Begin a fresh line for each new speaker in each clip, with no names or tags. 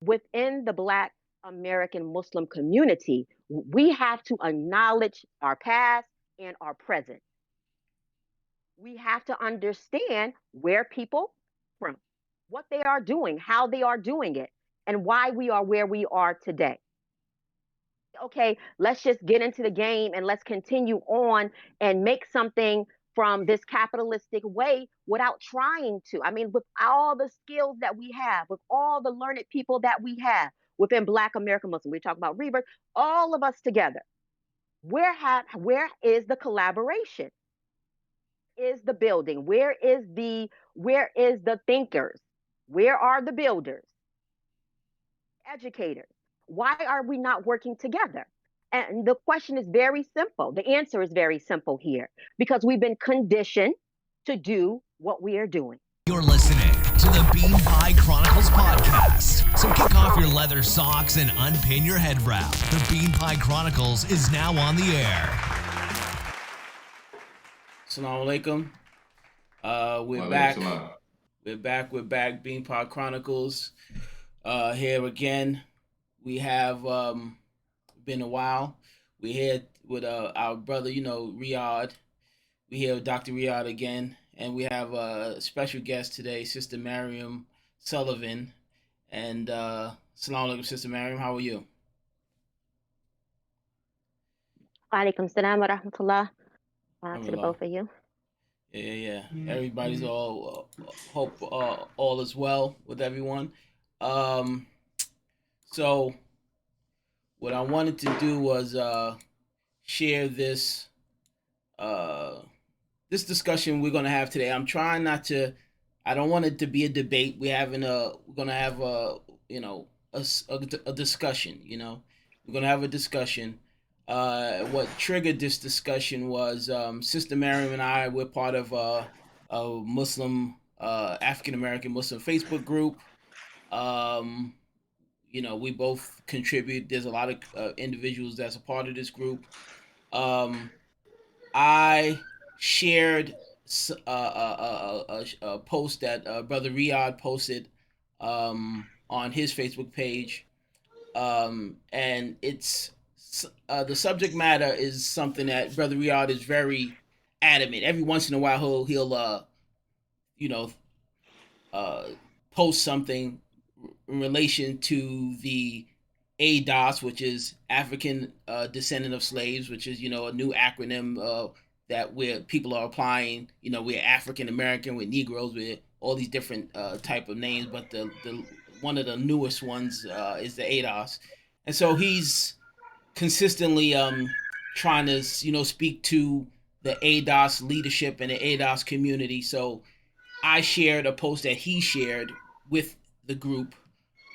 within the Black American Muslim community, we have to acknowledge our past and our present. We have to understand where people from, what they are doing, how they are doing it, and why we are where we are today. Okay, let's just get into the game and let's continue on and make something from this capitalistic way without trying to. I mean, with all the skills that we have, with all the learned people that we have within Black American Muslim, we talk about Rebirth, all of us together. Where is the collaboration? Is the building? Where is the thinkers? Where are the builders? Educators? Why are we not working together? And the question is very simple. The answer is very simple here because we've been conditioned to do what we are doing.
You're listening to the Bean Pie Chronicles podcast. So kick off your leather socks and unpin your head wrap. The Bean Pie Chronicles is now on the air.
Assalamu alaikum. We're back. We're back. Bean Pie Chronicles. Here again. We have been a while. We're here with our brother, Riyadh. We're here with Dr. Riyadh again. And we have a special guest today, Sister Mariam Sullivan. And Assalamu alaikum, Sister Mariam. How are you?
Alaikum salam wa rahmatullah to the both of you.
Yeah. Everybody's all hope all is well with everyone. So what I wanted to do was share this this discussion we're gonna have today. I'm trying not to. I don't want it to be a debate. We're gonna have a discussion. We're gonna have a discussion. What triggered this discussion was Sister Mariam and I. We're part of a Muslim African American Muslim Facebook group. We both contribute. There's a lot of individuals that's a part of this group. I shared a post that Brother Riyadh posted on his Facebook page, and it's the subject matter is something that Brother Riyadh is very adamant. Every once in a while, he'll post something in relation to the ADOS, which is African Descendant of Slaves, which is a new acronym that where people are applying. We're African American, we're Negroes, we're all these different type of names, but the one of the newest ones is the ADOS, and so he's consistently trying to speak to the ADOS leadership and the ADOS community. So I shared a post that he shared with the group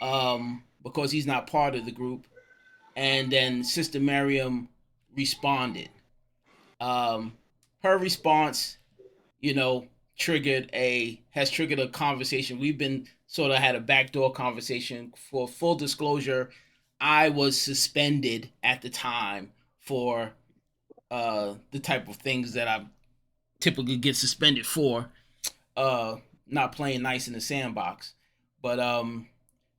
because he's not part of the group, and then Sister Mariam responded. Her response, triggered a conversation. We've been sort of had a backdoor conversation. For full disclosure, I was suspended at the time for the type of things that I typically get suspended for, not playing nice in the sandbox. But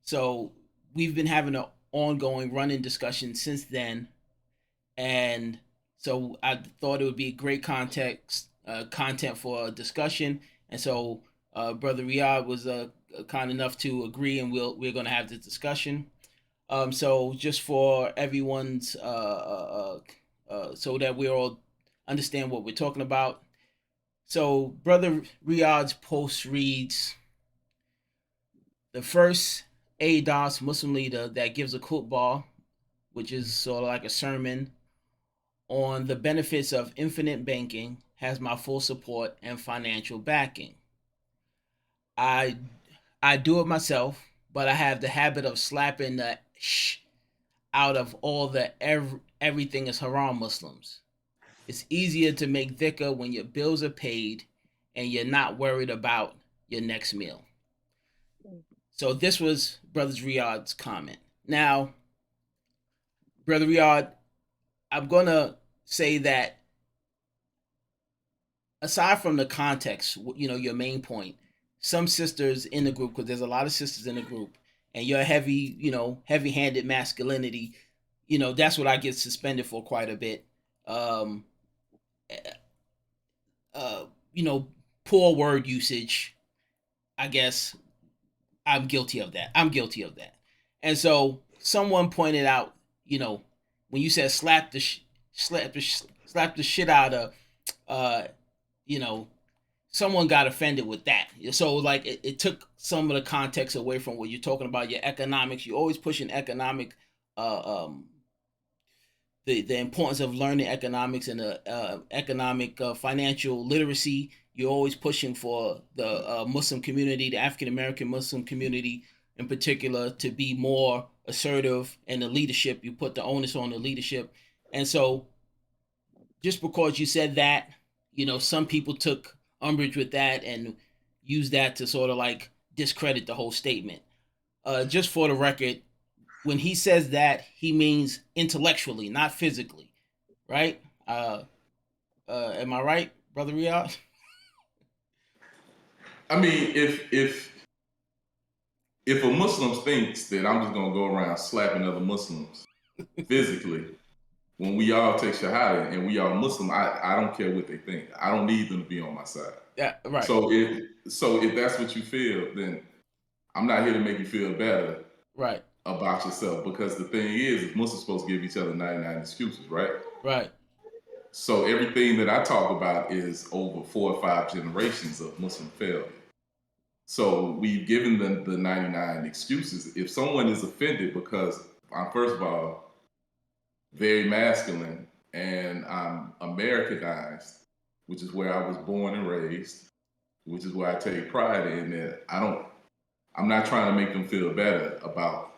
so we've been having an ongoing running discussion since then, and so I thought it would be great content for a discussion, and so Brother Riyadh was kind enough to agree, and we're going to have this discussion. So just for everyone's so that we all understand what we're talking about. So Brother Riyadh's post reads: the first ADOS Muslim leader that gives a khutbah, which is sort of like a sermon, on the benefits of infinite banking has my full support and financial backing. I do it myself, but I have the habit of slapping the out of all the everything is haram Muslims. It's easier to make dhikr when your bills are paid and you're not worried about your next meal. So this was Brother Riyadh's comment. Now, Brother Riyadh, I'm going to say that aside from the context, your main point, some sisters in the group, because there's a lot of sisters in the group, and your heavy-handed masculinity, that's what I get suspended for quite a bit. Um, you know, poor word usage. I guess I'm guilty of that. And so someone pointed out, when you said slap the shit out of, uh, you know, someone got offended with that. So like it took some of the context away from what you're talking about, your economics. You always pushing economic, the importance of learning economics and economic financial literacy. You're always pushing for the Muslim community, the African American Muslim community in particular, to be more assertive in the leadership. You put the onus on the leadership. And so just because you said that, some people took umbrage with that and used that to sort of like discredit the whole statement. Just for the record, when he says that, he means intellectually, not physically, right? Am I right, Brother Riyadh?
I mean, if a Muslim thinks that I'm just gonna go around slapping other Muslims physically, when we all take Shahada and we are Muslim, I don't care what they think. I don't need them to be on my side.
Yeah, right.
So if that's what you feel, then I'm not here to make you feel better,
right,
about yourself. Because the thing is Muslims supposed to give each other 99 excuses, right?
Right.
So everything that I talk about is over 4 or 5 generations of Muslim failure. So we've given them the 99 excuses. If someone is offended because I'm, first of all, very masculine and I'm Americanized, which is where I was born and raised, which is where I take pride in, that I'm not trying to make them feel better about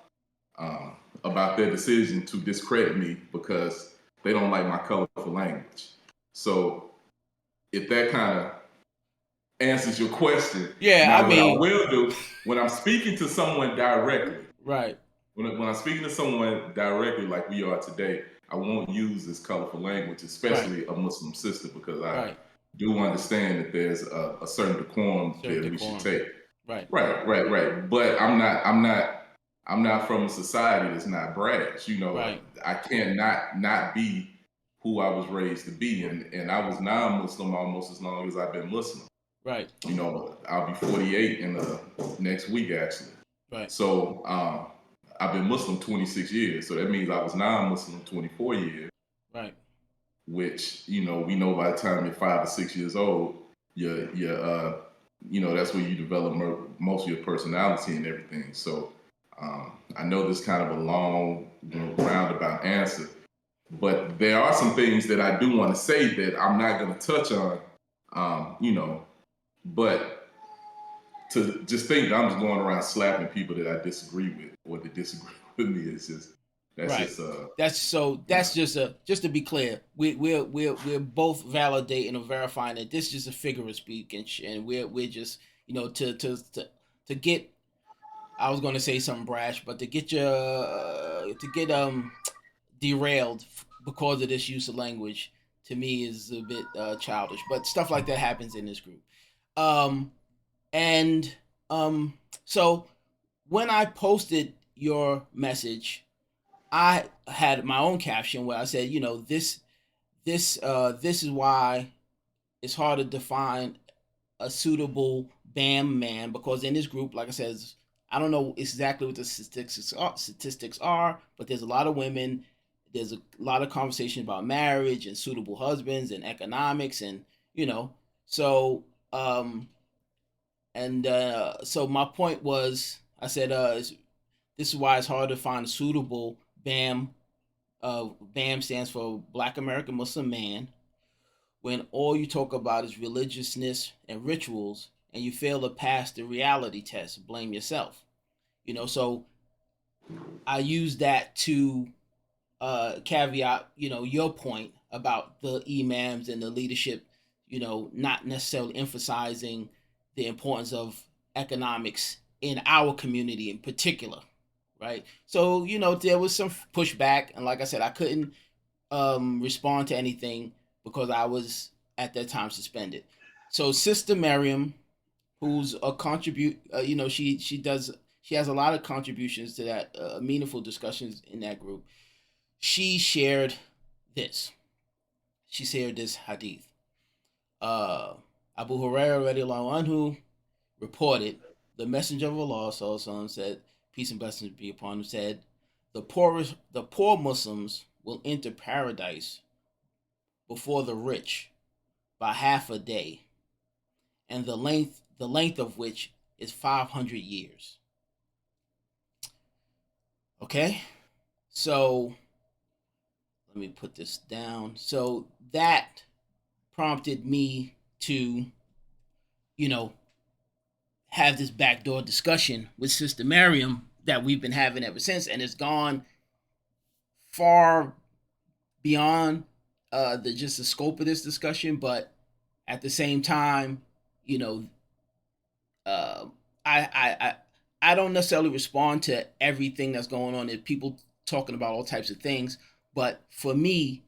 their decision to discredit me because they don't like my colorful language. So if that kind of answers your question,
yeah,
what I will do when I'm speaking to someone directly,
right?
When I'm speaking to someone directly, like we are today, I won't use this colorful language, especially a Muslim sister, because I do understand that there's a certain decorum that we should take. Right. But I'm not from a society that's not brash. I can't not be who I was raised to be, and I was non-Muslim almost as long as I've been Muslim.
Right.
I'll be 48 in the next week, actually.
Right.
So I've been Muslim 26 years. So that means I was non-Muslim 24 years.
Right.
Which, we know by the time you're 5 or 6 years old, you're that's where you develop most of your personality and everything. So I know this kind of a long, roundabout answer, but there are some things that I do want to say that I'm not going to touch on, but to just think that I'm just going around slapping people that I disagree with or that disagree with me is just
just to be clear, we're both validating or verifying that this is just a figure of speech, and we're just to get, I was going to say something brash, but to get derailed because of this use of language, to me is a bit childish. But stuff like that happens in this group. So when I posted your message, I had my own caption where I said, this is why it's hard to define a suitable BAM man, because in this group, like I said, I don't know exactly what the statistics are, but there's a lot of women. There's a lot of conversation about marriage and suitable husbands and economics, and so so my point was, I said, this is why it's hard to find a suitable BAM. BAM stands for Black American Muslim Man, when all you talk about is religiousness and rituals, and you fail to pass the reality test. Blame yourself. So I use that to caveat, your point about the imams and the leadership, not necessarily emphasizing the importance of economics in our community in particular, right? So, there was some pushback, and like I said, I couldn't respond to anything because I was at that time suspended. So Sister Miriam, who's a She has a lot of contributions to that, meaningful discussions in that group. She shared this. She shared this hadith. Abu Hurairah radiallahu anhu reported, the Messenger of Allah sallallahu said, peace and blessings be upon him, said, the poor Muslims will enter paradise before the rich by half a day, and the length of which is 500 years. Okay, so let me put this down. So that prompted me to, have this backdoor discussion with Sister Miriam that we've been having ever since, and it's gone far beyond just the scope of this discussion. But at the same time, I don't necessarily respond to everything that's going on. There's people talking about all types of things, but for me,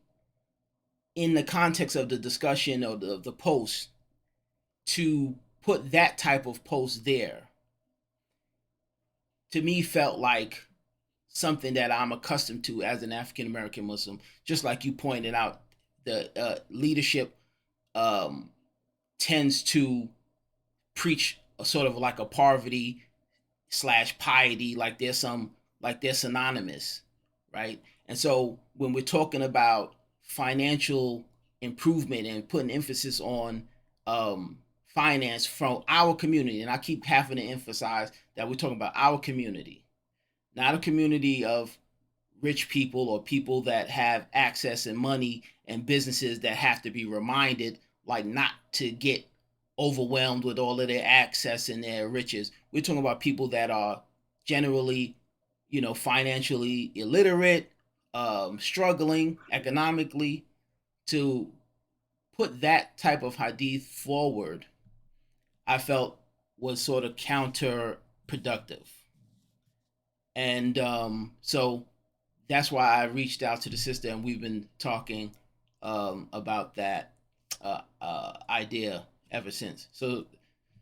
in the context of the discussion or the post, to put that type of post there, to me felt like something that I'm accustomed to as an African American Muslim. Just like you pointed out, the leadership tends to preach a sort of like a poverty / piety, like they're synonymous, right? And so when we're talking about financial improvement and putting emphasis on finance from our community, and I keep having to emphasize that we're talking about our community, not a community of rich people or people that have access and money and businesses that have to be reminded, like, not to get overwhelmed with all of their access and their riches. We're talking about people that are generally, financially illiterate, struggling economically. To put that type of hadith forward, I felt was sort of counterproductive. And so that's why I reached out to the sister, and we've been talking about that idea ever since. So,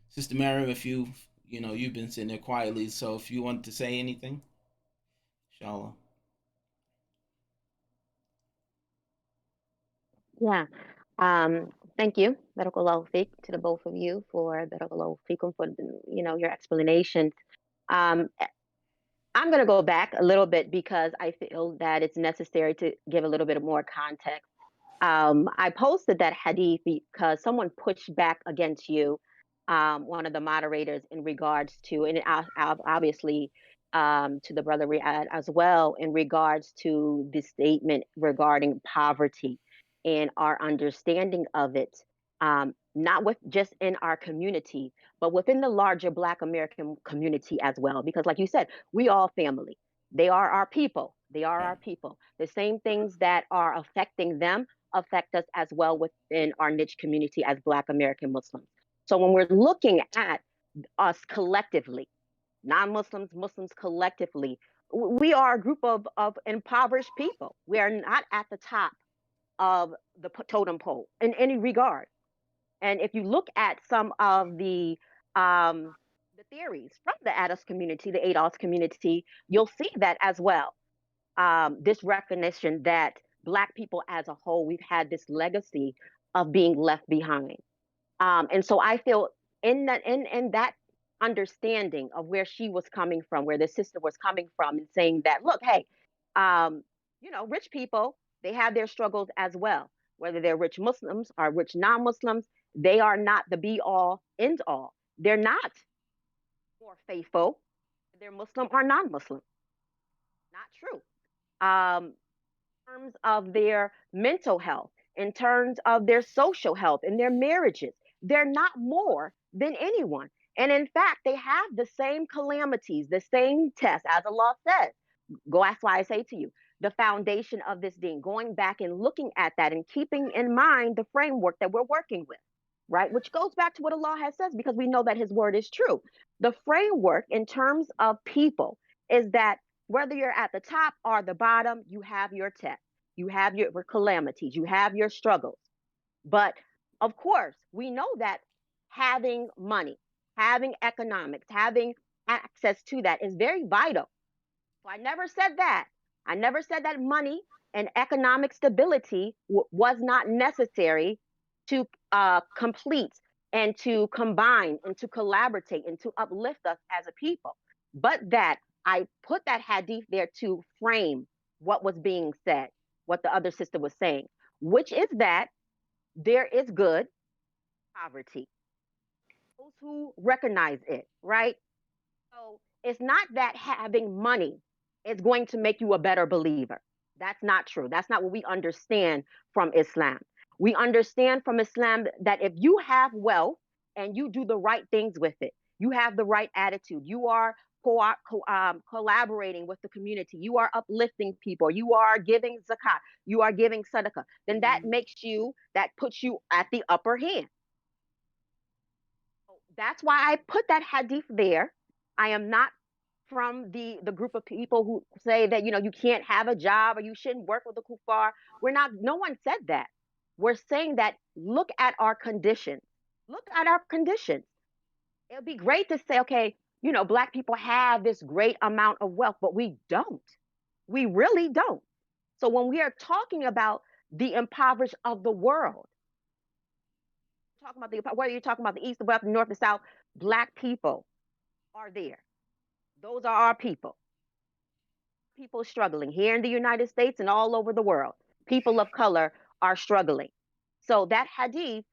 Sister Miriam, if you've been sitting there quietly, so if you want to say anything, inshallah.
Yeah. Thank you, Barakallahu Fiq, to the both of you for Barakallahu Fikum for your explanations. Um, I'm going to go back a little bit because I feel that it's necessary to give a little bit of more context. I posted that hadith because someone pushed back against you, one of the moderators, in regards to, and obviously to the brother Riyad as well, in regards to the statement regarding poverty and our understanding of it, not with just in our community, but within the larger Black American community as well. Because, like you said, we all family. They are our people. They are our people. The same things that are affecting them affect us as well within our niche community as Black American Muslims. So when we're looking at us collectively, non-Muslims, Muslims collectively, we are a group of impoverished people. We are not at the top of the totem pole in any regard. And if you look at some of the theories from the ADOS community, the ADOS community, you'll see that as well. This recognition that Black people as a whole, we've had this legacy of being left behind. And so I feel in that understanding of where she was coming from, where the sister was coming from, and saying that, look, hey, rich people, they have their struggles as well. Whether they're rich Muslims or rich non-Muslims, they are not the be all, end all. They're not more faithful. They're Muslim or non-Muslim. Not true. In terms of their mental health, in terms of their social health, in their marriages, they're not more than anyone. And in fact, they have the same calamities, the same tests, as Allah says. That's why I say to you, the foundation of this deen, going back and looking at that and keeping in mind the framework that we're working with, right? Which goes back to what Allah has said, because we know that His word is true. The framework in terms of people is that whether you're at the top or the bottom, you have your tests, you have your calamities, you have your struggles. But of course, we know that having money, having economics, having access to that is very vital. So I never said that. I never said that money and economic stability was not necessary to complete and to combine and to collaborate and to uplift us as a people. But that I put that hadith there to frame what was being said, what the other sister was saying, which is that there is good poverty. Those who recognize it, right? So it's not that having money is going to make you a better believer. That's not true. That's not what we understand from Islam. We understand from Islam that if you have wealth and you do the right things with it, you have the right attitude, you are collaborating with the community, you are uplifting people, you are giving zakat, you are giving sadaqah, then that puts you at the upper hand. That's why I put that hadith there. I am not from the group of people who say that you can't have a job or you shouldn't work with the kuffar. We're not. No one said that. We're saying that look at our conditions. Look at our conditions. It would be great to say, okay, black people have this great amount of wealth, but we don't. We really don't. So when we are talking about the impoverished of the world, talking about whether you're talking about the east, the west, the north, the south, black people are there. Those are our people. People struggling here in the United States and all over the world. People of color are struggling. So that hadith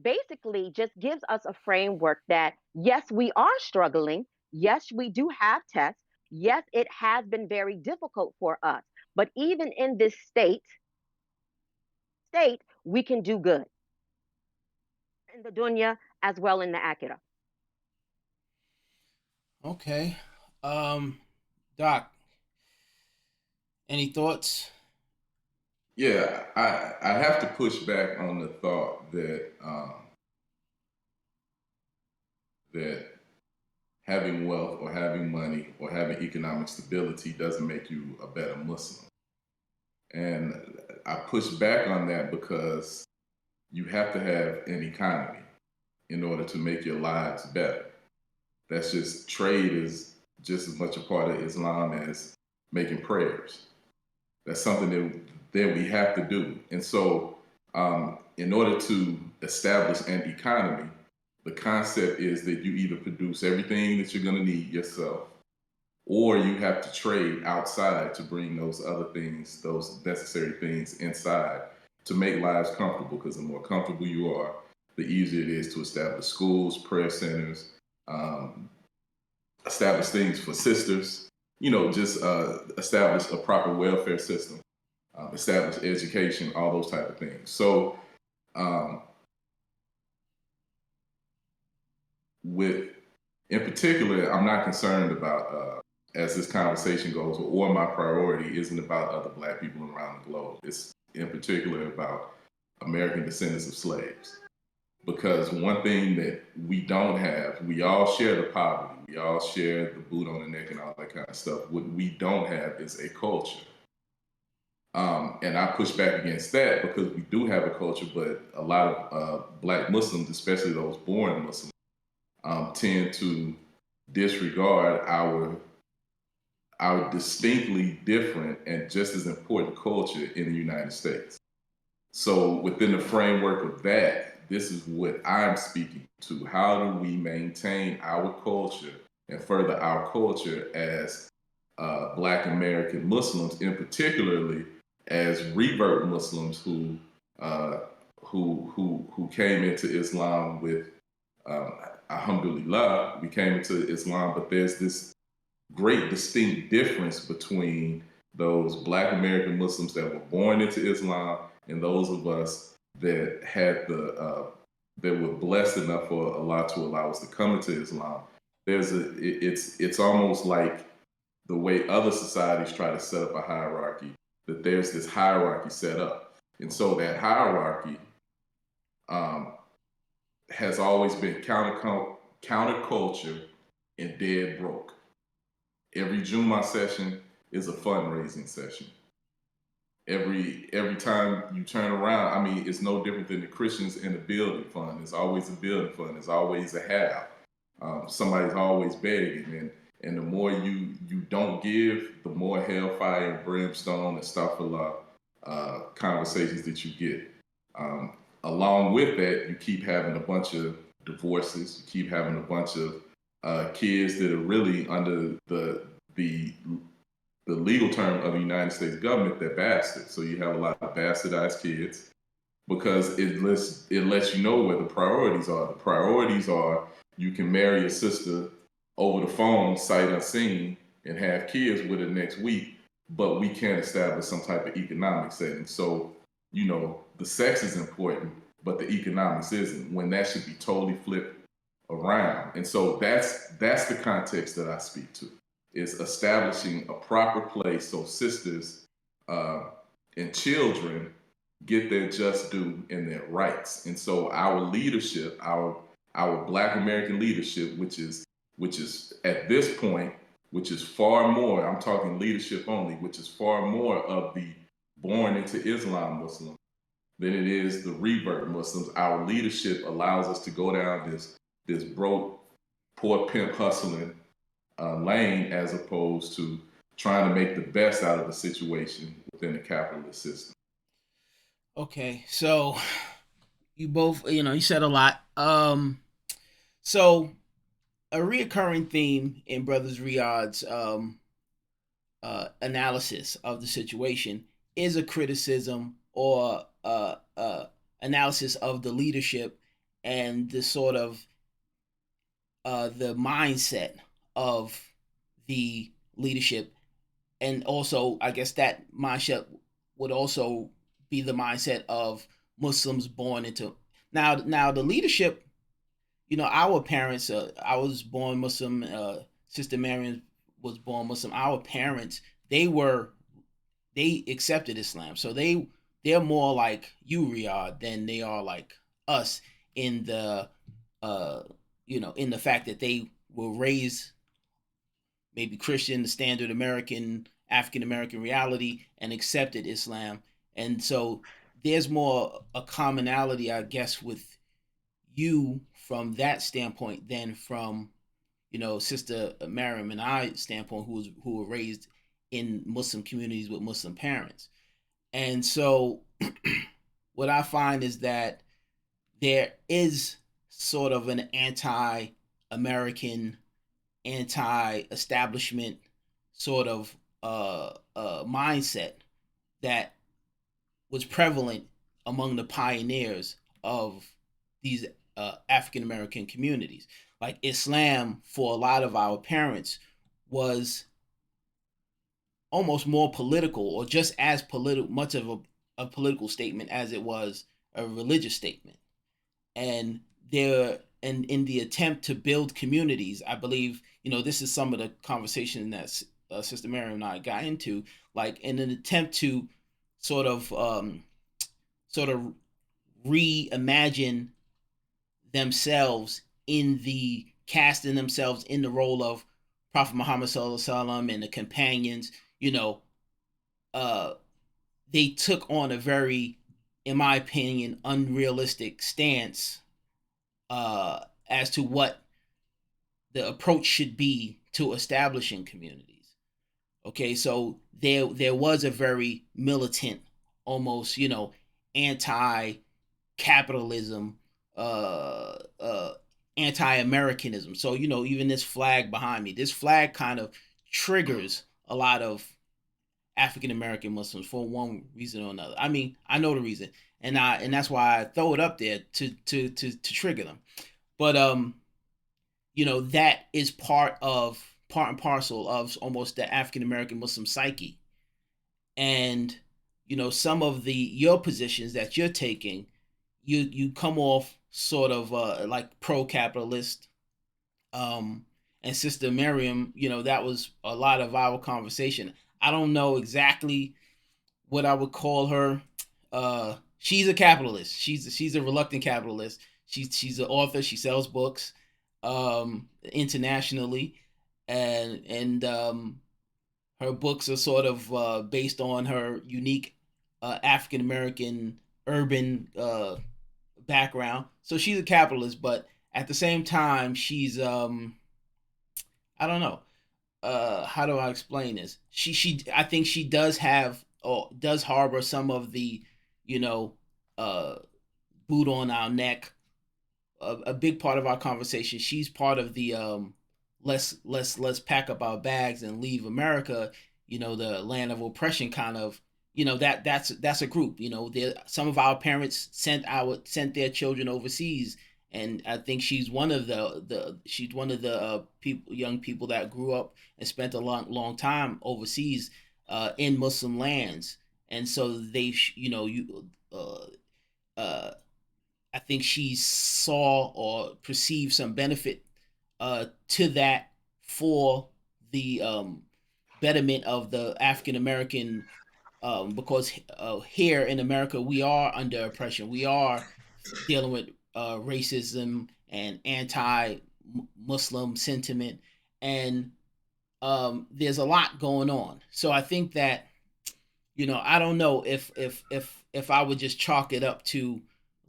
basically just gives us a framework that yes, we are struggling. Yes, we do have tests. Yes, it has been very difficult for us. But even in this state, we can do good in the dunya as well in the akhirah.
Okay. Doc, any thoughts?
Yeah, I have to push back on the thought that having wealth or having money or having economic stability doesn't make you a better Muslim. And I push back on that because you have to have an economy in order to make your lives better. That's just trade is just as much a part of Islam as making prayers. That's something that we have to do. And so in order to establish an economy, the concept is that you either produce everything that you're going to need yourself, or you have to trade outside to bring those other things, those necessary things inside to make lives comfortable. Because the more comfortable you are, the easier it is to establish schools, prayer centers, establish things for sisters, just establish a proper welfare system, establish education, all those type of things. So in particular, I'm not concerned about, as this conversation goes, or my priority isn't about other black people around the globe. It's in particular about American descendants of slaves. Because one thing that we don't have, we all share the poverty, we all share the boot on the neck and all that kind of stuff. What we don't have is a culture. And I push back against that because we do have a culture, but a lot of black Muslims, especially those born Muslims, tend to disregard our distinctly different and just as important culture in the United States. So within the framework of that, this is what I'm speaking to. How do we maintain our culture and further our culture as Black American Muslims, and particularly as revert Muslims who came into Islam with alhamdulillah, we came into Islam, but there's this great distinct difference between those Black American Muslims that were born into Islam and those of us that had that were blessed enough for Allah to allow us to come into Islam. It's almost like the way other societies try to set up a hierarchy, that there's this hierarchy set up. And so that hierarchy has always been counterculture and dead broke. Every Jummah session is a fundraising session. Every time you turn around, I mean, it's no different than the Christians in the building fund. There's always a building fund. There's always a have. Somebody's always begging, and the more you don't give, the more hellfire and brimstone and astaghfirullah conversations that you get. Along with that, you keep having a bunch of divorces. You keep having a bunch of kids that are really under the legal term of the United States government, they're bastards. So you have a lot of bastardized kids because it lets you know where the priorities are. The priorities are you can marry a sister over the phone, sight unseen, and have kids with her next week, but we can't establish some type of economic setting. So, the sex is important, but the economics isn't, when that should be totally flipped around. And so that's the context that I speak to, is establishing a proper place so sisters and children get their just due and their rights. And so our leadership, our Black American leadership, which is at this point, which is far more, I'm talking leadership only, which is far more of the born into Islam Muslim than it is the revert Muslims. Our leadership allows us to go down this broke, poor pimp hustling lane, as opposed to trying to make the best out of the situation within the capitalist system.
Okay, so you both, you said a lot. So a reoccurring theme in Brothers Riyad's analysis of the situation is a criticism or analysis of the leadership and the sort of the mindset of the leadership. And also, I guess that mindset would also be the mindset of Muslims born into. Now the leadership, our parents, I was born Muslim, Sister Mariam was born Muslim. Our parents, they accepted Islam. So they're more like you, Riyadh, than they are like us in the in the fact that they were raised maybe Christian, the standard American, African American reality, and accepted Islam. And so there's more a commonality, I guess, with you from that standpoint than from, Sister Mariam and I standpoint, who were raised in Muslim communities with Muslim parents. And so what I find is that there is sort of an anti-American, anti-establishment sort of mindset that was prevalent among the pioneers of these African American communities. Like Islam, for a lot of our parents, was almost more political, or just as much of a political statement as it was a religious statement. And in the attempt to build communities, I believe, this is some of the conversation that Sister Mariam and I got into, like in an attempt to sort of reimagine themselves casting themselves in the role of Prophet Muhammad Sallallahu Alaihi Wasallam and the companions. They took on a very, in my opinion, unrealistic stance as to what the approach should be to establishing communities. Okay, so there was a very militant, almost, anti-capitalism, anti-Americanism. So, even this flag behind me, this flag kind of triggers a lot of African American Muslims for one reason or another. I mean, I know the reason, and that's why I throw it up there to trigger them. But that is part and parcel of almost the African American Muslim psyche. And some of your positions that you're taking, you come off sort of like pro-capitalist. And Sister Mariam, that was a lot of our conversation. I don't know exactly what I would call her. She's a capitalist. She's a reluctant capitalist. She's an author. She sells books internationally, and her books are sort of based on her unique African American urban background. So she's a capitalist, but at the same time, she's I don't know. How do I explain this? She I think she does have or does harbor some of the, you know, uh boot on our neck. A big part of our conversation. She's part of the let's pack up our bags and leave America, the land of oppression kind of, that's a group. Some of our parents sent their children overseas, and I think she's one of the people, young people that grew up and spent a long time overseas, in Muslim lands. And so they you uh I think she saw or perceived some benefit to that for the betterment of the African American, because here in America we are under oppression. We are dealing with racism and anti-Muslim sentiment, and there's a lot going on. So I think that, I don't know if I would just chalk it up to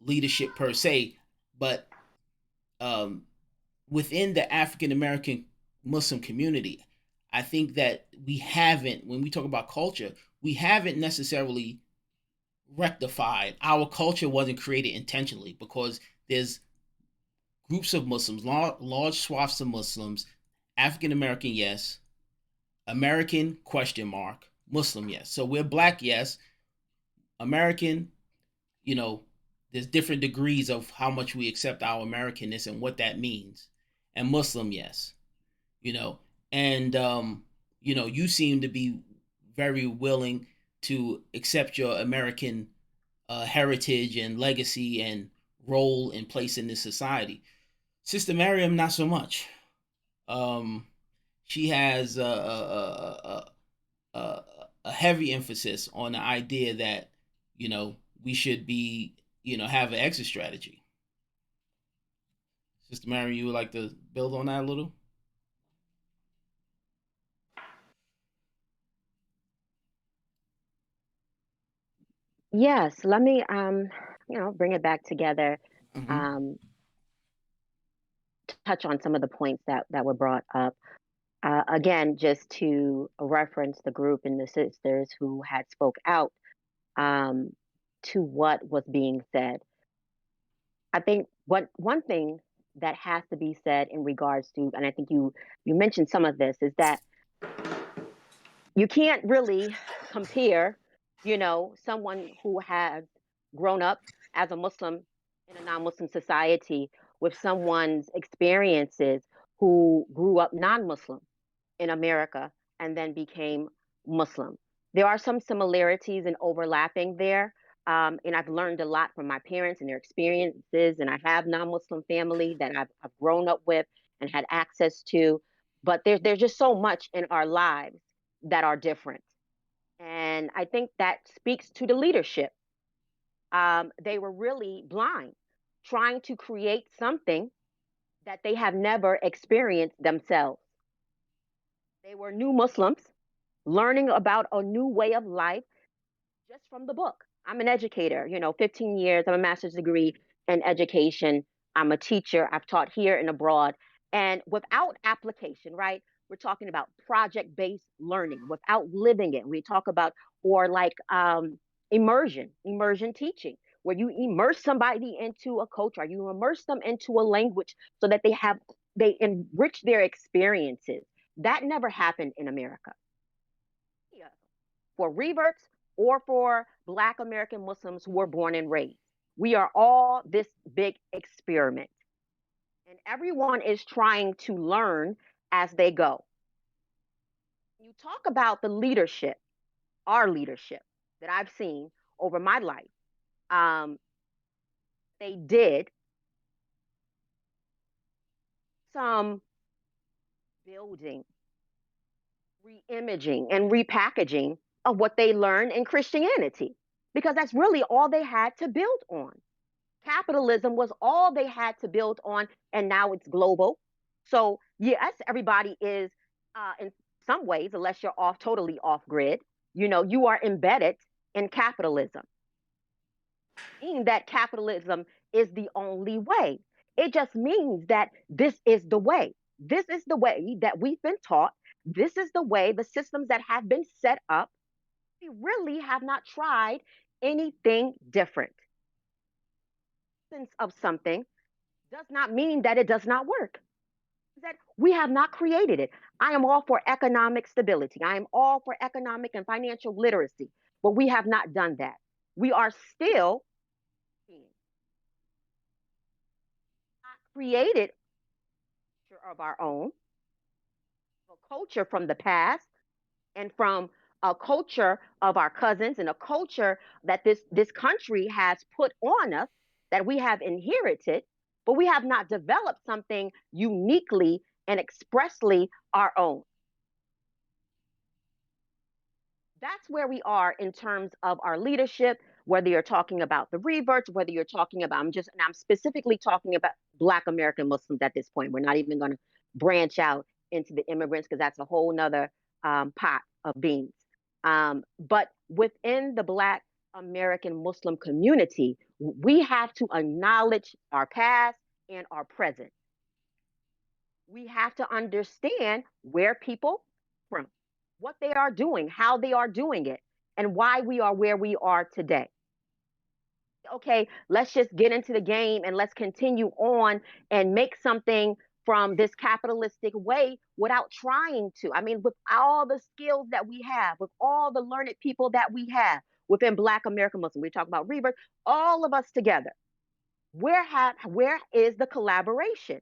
leadership per se, but um, within the African American Muslim community, I think that we haven't, when we talk about culture, we haven't necessarily rectified. Our culture wasn't created intentionally because there's groups of Muslims, large swaths of Muslims, African American, yes, American question mark, Muslim, yes. So we're black, yes, American, you know, there's different degrees of how much we accept our Americanness and what that means. And Muslim, yes, you know, and you seem to be very willing to accept your American heritage and legacy and role and place in this society. Sister Miriam, not so much. Um, she has a heavy emphasis on the idea that we should be have an exit strategy. Sister Mary, you would like to build on that a little?
Yes, let me bring it back together.
Mm-hmm.
Um, touch on some of the points that were brought up. Again, just to reference the group and the sisters who had spoke out um, to what was being said. I think one thing that has to be said in regards to, and I think you mentioned some of this, is that you can't really compare, someone who has grown up as a Muslim in a non-Muslim society with someone's experiences who grew up non-Muslim in America and then became Muslim. There are some similarities and overlapping there. And I've learned a lot from my parents and their experiences. And I have non-Muslim family that I've grown up with and had access to. But there's just so much in our lives that are different. And I think that speaks to the leadership. They were really blind, trying to create something that they have never experienced themselves. They were new Muslims learning about a new way of life just from the book. I'm an educator, 15 years, I'm a master's degree in education. I'm a teacher. I've taught here and abroad. And without application, right? We're talking about project based learning without living it. We talk about, or like immersion teaching, where you immerse somebody into a culture, you immerse them into a language so that they enrich their experiences. That never happened in America. Yeah. For reverts or for Black American Muslims who were born and raised. We are all this big experiment, and everyone is trying to learn as they go. You talk about the leadership, our leadership that I've seen over my life. Um, they did some building, re-imaging, and repackaging of what they learned in Christianity, because that's really all they had to build on. Capitalism was all they had to build on, and now it's global. So yes, everybody is, in some ways, unless you're off totally off grid, you are embedded in capitalism, meaning that capitalism is the only way. It just means that this is the way. This is the way that we've been taught. This is the way the systems that have been set up. We really have not tried anything different. Sense of something does not mean that it does not work. That we have not created it. I am all for economic stability. I am all for economic and financial literacy, but we have not done that. We are still not created of our own, a culture from the past and from a culture of our cousins and a culture that this country has put on us that we have inherited, but we have not developed something uniquely and expressly our own. That's where we are in terms of our leadership, whether you're talking about the reverts, whether you're talking about, and I'm specifically talking about Black American Muslims at this point. We're not even going to branch out into the immigrants because that's a whole nother pot of beans. But within the Black American Muslim community, we have to acknowledge our past and our present. We have to understand where people from, what they are doing, how they are doing it, and why we are where we are today. Okay, let's just get into the game and let's continue on and make something from this capitalistic way without trying to. I mean, with all the skills that we have, with all the learned people that we have within Black American Muslim, we talk about rebirth, all of us together. Where is the collaboration?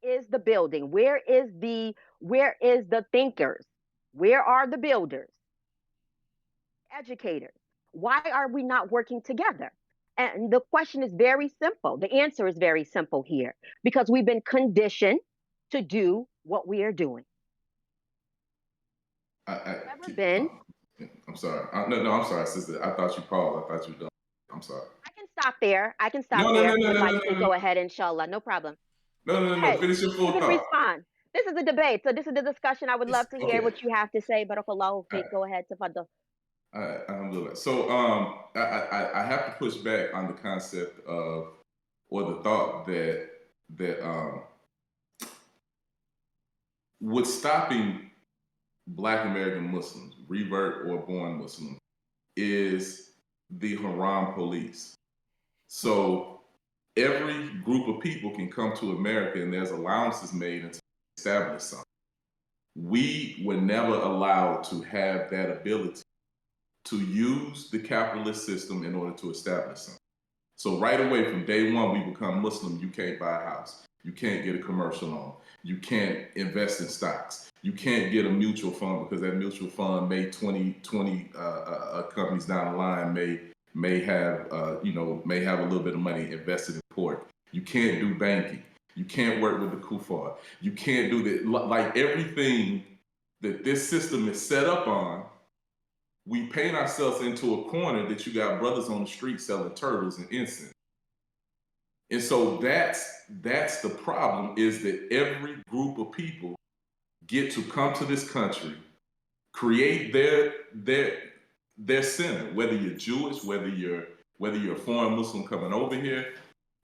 Is the building? Where is the thinkers? Where are the builders? Educators? Why are we not working together? And the question is very simple. The answer is very simple here because we've been conditioned to do what we are doing.
Never been. I'm sorry. No, I'm sorry, sister. I thought you paused. I thought you were done. I'm sorry.
I can stop there. If you'd like to go ahead, inshallah. No problem.
No. Finish your full thought.
Respond. This is a debate, so this is the discussion. I would love to hear what you have to say. Barakallahu feek. Go ahead, Tafadal.
All right, alhamdulillah. So I have to push back on the concept of, or the thought that what's stopping Black American Muslims, revert or born Muslim, is the Haram police. So every group of people can come to America and there's allowances made until they establish something. We were never allowed to have that ability to use the capitalist system in order to establish something. So right away from day one, we become Muslim. You can't buy a house. You can't get a commercial loan. You can't invest in stocks. You can't get a mutual fund because that mutual fund may 20 companies down the line may have a little bit of money invested in pork. You can't do banking. You can't work with the kuffar. You can't do that. Like everything that this system is set up on, we paint ourselves into a corner that you got brothers on the street selling turtles and incense. And so that's the problem, is that every group of people get to come to this country, create their center, whether you're Jewish, whether you're a foreign Muslim coming over here.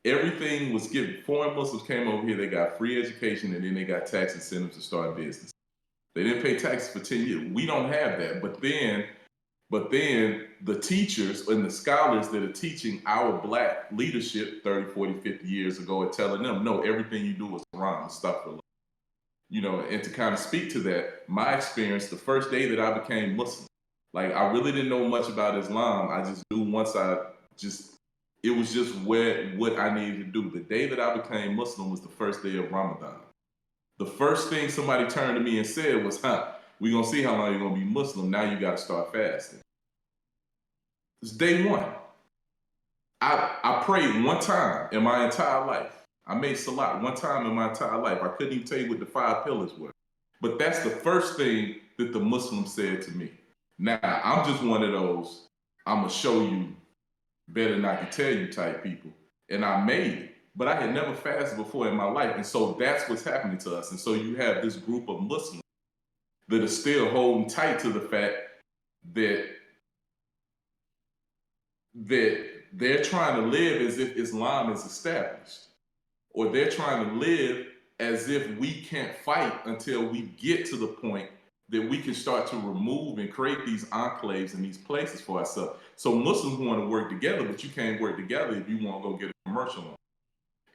Everything was given. Foreign Muslims came over here, they got free education, and then they got tax incentives to start business. They didn't pay taxes for 10 years. We don't have that. But then the teachers and the scholars that are teaching our Black leadership 30, 40, 50 years ago are telling them, no, everything you do is wrong, stuff for life. And to kind of speak to that, my experience, the first day that I became Muslim, like I really didn't know much about Islam. I just knew it was just what I needed to do. The day that I became Muslim was the first day of Ramadan. The first thing somebody turned to me and said was, we're going to see how long you're going to be Muslim. Now you got to start fasting. It's day one. I prayed one time in my entire life. I made salat one time in my entire life. I couldn't even tell you what the 5 pillars were. But that's the first thing that the Muslim said to me. Now, I'm just one of those, I'm going to show you better than I can tell you type people. And I made it. But I had never fasted before in my life. And so that's what's happening to us. And so you have this group of Muslims that are still holding tight to the fact that they're trying to live as if Islam is established. or they're trying to live as if we can't fight until we get to the point that we can start to remove and create these enclaves and these places for ourselves. So Muslims want to work together, but you can't work together if you want to go get a commercial loan.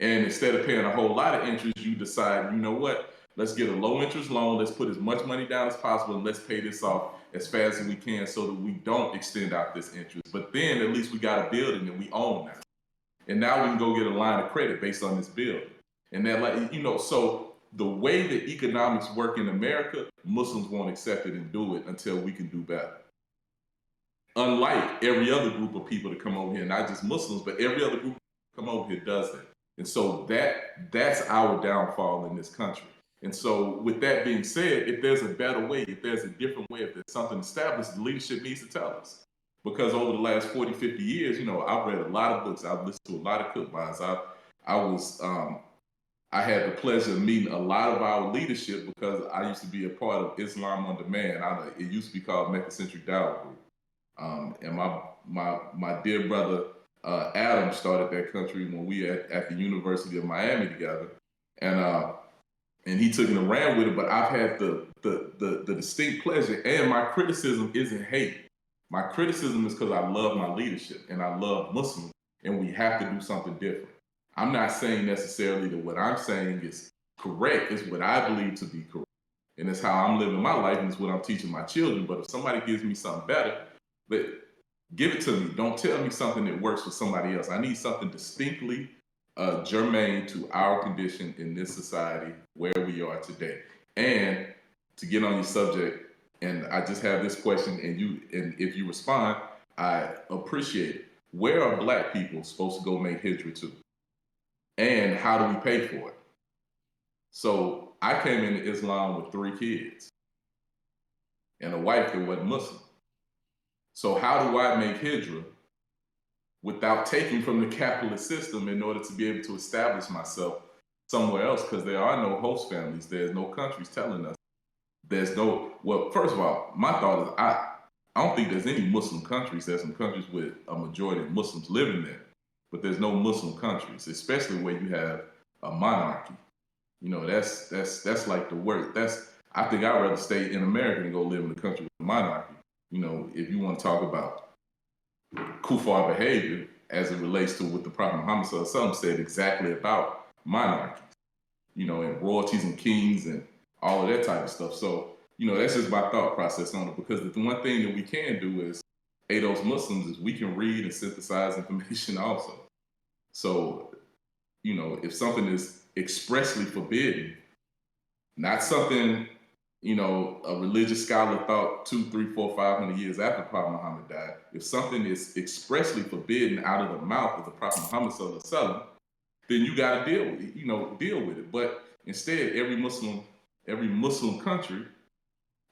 And instead of paying a whole lot of interest, you decide, you know what, let's get a low interest loan, let's put as much money down as possible, and let's pay this off as fast as we can so that we don't extend out this interest. But then at least we got a building that we own now. And now we can go get a line of credit based on this building. And then, like, you know, so the way that economics work in America, Muslims won't accept it and do it until we can do better. Unlike every other group of people that come over here, not just Muslims, but every other group that come over here does that. And so that's our downfall in this country. And so with that being said, if there's a better way, if there's a different way, if there's something established, the leadership needs to tell us. Because over the last 40, 50 years, you know, I've read a lot of books. I've listened to a lot of cookbooks. I had the pleasure of meeting a lot of our leadership because I used to be a part of Islam on Demand. It used to be called Mecca Century Dawah Group. And my dear brother, Adam, started that country when we at the University of Miami together. And he took it and ran with it, but I've had the distinct pleasure, and my criticism isn't hate. My criticism is because I love my leadership and I love Muslims, and we have to do something different. I'm not saying necessarily that what I'm saying is correct. It's what I believe to be correct. And it's how I'm living my life, and it's what I'm teaching my children. But if somebody gives me something better, but give it to me. Don't tell me something that works for somebody else. I need something distinctly germane to our condition in this society where we are today. And to get on your subject, and I just have this question, and if you respond, I appreciate it. Where are Black people supposed to go make hijrah to? And how do we pay for it? So I came into Islam with 3 kids and a wife that wasn't Muslim. So how do I make hijrah without taking from the capitalist system in order to be able to establish myself somewhere else? Because there are no host families. There's no countries telling us. Well, first of all, my thought is I don't think there's any Muslim countries. There's some countries with a majority of Muslims living there, but there's no Muslim countries, especially where you have a monarchy. You know, that's like the worst. I think I'd rather stay in America than go live in a country with a monarchy. You know, if you want to talk about kuffar behavior as it relates to what the Prophet Muhammad SAW said exactly about monarchies, you know, and royalties and kings and all of that type of stuff. So, you know, that's just my thought process on it, because the one thing that we can do is aid those Muslims is we can read and synthesize information also. So, you know, if something is expressly forbidden, not something, you know, a religious scholar thought 200, 300, 400, 500 years after Prophet Muhammad died, if something is expressly forbidden out of the mouth of the Prophet Muhammad SAW, then you got to deal with it. But instead, every Muslim country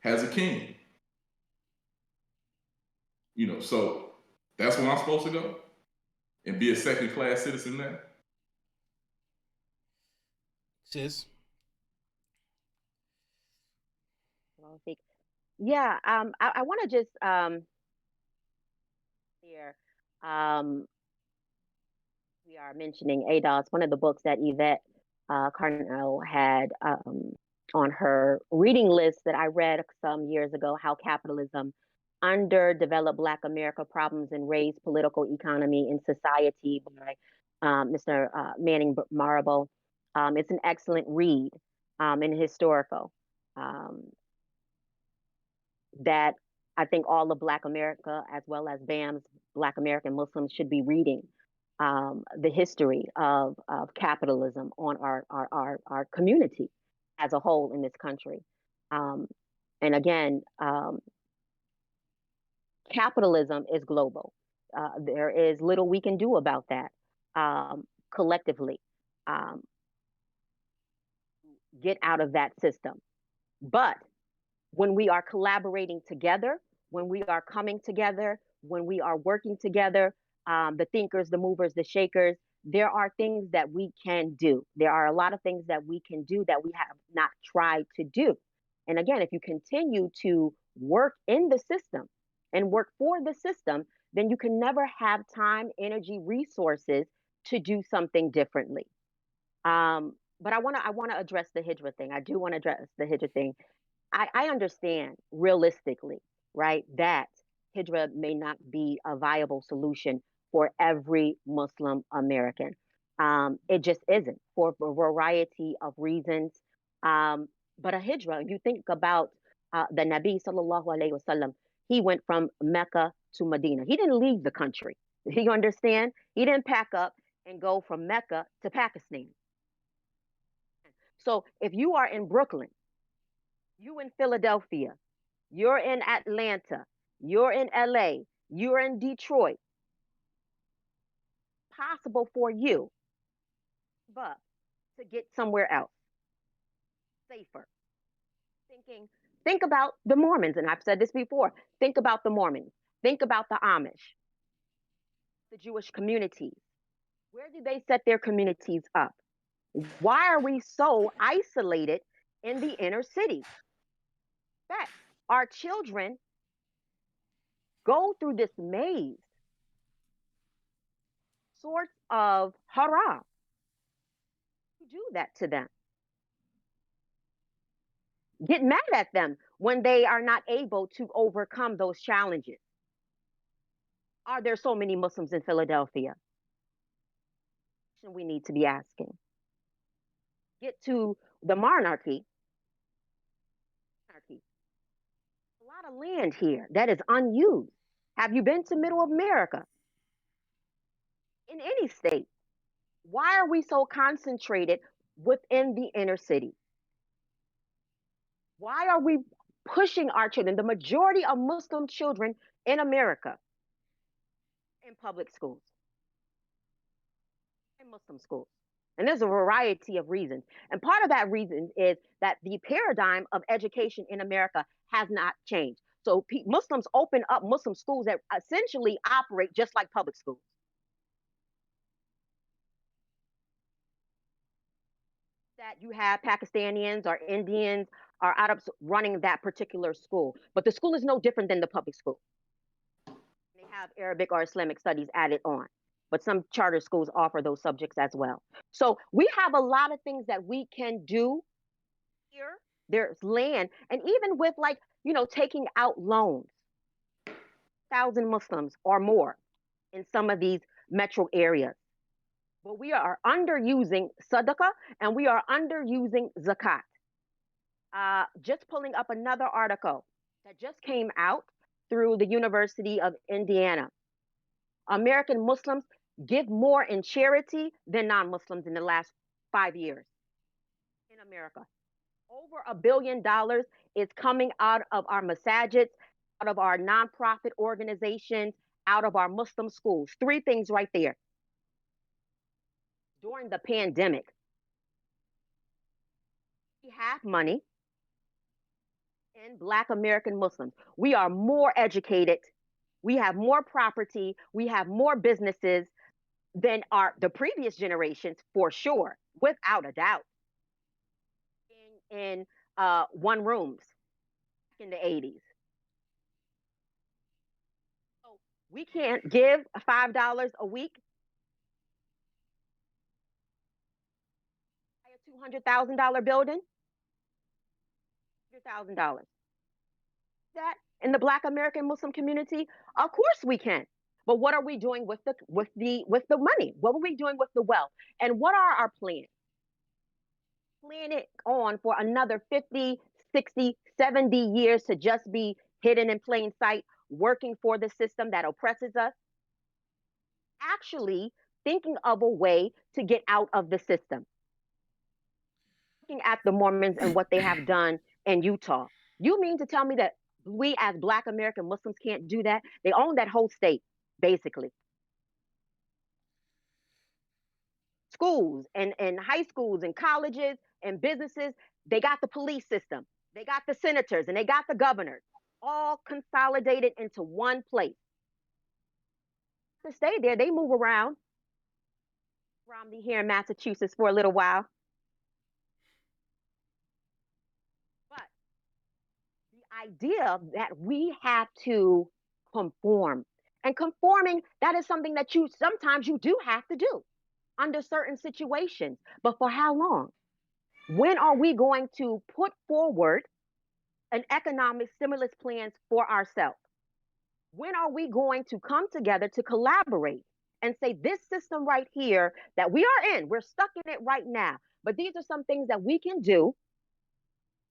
has a king. You know, so that's where I'm supposed to go and be a second-class citizen there.
Sis?
Yeah, I want to just here. We are mentioning ADOS, one of the books that Yvette Carnell had on her reading list that I read some years ago, How Capitalism Underdeveloped Black America Problems and Raised Political Economy in Society by Mr. Manning Marable. It's an excellent read and historical that I think all of Black America, as well as BAM's Black American Muslims, should be reading. The history of capitalism on our community as a whole in this country. And again, capitalism is global. There is little we can do about that collectively. Get out of that system. But when we are collaborating together, when we are coming together, when we are working together, the thinkers, the movers, the shakers, there are things that we can do. There are a lot of things that we can do that we have not tried to do. And again, if you continue to work in the system and work for the system, then you can never have time, energy, resources to do something differently. But I wanna address the hijra thing. I do want to address the hijra thing. I understand realistically, right, that hijra may not be a viable solution for every Muslim American. It just isn't for a variety of reasons. Um, but a hijra, you think about the Nabi sallallahu alaihi wasallam, he went from Mecca to Medina. He didn't leave the country. You understand? He didn't pack up and go from Mecca to Pakistan. So if you are in Brooklyn, you in Philadelphia, you're in Atlanta, you're in LA, you're in Detroit, possible for you, but to get somewhere else safer. Thinking, think about the Mormons, and I've said this before. Think about the Mormons. Think about the Amish, the Jewish communities. Where do they set their communities up? Why are we so isolated in the inner city? In fact, our children go through this maze, sorts of haram. You do that to them. Get mad at them when they are not able to overcome those challenges. Are there so many Muslims in Philadelphia? We need to be asking. Get to the monarchy. Monarchy. A lot of land here that is unused. Have you been to Middle America? In any state? Why are we so concentrated within the inner city? Why are we pushing our children, the majority of Muslim children in America, in public schools, in Muslim schools? And there's a variety of reasons. And part of that reason is that the paradigm of education in America has not changed. So Muslims open up Muslim schools that essentially operate just like public schools. That you have Pakistanis or Indians or Arabs running that particular school. But the school is no different than the public school. They have Arabic or Islamic studies added on. But some charter schools offer those subjects as well. So we have a lot of things that we can do here. There's land. And even with like, taking out loans, 1,000 Muslims or more in some of these metro areas. But we are underusing sadaqah and we are underusing zakat. Just pulling up another article that just came out through the University of Indiana. American Muslims give more in charity than non-Muslims in the last 5 years in America. Over $1 billion is coming out of our masajids, out of our nonprofit organizations, out of our Muslim schools. Three things right there. During the pandemic, we have money in Black American Muslims. We are more educated. We have more property. We have more businesses than the previous generations, for sure, without a doubt. In one rooms in the 80s. So we can't give $5 a week, buy a $200,000 building, $100,000. That in the Black American Muslim community, of course we can. But what are we doing with the money? What are we doing with the wealth? And what are our plans? Plan it on for another 50, 60, 70 years to just be hidden in plain sight, working for the system that oppresses us. Actually thinking of a way to get out of the system. Looking at the Mormons and what they have done in Utah. You mean to tell me that we as Black American Muslims can't do that? They own that whole state, basically. Schools and high schools and colleges and businesses, they got the police system, they got the senators, and they got the governors, all consolidated into one place. To stay there, they move around. Romney here in Massachusetts for a little while. But the idea that we have to conform, and conforming, that is something that sometimes you do have to do. under certain situations. But for how long? When are we going to put forward an economic stimulus plans for ourselves? When are we going to come together to collaborate and say, this system right here that we are in, we're stuck in it right now. But these are some things that we can do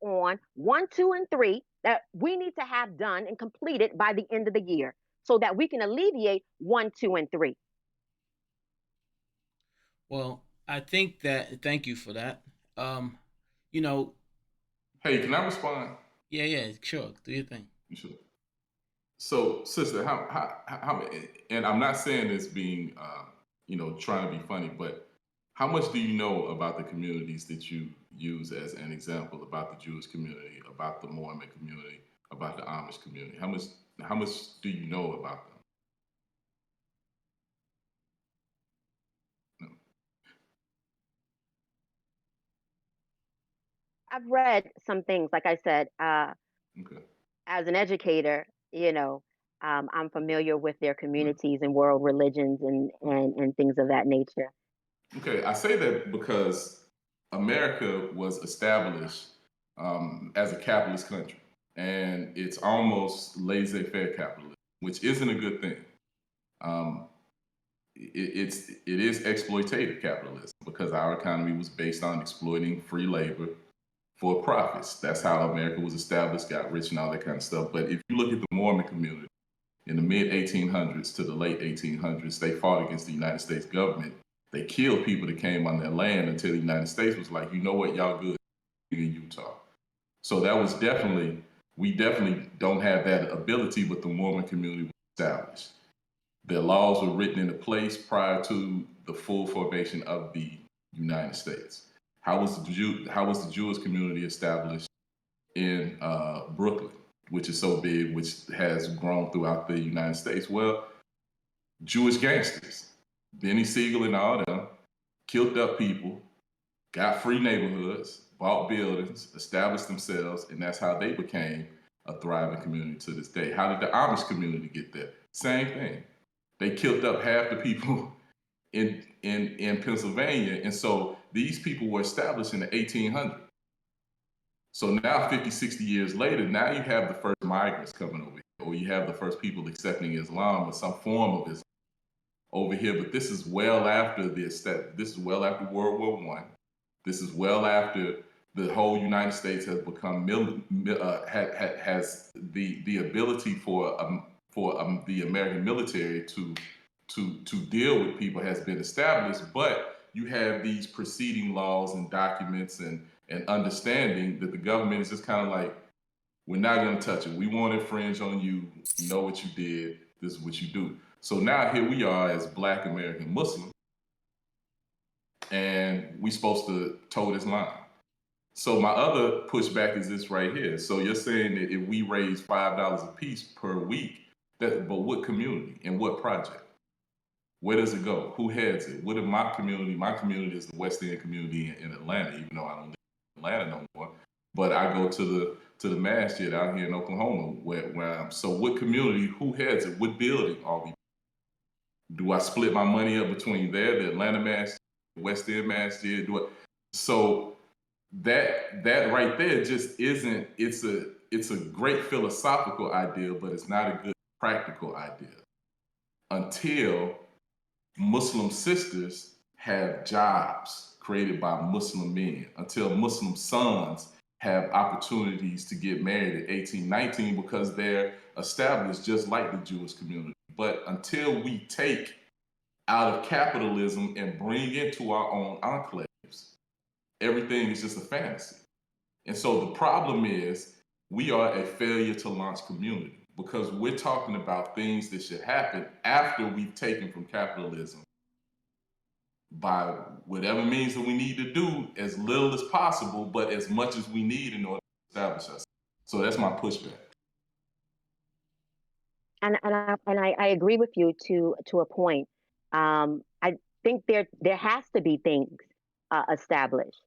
on 1, 2, and 3 that we need to have done and completed by the end of the year so that we can alleviate 1, 2, and 3.
Well, I think that. Thank you for that. Um, you know,
Hey, can I respond?
yeah, yeah, sure. Do your thing.
You should. So, sister, and I'm not saying this being, trying to be funny, but how much do you know about the communities that you use as an example, about the Jewish community, about the Mormon community, about the Amish community? How much do you know about them? No.
I've read some things, like I said,
Okay.
as an educator, I'm familiar with their communities and world religions and things of that nature.
Okay, I say that because America was established as a capitalist country, and it's almost laissez-faire capitalism, which isn't a good thing. Um, it is exploitative capitalism because our economy was based on exploiting free labor for profits. That's how America was established, got rich, and all that kind of stuff. But if you look at the Mormon community in the mid 1800s to the late 1800s, they fought against the United States government. They killed people that came on their land until the United States was like, you know what, y'all good in Utah. So that was we definitely don't have that ability, but the Mormon community was established. Their laws were written into place prior to the full formation of the United States. How was the Jewish community established in Brooklyn, which is so big, which has grown throughout the United States? Well, Jewish gangsters, Benny Siegel and all them, killed up people, got free neighborhoods, bought buildings, established themselves, and that's how they became a thriving community to this day. How did the Amish community get there? Same thing. They killed up half the people in Pennsylvania, and so these people were established in the 1800s. So now 50, 60 years later, now you have the first migrants coming over here, or you have the first people accepting Islam or some form of Islam over here. But this is well after this is well after World War One. This is well after the whole United States has become has the ability for the American military to deal with people has been established. But you have these preceding laws and documents and understanding that the government is just kind of like, we're not going to touch it. We won't infringe on you. We know what you did. This is what you do. So now here we are as Black American Muslims, and we supposed to toe this line. So my other pushback is this right here. So you're saying that if we raise $5 a piece per week, but what community and what project? Where does it go? Who heads it? What is my community? My community is the West End community in Atlanta, even though I don't live in Atlanta no more. But I go to the masjid out here in Oklahoma where I'm. So what community, who heads it? What building are we? Do I split my money up between the Atlanta masjid, the West End masjid? So that right there just isn't, it's a great philosophical idea, but it's not a good practical idea until Muslim sisters have jobs created by Muslim men, until Muslim sons have opportunities to get married at 18, 19 because they're established just like the Jewish community. But until we take out of capitalism and bring into our own enclaves, everything is just a fantasy. And so the problem is we are a failure to launch community because we're talking about things that should happen after we've taken from capitalism by whatever means that we need to do, as little as possible, but as much as we need in order to establish ourselves. So that's my pushback.
And I agree with you to a point. I think there has to be things established.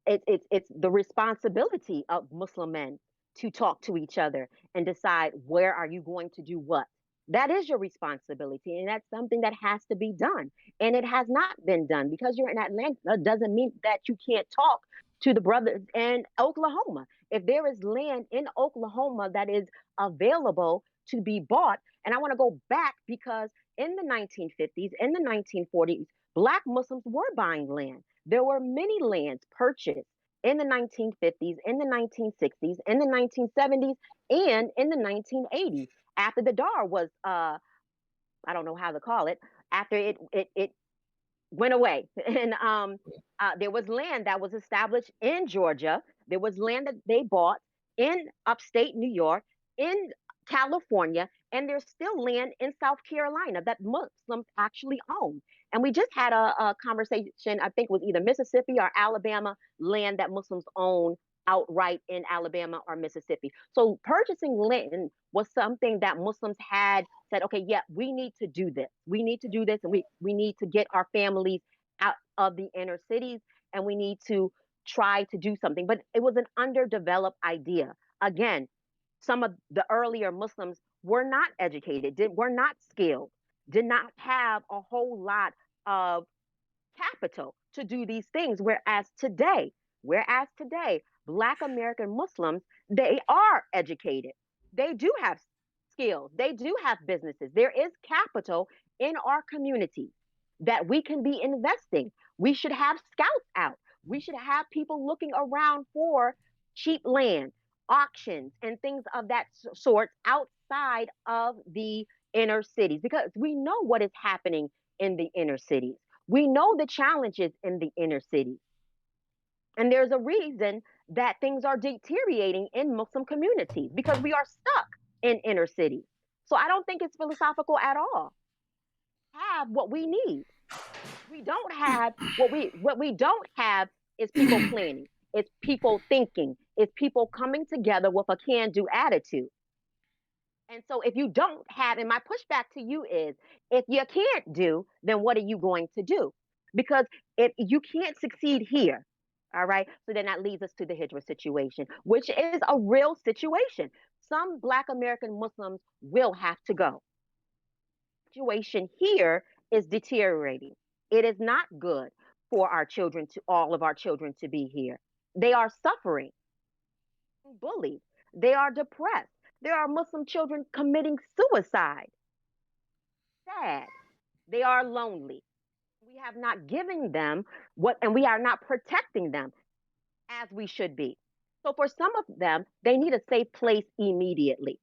It's the responsibility of Muslim men to talk to each other and decide, where are you going to do what? That is your responsibility, and that's something that has to be done. And it has not been done. Because you're in Atlanta doesn't mean that you can't talk to the brothers in Oklahoma. If there is land in Oklahoma that is available to be bought, and I want to go back because in the 1950s, in the 1940s, Black Muslims were buying land. There were many lands purchased in the 1950s, in the 1960s, in the 1970s, and in the 1980s after the DAR was I don't know how to call it, after it went away. And there was land that was established in Georgia. There was land that they bought in upstate New York, in California, and there's still land in South Carolina that Muslims actually own. And we just had a conversation, I think it was either Mississippi or Alabama land that Muslims own outright in Alabama or Mississippi. So purchasing land was something that Muslims had said, okay, yeah, we need to do this. We need to do this, and we need to get our families out of the inner cities, and we need to try to do something. But it was an underdeveloped idea. Again, some of the earlier Muslims were not educated, were not skilled, did not have a whole lot of capital to do these things. Whereas today, Black American Muslims, they are educated. They do have skills. They do have businesses. There is capital in our communities that we can be investing. We should have scouts out. We should have people looking around for cheap land, auctions, and things of that sort outside of the inner cities because we know what is happening in the inner cities. We know the challenges in the inner cities. And there's a reason that things are deteriorating in Muslim communities because we are stuck in inner cities. So I don't think it's philosophical at all. Have what we need. We don't have what we don't have is people planning. It's people thinking. It's people coming together with a can-do attitude. And so if you don't have, and my pushback to you is if you can't do, then what are you going to do? Because if you can't succeed here, all right, so then that leads us to the Hijra situation, which is a real situation. Some Black American Muslims will have to go. The situation here is deteriorating. It is not good for our children to all of our children to be here. They are suffering, bullied. They are depressed. There are Muslim children committing suicide. Sad. They are lonely. We have not given them what, and we are not protecting them as we should be. So for some of them, they need a safe place immediately,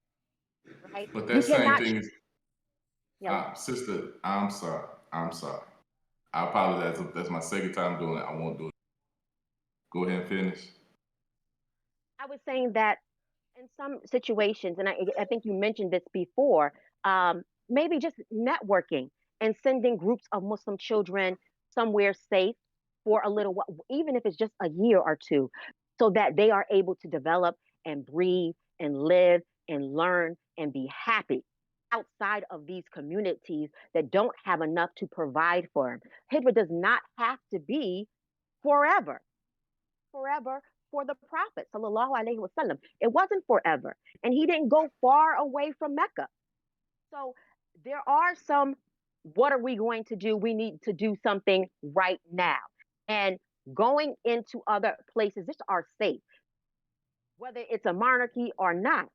right?
But
You
that same
cannot,
thing is,
yeah.
sister, I'm sorry. I'm sorry. I apologize. That's my second time doing it. I won't do it. Go ahead and finish.
I was saying that in some situations, and I think you mentioned this before, maybe just networking and sending groups of Muslim children somewhere safe for a little while, even if it's just a year or two, so that they are able to develop and breathe and live and learn and be happy outside of these communities that don't have enough to provide for them. Hijra does not have to be forever, forever for the Prophet sallallahu alaihi wasallam. It wasn't forever, and he didn't go far away from Mecca. So there are some. What are we going to do? We need to do something right now, and going into other places that are safe, whether it's a monarchy or not,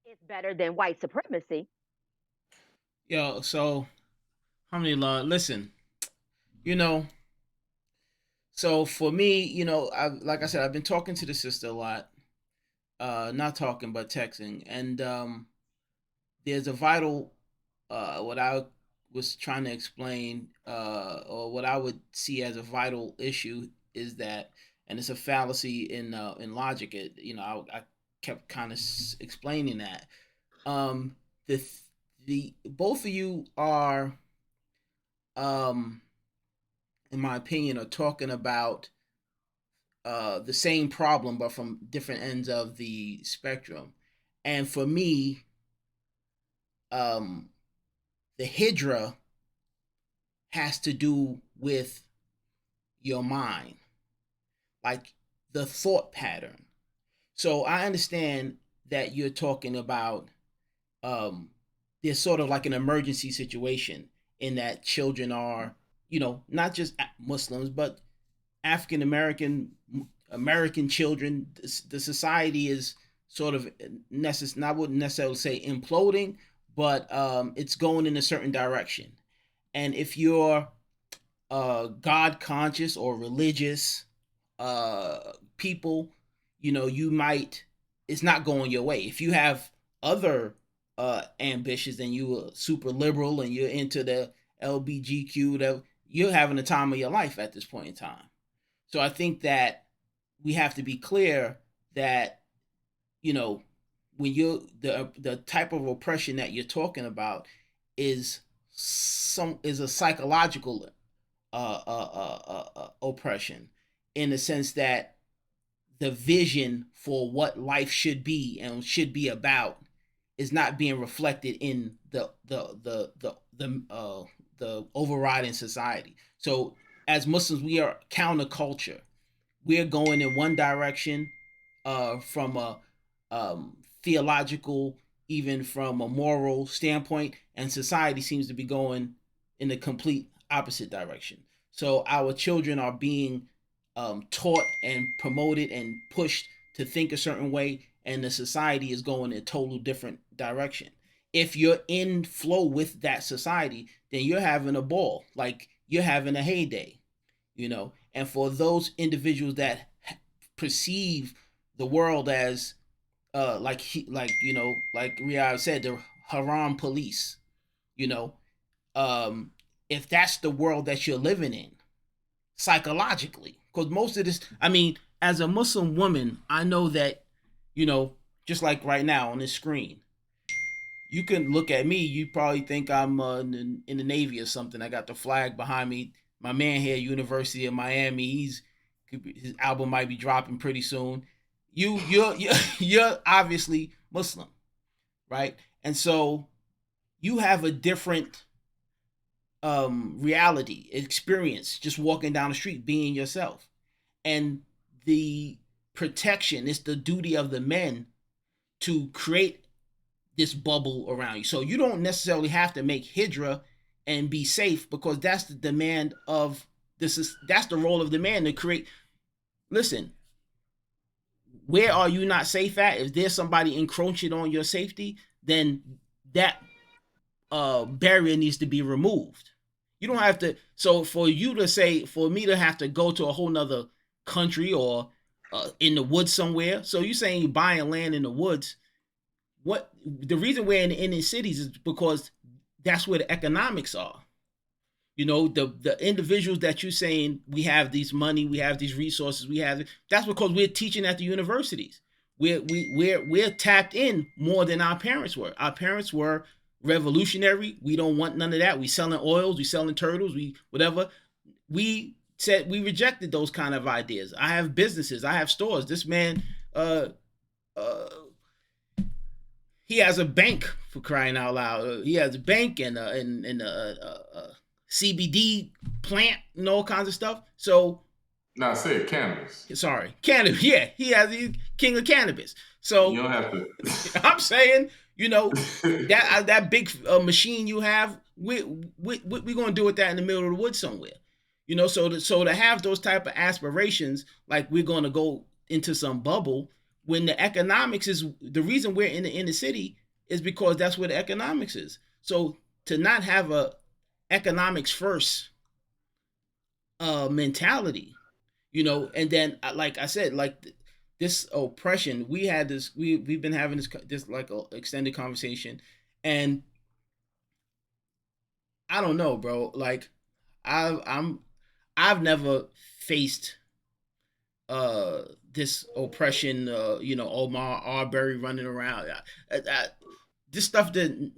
it's better than white supremacy.
Yo, so alhamdulillah, listen, you know, so for me, I like I said, I've been talking to the sister a lot. Not talking but texting. And there's a vital what I was trying to explain, or what I would see as a vital issue is that, and it's a fallacy in logic. I kept kind of explaining that the the both of you are, um, in my opinion, are talking about the same problem, but from different ends of the spectrum. And for me, um, the Hijra has to do with your mind, like the thought pattern. So I understand that you're talking about um, there's sort of like an emergency situation in that children are, not just Muslims, but African American children. The society is sort of I wouldn't necessarily say imploding, but it's going in a certain direction. And if you're God conscious or religious people, you might, it's not going your way. If you have other ambitions and you are super liberal and you're into the LBGQ, you're having the time of your life at this point in time. So I think that we have to be clear that, when you're the type of oppression that you're talking about is a psychological oppression, in the sense that the vision for what life should be and should be about is not being reflected in the overriding society. So as Muslims, we are counterculture. We are going in one direction from a theological, even from a moral standpoint, and society seems to be going in the complete opposite direction. So our children are being taught and promoted and pushed to think a certain way, and the society is going in a total different direction. If you're in flow with that society, then you're having a ball, like you're having a heyday, And for those individuals that perceive the world as like Riyadh said, the haram police, if that's the world that you're living in psychologically, because most of this, as a Muslim woman, I know that, just like right now on this screen, you can look at me, you probably think I'm in the Navy or something. I got the flag behind me. My man here, University of Miami, his album might be dropping pretty soon. You're obviously Muslim, right? And so you have a different reality, experience, just walking down the street, being yourself. And the protection, it's the duty of the men to create this bubble around you. So you don't necessarily have to make hijrah and be safe, because that's the demand of that's the role of the man to create. Listen, where are you not safe at? If there's somebody encroaching on your safety, then that barrier needs to be removed. You don't have to. So for you to say, for me to have to go to a whole nother country or in the woods somewhere. So you're saying you're buying land in the woods. What the reason we're in the inner cities is because that's where the economics are. The individuals that you're saying, we have these money, we have these resources, that's because we're teaching at the universities. We're tapped in more than our parents were. Our parents were revolutionary. We don't want none of that. We selling oils, we selling turtles, whatever. We said we rejected those kind of ideas. I have businesses, I have stores. This man, he has a bank, for crying out loud. He has a bank and a CBD plant and all kinds of stuff. So,
I said cannabis.
Sorry, cannabis. Yeah, he's king of cannabis. So
you don't have to.
I'm saying, that big machine you have, we're gonna do with that in the middle of the woods somewhere. So to have those type of aspirations, like we're gonna go into some bubble, when the economics is the reason we're in the inner city, is because that's where the economics is. So to not have a economics first mentality, and then like I said, like this oppression, we've been having this like a extended conversation, and I don't know, bro. Like I've never faced this oppression, Omar Arbery running around. This stuff that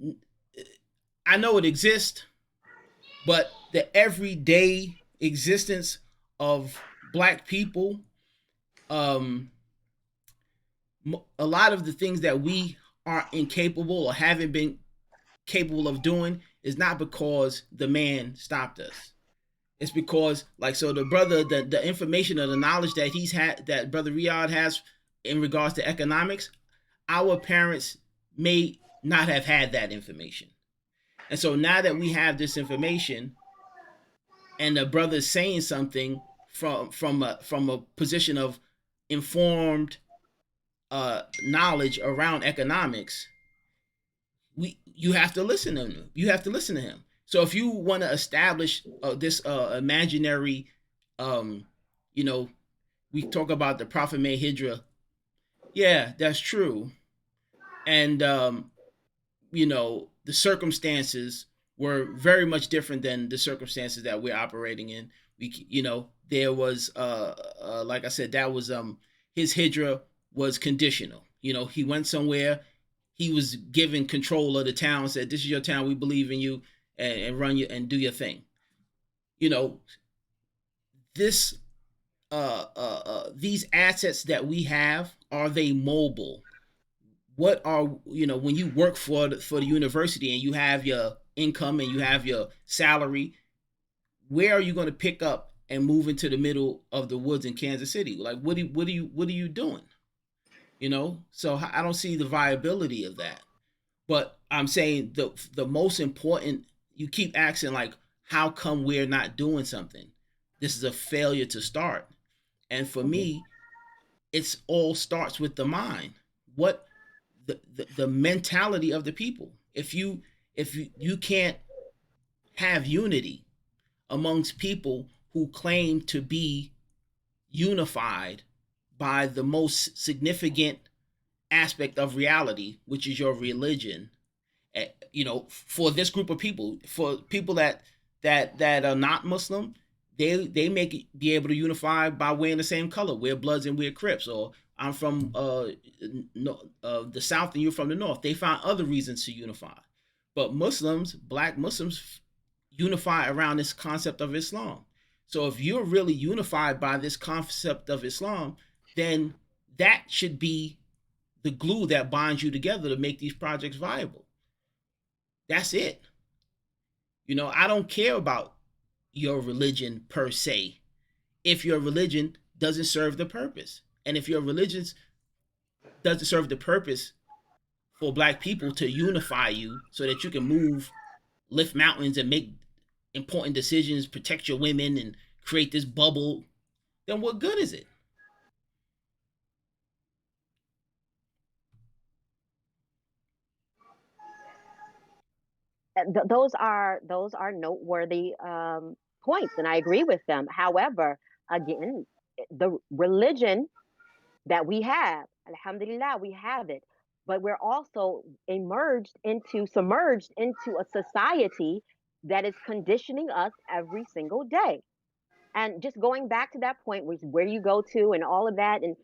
I know it exists, but the everyday existence of Black people, a lot of the things that we are incapable or haven't been capable of doing is not because the man stopped us. It's because, the brother, the information or the knowledge that he's had, that Brother Riyadh has in regards to economics, our parents may not have had that information. And so now that we have this information and the brother's saying something from a position of informed knowledge around economics, you have to listen to him. You have to listen to him. So if you want to establish this imaginary, you know, we talk about the Prophet made Hijrah. Yeah, that's true. And you know, the circumstances were very much different than the circumstances that we're operating in. You know, there was like I said, that was his Hijrah was conditional. You know, he went somewhere, he was given control of the town, said, "This is your town, we believe in you, and run you and do your thing." You know, this these assets that we have, are they mobile? What are, you know, when you work for the university and you have your income and you have your salary, where are you going to pick up and move into the middle of the woods in Kansas City? Like, what are you doing? You know, so I don't see the viability of that. But I'm saying the most important, you keep asking, like, how come we're not doing something? This is a failure to start. And for me, it's all starts with the mind. What the mentality of the people. If you can't have unity amongst people who claim to be unified by the most significant aspect of reality, which is your religion, you know, for this group of people, for people that are not Muslim, they make it be able to unify by wearing the same color. We're Bloods and we're Crips, or I'm from the South and you're from the North. They find other reasons to unify. But Muslims, black Muslims, unify around this concept of Islam. So if you're really unified by this concept of Islam, then that should be the glue that binds you together to make these projects viable. That's it. You know, I don't care about your religion per se, if your religion doesn't serve the purpose. And if your religion doesn't serve the purpose for black people to unify you so that you can move, lift mountains and make important decisions, protect your women and create this bubble, then what good is it?
Those are noteworthy points, and I agree with them. However, again, the religion that we have, alhamdulillah, we have it, but we're also submerged into a society that is conditioning us every single day. And just going back to that point, which where you go to and all of that, and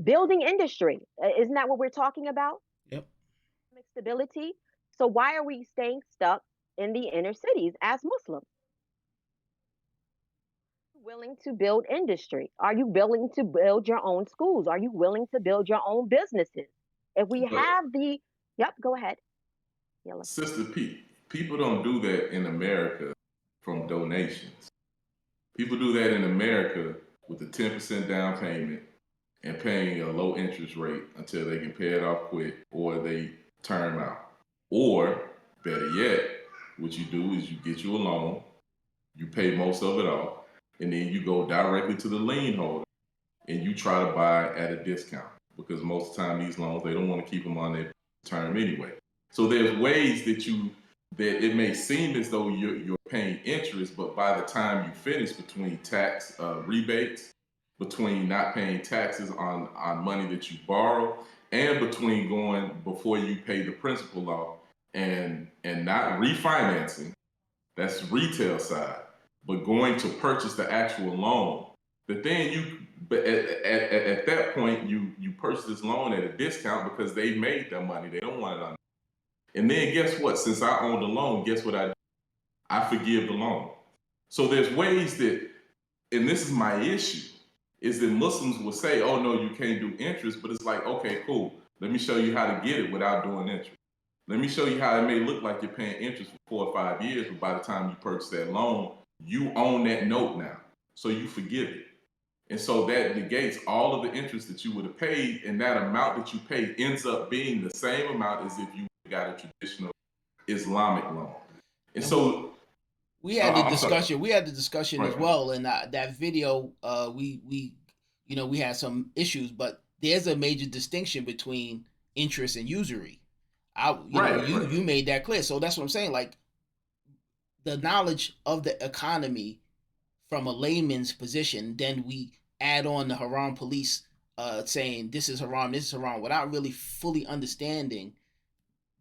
building industry, isn't that what we're talking about?
Yep.
Stability. So why are we staying stuck in the inner cities as Muslims? Willing to build industry? Are you willing to build your own schools? Are you willing to build your own businesses? If we have the, yep, go ahead. Yella.
Sister Pete, people don't do that in America from donations. People do that in America with a 10% down payment and paying a low interest rate until they can pay it off quick or they term out. Or better yet, what you do is you get you a loan, you pay most of it off, and then you go directly to the lien holder and you try to buy at a discount, because most of the time these loans, they don't want to keep them on their term anyway. So there's ways that it may seem as though you're paying interest, but by the time you finish, between tax rebates, between not paying taxes on money that you borrow, and between going before you pay the principal off and not refinancing, that's retail side, but going to purchase the actual loan. But then at that point you purchase this loan at a discount because they made their money. They don't want it on. And then guess what? Since I own the loan, guess what I do? I forgive the loan. So there's ways that, and this is my issue, is that Muslims will say, oh no, you can't do interest, but it's like, okay, cool. Let me show you how to get it without doing interest. Let me show you how it may look like you're paying interest for 4 or 5 years, but by the time you purchase that loan, you own that note now. So you forgive it. And so that negates all of the interest that you would have paid, and that amount that you paid ends up being the same amount as if you got a traditional Islamic loan. And
And
so
we had the
I'm sorry.
discussion. We had the discussion as
Right.
well, and that video, we had some issues, but there's a major distinction between interest and usury.
Right.
You made that clear. So that's what I'm saying. Like the knowledge of the economy from a layman's position, then we add on the haram police saying this is haram, without really fully understanding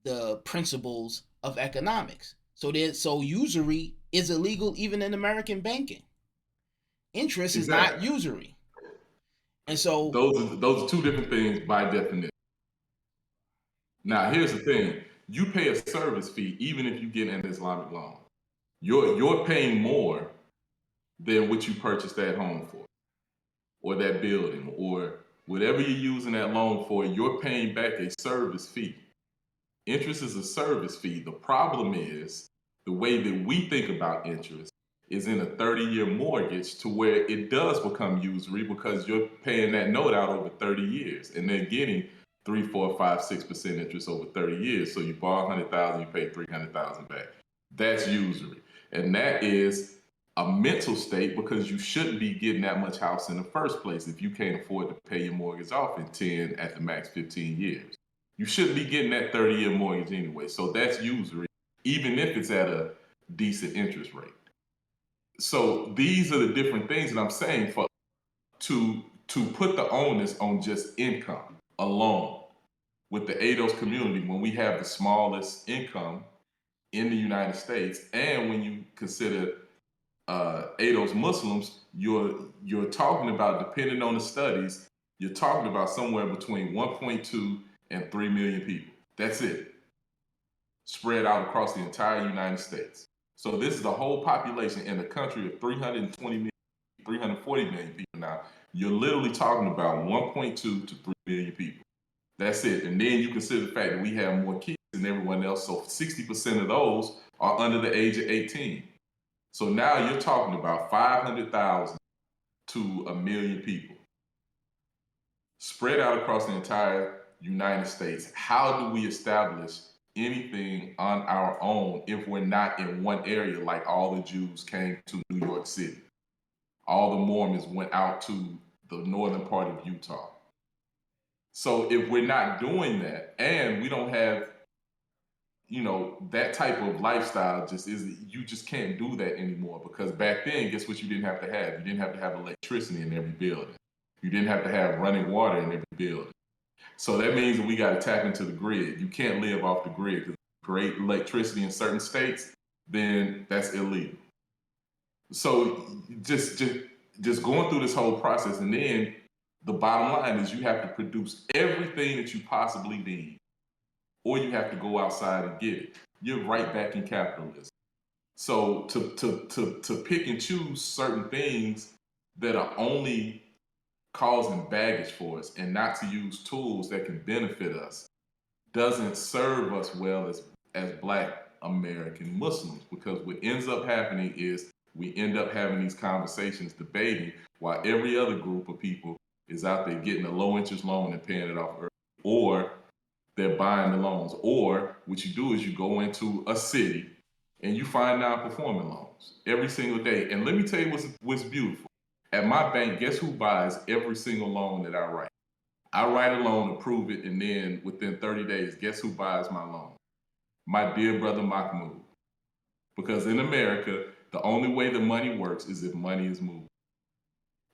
the principles of economics. So usury is illegal even in American banking. Interest is not
Exactly.
usury. And so
Those are two different things by definition. Now, here's the thing: you pay a service fee even if you get an Islamic loan. You're paying more than what you purchased that home for, or that building, or whatever you're using that loan for. You're paying back a service fee. Interest is a service fee. The problem is the way that we think about interest is in a 30-year mortgage, to where it does become usury because you're paying that note out over 30 years and they're getting 3, 4, 5, 6% interest over 30 years. So you borrow 100,000, you pay 300,000 back. That's usury. And that is a mental state, because you shouldn't be getting that much house in the first place if you can't afford to pay your mortgage off in 10, at the max 15 years. You shouldn't be getting that 30-year mortgage anyway. So that's usury, even if it's at a decent interest rate. So these are the different things that I'm saying to put the onus on just income alone with the ADOS community, when we have the smallest income in the United States, and when you consider ADOS Muslims, you're talking about, depending on the studies, you're talking about somewhere between 1.2 and 3 million people. That's it, spread out across the entire United States. So this is the whole population in a country of 320 million, 340 million people now. You're literally talking about 1.2 to 3 million people. That's it. And then you consider the fact that we have more kids than everyone else. So 60% of those are under the age of 18. So now you're talking about 500,000 to 1 million people spread out across the entire United States. How do we establish anything on our own if we're not in one area? Like all the Jews came to New York City, all the Mormons went out to the northern part of Utah. So if we're not doing that, and we don't have, that type of lifestyle, you just can't do that anymore. Because back then, guess what you didn't have to have? You didn't have to have electricity in every building. You didn't have to have running water in every building. So that means that we got to tap into the grid. You can't live off the grid, because great electricity in certain states, then that's illegal. So just going through this whole process, and then the bottom line is you have to produce everything that you possibly need, or you have to go outside and get it. You're right back in capitalism. So to pick and choose certain things that are only causing baggage for us, and not to use tools that can benefit us, doesn't serve us well as Black American Muslims. Because what ends up happening is we end up having these conversations, debating, while every other group of people is out there getting a low interest loan and paying it off early, or they're buying the loans. Or what you do is you go into a city and you find non-performing loans every single day. And let me tell you what's beautiful. At my bank, guess who buys every single loan that I write? I write a loan, approve it, and then within 30 days, guess who buys my loan? My dear brother Mahmoud. Because in America, the only way the money works is if money is moved.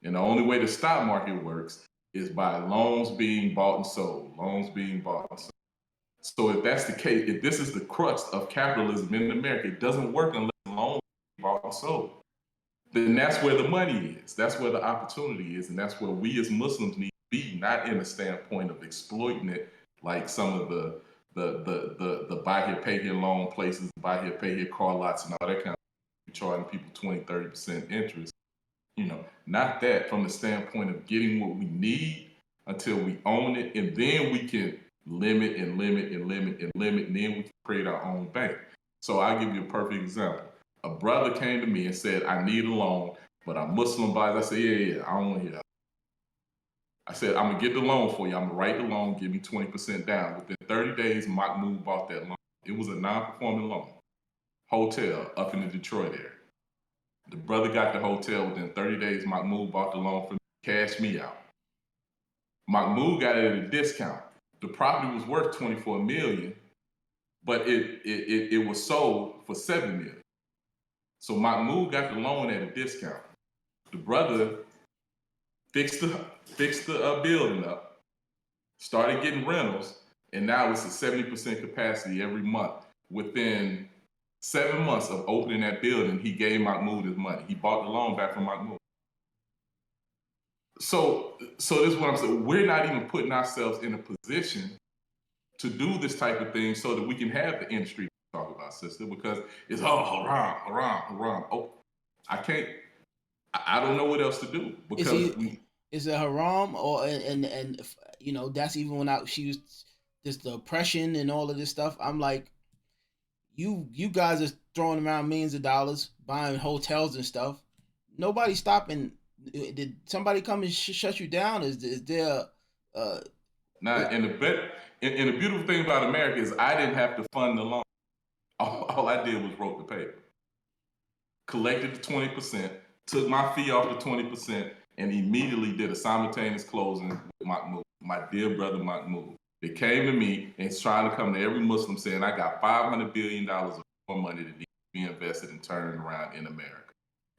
And the only way the stock market works is by loans being bought and sold, loans being bought and sold. So if that's the case, if this is the crux of capitalism in America, it doesn't work unless loans are bought and sold. Then that's where the money is. That's where the opportunity is. And that's where we as Muslims need to be, not in the standpoint of exploiting it like some of the buy here, pay here loan places, buy here, pay here car lots and all that kind of stuff, charging people 20, 30% interest. Not that, from the standpoint of getting what we need until we own it, and then we can limit and limit and limit and limit, and then we can create our own bank. So I'll give you a perfect example. A brother came to me and said, I need a loan, but I'm Muslim biased. I said, yeah, I don't want to hear that. I said, I'm going to get the loan for you. I'm going to write the loan, give me 20% down. Within 30 days, Mahmoud bought that loan. It was a non-performing loan. hotel up in the Detroit area. The brother got the hotel within 30 days. Mahmoud bought the loan for me, cashed me out. Mahmoud got it at a discount. The property was worth $24 million, but it was sold for $7 million. So Mahmoud got the loan at a discount. The brother fixed the building up, started getting rentals, and now it's a 70% capacity every month. Within 7 months of opening that building, he gave Mahmoud his money. He bought the loan back from Mahmoud. So this is what I'm saying. We're not even putting ourselves in a position to do this type of thing so that we can have the industry to talk about, sister, because it's haram. Oh, I don't know what else to do because
is it haram or and you know, that's even when she was just the oppression and all of this stuff. I'm like, you guys are throwing around millions of dollars buying hotels and stuff. Nobody's stopping. Did somebody come and shut you down? Is there
now, and the beautiful thing about America is I didn't have to fund the loan. All I did was wrote the paper, collected the 20%, took my fee off the 20%, and immediately did a simultaneous closing with Mahmoud, my dear brother Mahmoud. They came to me and trying to come to every Muslim saying, I got $500 billion of more money that needs to be invested and turned around in America.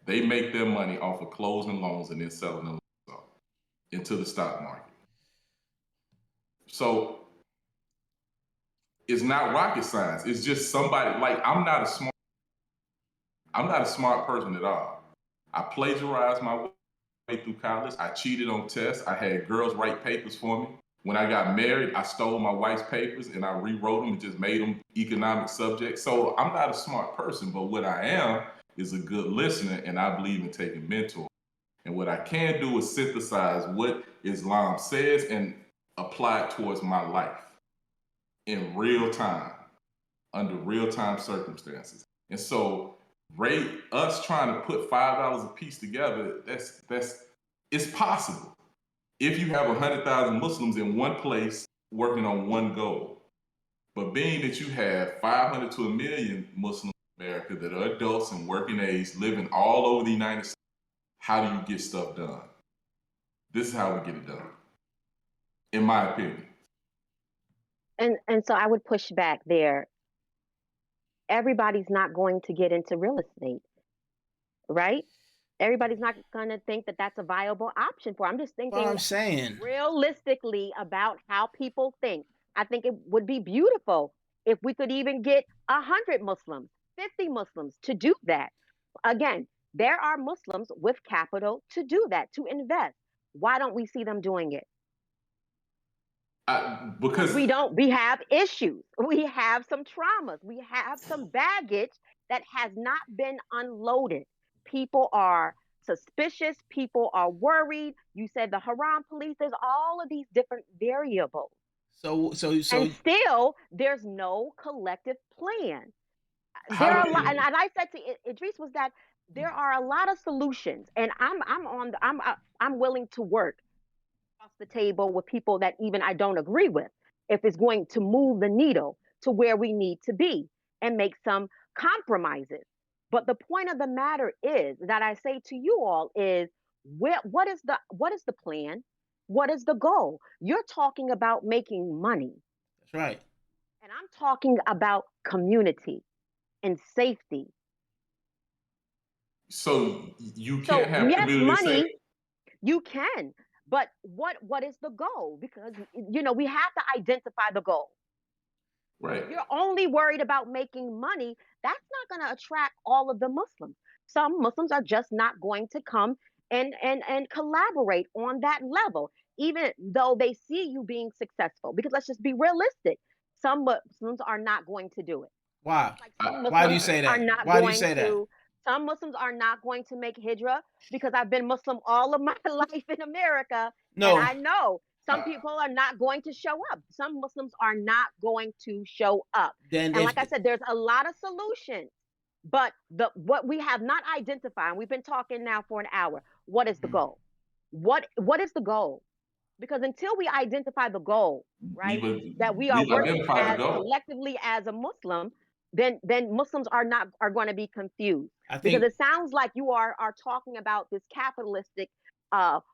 They make their money off of closing loans and then selling them into the stock market. So it's not rocket science. It's just somebody, like, I'm not a smart person at all. I plagiarized my way through college. I cheated on tests. I had girls write papers for me. When I got married, I stole my wife's papers and I rewrote them and just made them economic subjects. So I'm not a smart person, but what I am is a good listener, and I believe in taking mentors. And what I can do is synthesize what Islam says and apply it towards my life in real time, under real time circumstances. And so us trying to put $5 a piece together, it's possible. If you have 100,000 Muslims in one place working on one goal. But being that you have 500 to 1 million Muslims in America that are adults and working age, living all over the United States, how do you get stuff done? This is how we get it done, in my opinion.
And so I would push back there. Everybody's not going to get into real estate, right? Everybody's not going to think that that's a viable option for. I'm just thinking
what I'm saying
realistically about how people think. I think it would be beautiful if we could even get 100 Muslims, 50 Muslims to do that. Again, there are Muslims with capital to do that, to invest. Why don't we see them doing it?
Because
we have issues. We have some traumas. We have some baggage that has not been unloaded. People are suspicious. People are worried. You said the haram police. There's all of these different variables.
So
and still, there's no collective plan. There are a lot, and I said to Idris was that there are a lot of solutions, and I'm willing to work across the table with people that even I don't agree with, if it's going to move the needle to where we need to be and make some compromises. But the point of the matter is that I say to you all is, what is the plan? What is the goal? You're talking about making money.
That's right.
And I'm talking about community and safety.
So you can't have community
money,
safety.
You can, but what is the goal? Because we have to identify the goal.
Right.
If you're only worried about making money, that's not going to attract all of the Muslims. Some Muslims are just not going to come and collaborate on that level, even though they see you being successful. Because let's just be realistic. Some Muslims are not going to do it.
Why? Why do you say that? Why do you say that?
Some Muslims are not going to make hijrah, because I've been Muslim all of my life in America.
No.
And I know some people are not going to show up. Some Muslims are not going to show up. And like I said, there's a lot of solutions. But what we have not identified, and we've been talking now for an hour, what is the goal? What is the goal? Because until we identify the goal, right, that we are working as collectively as a Muslim, then Muslims are going to be confused,
I
because
think
it sounds like you are talking about this capitalistic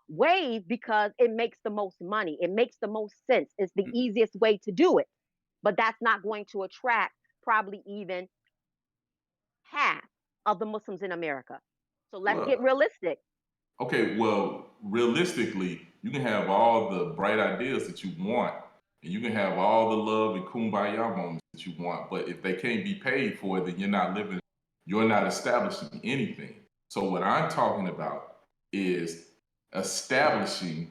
wave because it makes the most money, it makes the most sense, it's the easiest way to do it, but that's not going to attract probably even half of the Muslims in America. So let's get
Well,
realistic.
okay, well, realistically, you can have all the bright ideas that you want, and you can have all the love and kumbaya moments that you want, but if they can't be paid for, then you're not establishing anything. So what I'm talking about is establishing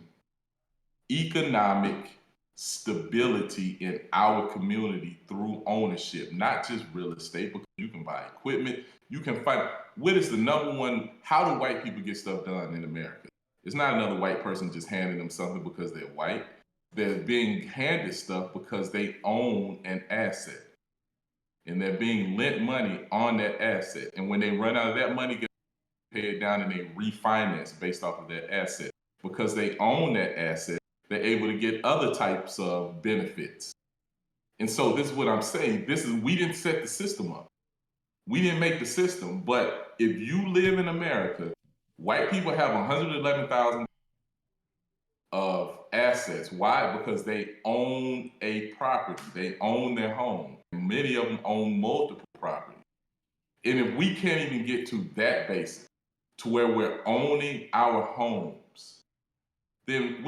economic stability in our community through ownership, not just real estate, because you can buy equipment. You can find what is the number one, how do white people get stuff done in America? It's not another white person just handing them something because they're white. They're being handed stuff because they own an asset. And they're being lent money on that asset. And when they run out of that money, get paid down and they refinance based off of that asset. Because they own that asset, they're able to get other types of benefits. And so this is what I'm saying. We didn't set the system up. We didn't make the system. But if you live in America, white people have 111,000 of assets. Why? Because they own a property. They own their home. Many of them own multiple properties. And if we can't even get to that basis, to where we're owning our homes, then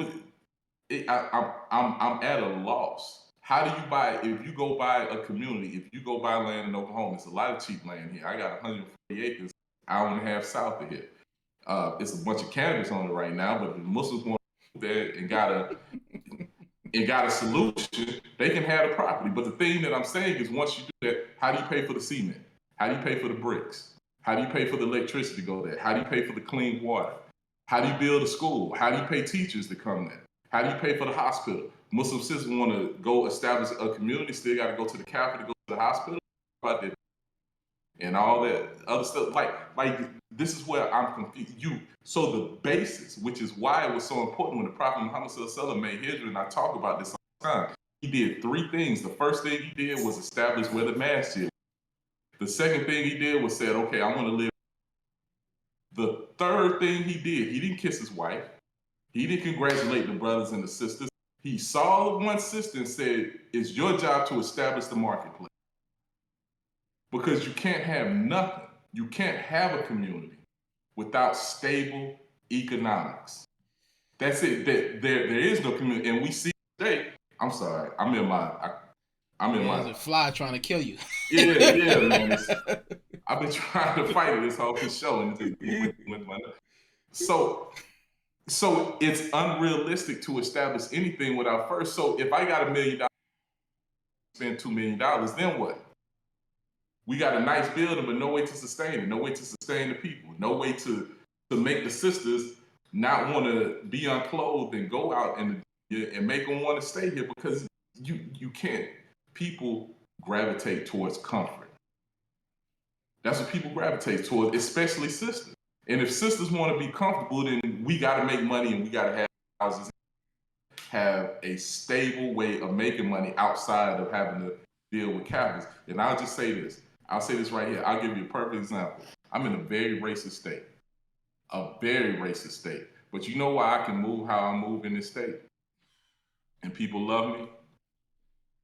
I'm at a loss. How do you buy, if you go buy a community, if you go buy land in Oklahoma, it's a lot of cheap land here. I got 140 acres, hour and a half south of here. It's a bunch of cannabis on it right now, but if the Muslims want to move there and got a solution, they can have the property. But the thing that I'm saying is, once you do that, how do you pay for the cement? How do you pay for the bricks? How do you pay for the electricity to go there? How do you pay for the clean water? How do you build a school? How do you pay teachers to come there? How do you pay for the hospital? Muslim sisters want to go establish a community, still got to go to the capital, to go to the hospital, about that, and all that other stuff. Like this is where I'm confused. So the basis, which is why it was so important when the Prophet Muhammad Sallallahu Alaihi Wasallam made hijrah, and I talk about this all the time. He did three things. The first thing he did was establish where the masjid was. The second thing he did was said, okay, I want to live. The third thing he did, he didn't kiss his wife. He didn't congratulate the brothers and the sisters. He saw one sister and said, it's your job to establish the marketplace. Because you can't have nothing. You can't have a community without stable economics. That's it. There is no community. And we see today, I'm sorry,
There's a fly trying to kill you.
Yeah, man. I've been trying to fight it this whole show. And so it's unrealistic to establish anything without first. So if I got $1 million, spend $2 million, then what? We got a nice building, but no way to sustain it, no way to sustain the people, no way to make the sisters not want to be unclothed and go out and make them want to stay here, because you can't. People gravitate towards comfort. That's what people gravitate towards, especially sisters. And if sisters want to be comfortable, then we got to make money and we got to have houses, have a stable way of making money outside of having to deal with capitalists. And I'll just say this. I'll say this right here. I'll give you a perfect example. I'm in a very racist state. A very racist state. But you know why I can move how I move in this state? And people love me?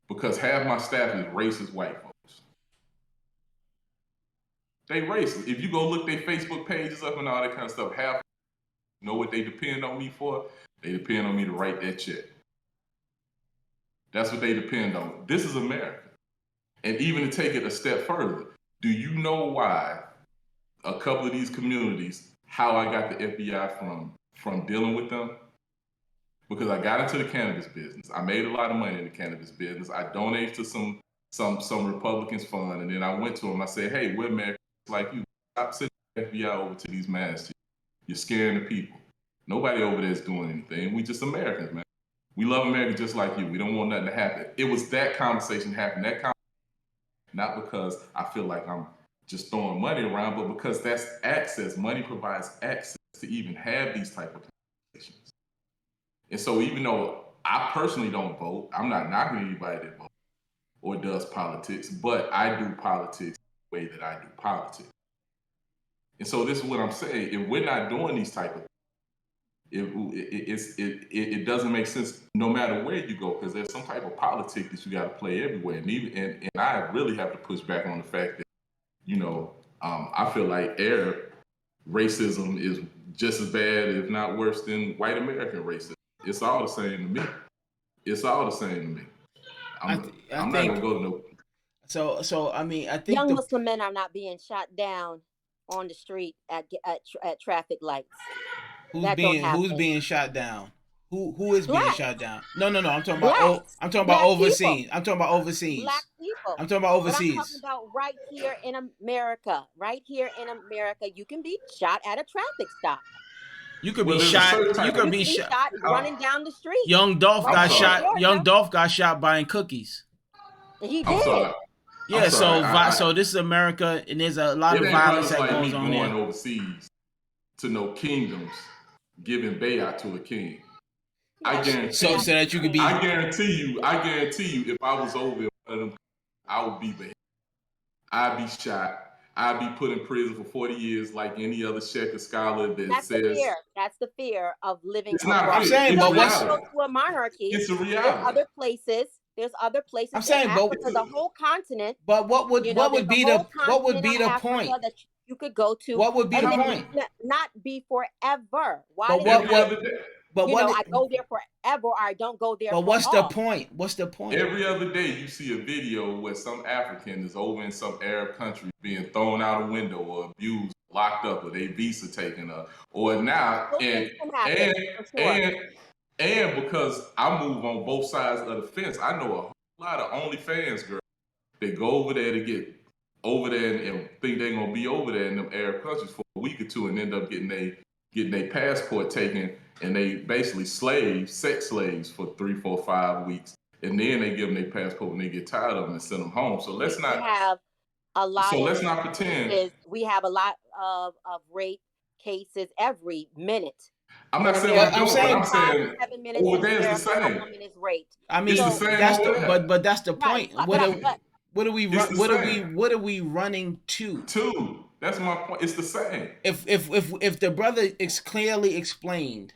Because half my staff is racist white folks. They racist. If you go look their Facebook pages up and all that kind of stuff, half, you know what they depend on me for? They depend on me to write that check. That's what they depend on. This is America. And even to take it a step further, do you know why a couple of these communities, how I got the FBI from dealing with them? Because I got into the cannabis business. I made a lot of money in the cannabis business. I donated to some Republicans fund, and then I went to them. I said, hey, we're Americans like you. Stop sending the FBI over to these masses. You're scaring the people. Nobody over there is doing anything. We just Americans, man. We love America just like you. We don't want nothing to happen. It was that conversation happened. Not because I feel like I'm just throwing money around, but because that's access. Money provides access to even have these type of conversations. And so even though I personally don't vote, I'm not knocking anybody that votes, or does politics, but I do politics the way that I do politics. And so this is what I'm saying. If we're not doing these type of it doesn't make sense no matter where you go, because there's some type of politics that you got to play everywhere. And I really have to push back on the fact that, I feel like Arab racism is just as bad, if not worse, than white American racism. It's all the same to me. It's all the same to me. I'm not gonna go to no.
So I mean, I think
young Muslim men are not being shot down on the street at traffic lights.
Who's being shot down? Who is being shot down? No. I'm talking about overseas. I'm talking about overseas.
Black people.
I'm talking about overseas.
But I'm talking about right here in America. Right here in America, you can be shot at a traffic stop.
You could be shot. You could be shot
running down the street.
Young Dolph got shot. Young Dolph got shot buying cookies.
He did.
Yeah. So this is America, and there's a lot of violence that goes on there.
Going overseas to no kingdoms, giving bayat to a king. I guarantee.
So that you could be.
I guarantee you. If I was over in I would be beheaded. I'd be shot. I'd be put in prison for 40 years, like any other Sheikh or scholar that says.
The fear. That's the fear of living.
It's not.
I'm saying, but what's
go to a monarchy?
It's a reality.
There's other places.
I'm saying,
but the whole continent.
But what would be the point?
That you could go to.
What would be the point?
Not be forever. Why? I go there forever, or I don't go there.
But what's the point? What's the point?
Every other day, you see a video where some African is over in some Arab country being thrown out a window or abused, locked up, or their visa taken up, or now and because I move on both sides of the fence, I know a whole lot of OnlyFans girls. They go over there to get over there and think they're gonna be over there in them Arab countries for a week or two, and end up getting their passport taken, and they basically sex slaves for 3, 4, 5 weeks, and then they give them their passport and they get tired of them and send them home. So let's not have a lot. So let's not pretend
we have a lot of rape cases every minute.
I'm not saying. I'm saying
7 minutes.
Over there is the same.
A woman is raped.
I mean,
it's the same
but that's the point.
Right.
What are we running to?
That's my point. It's the same.
If the brother clearly explained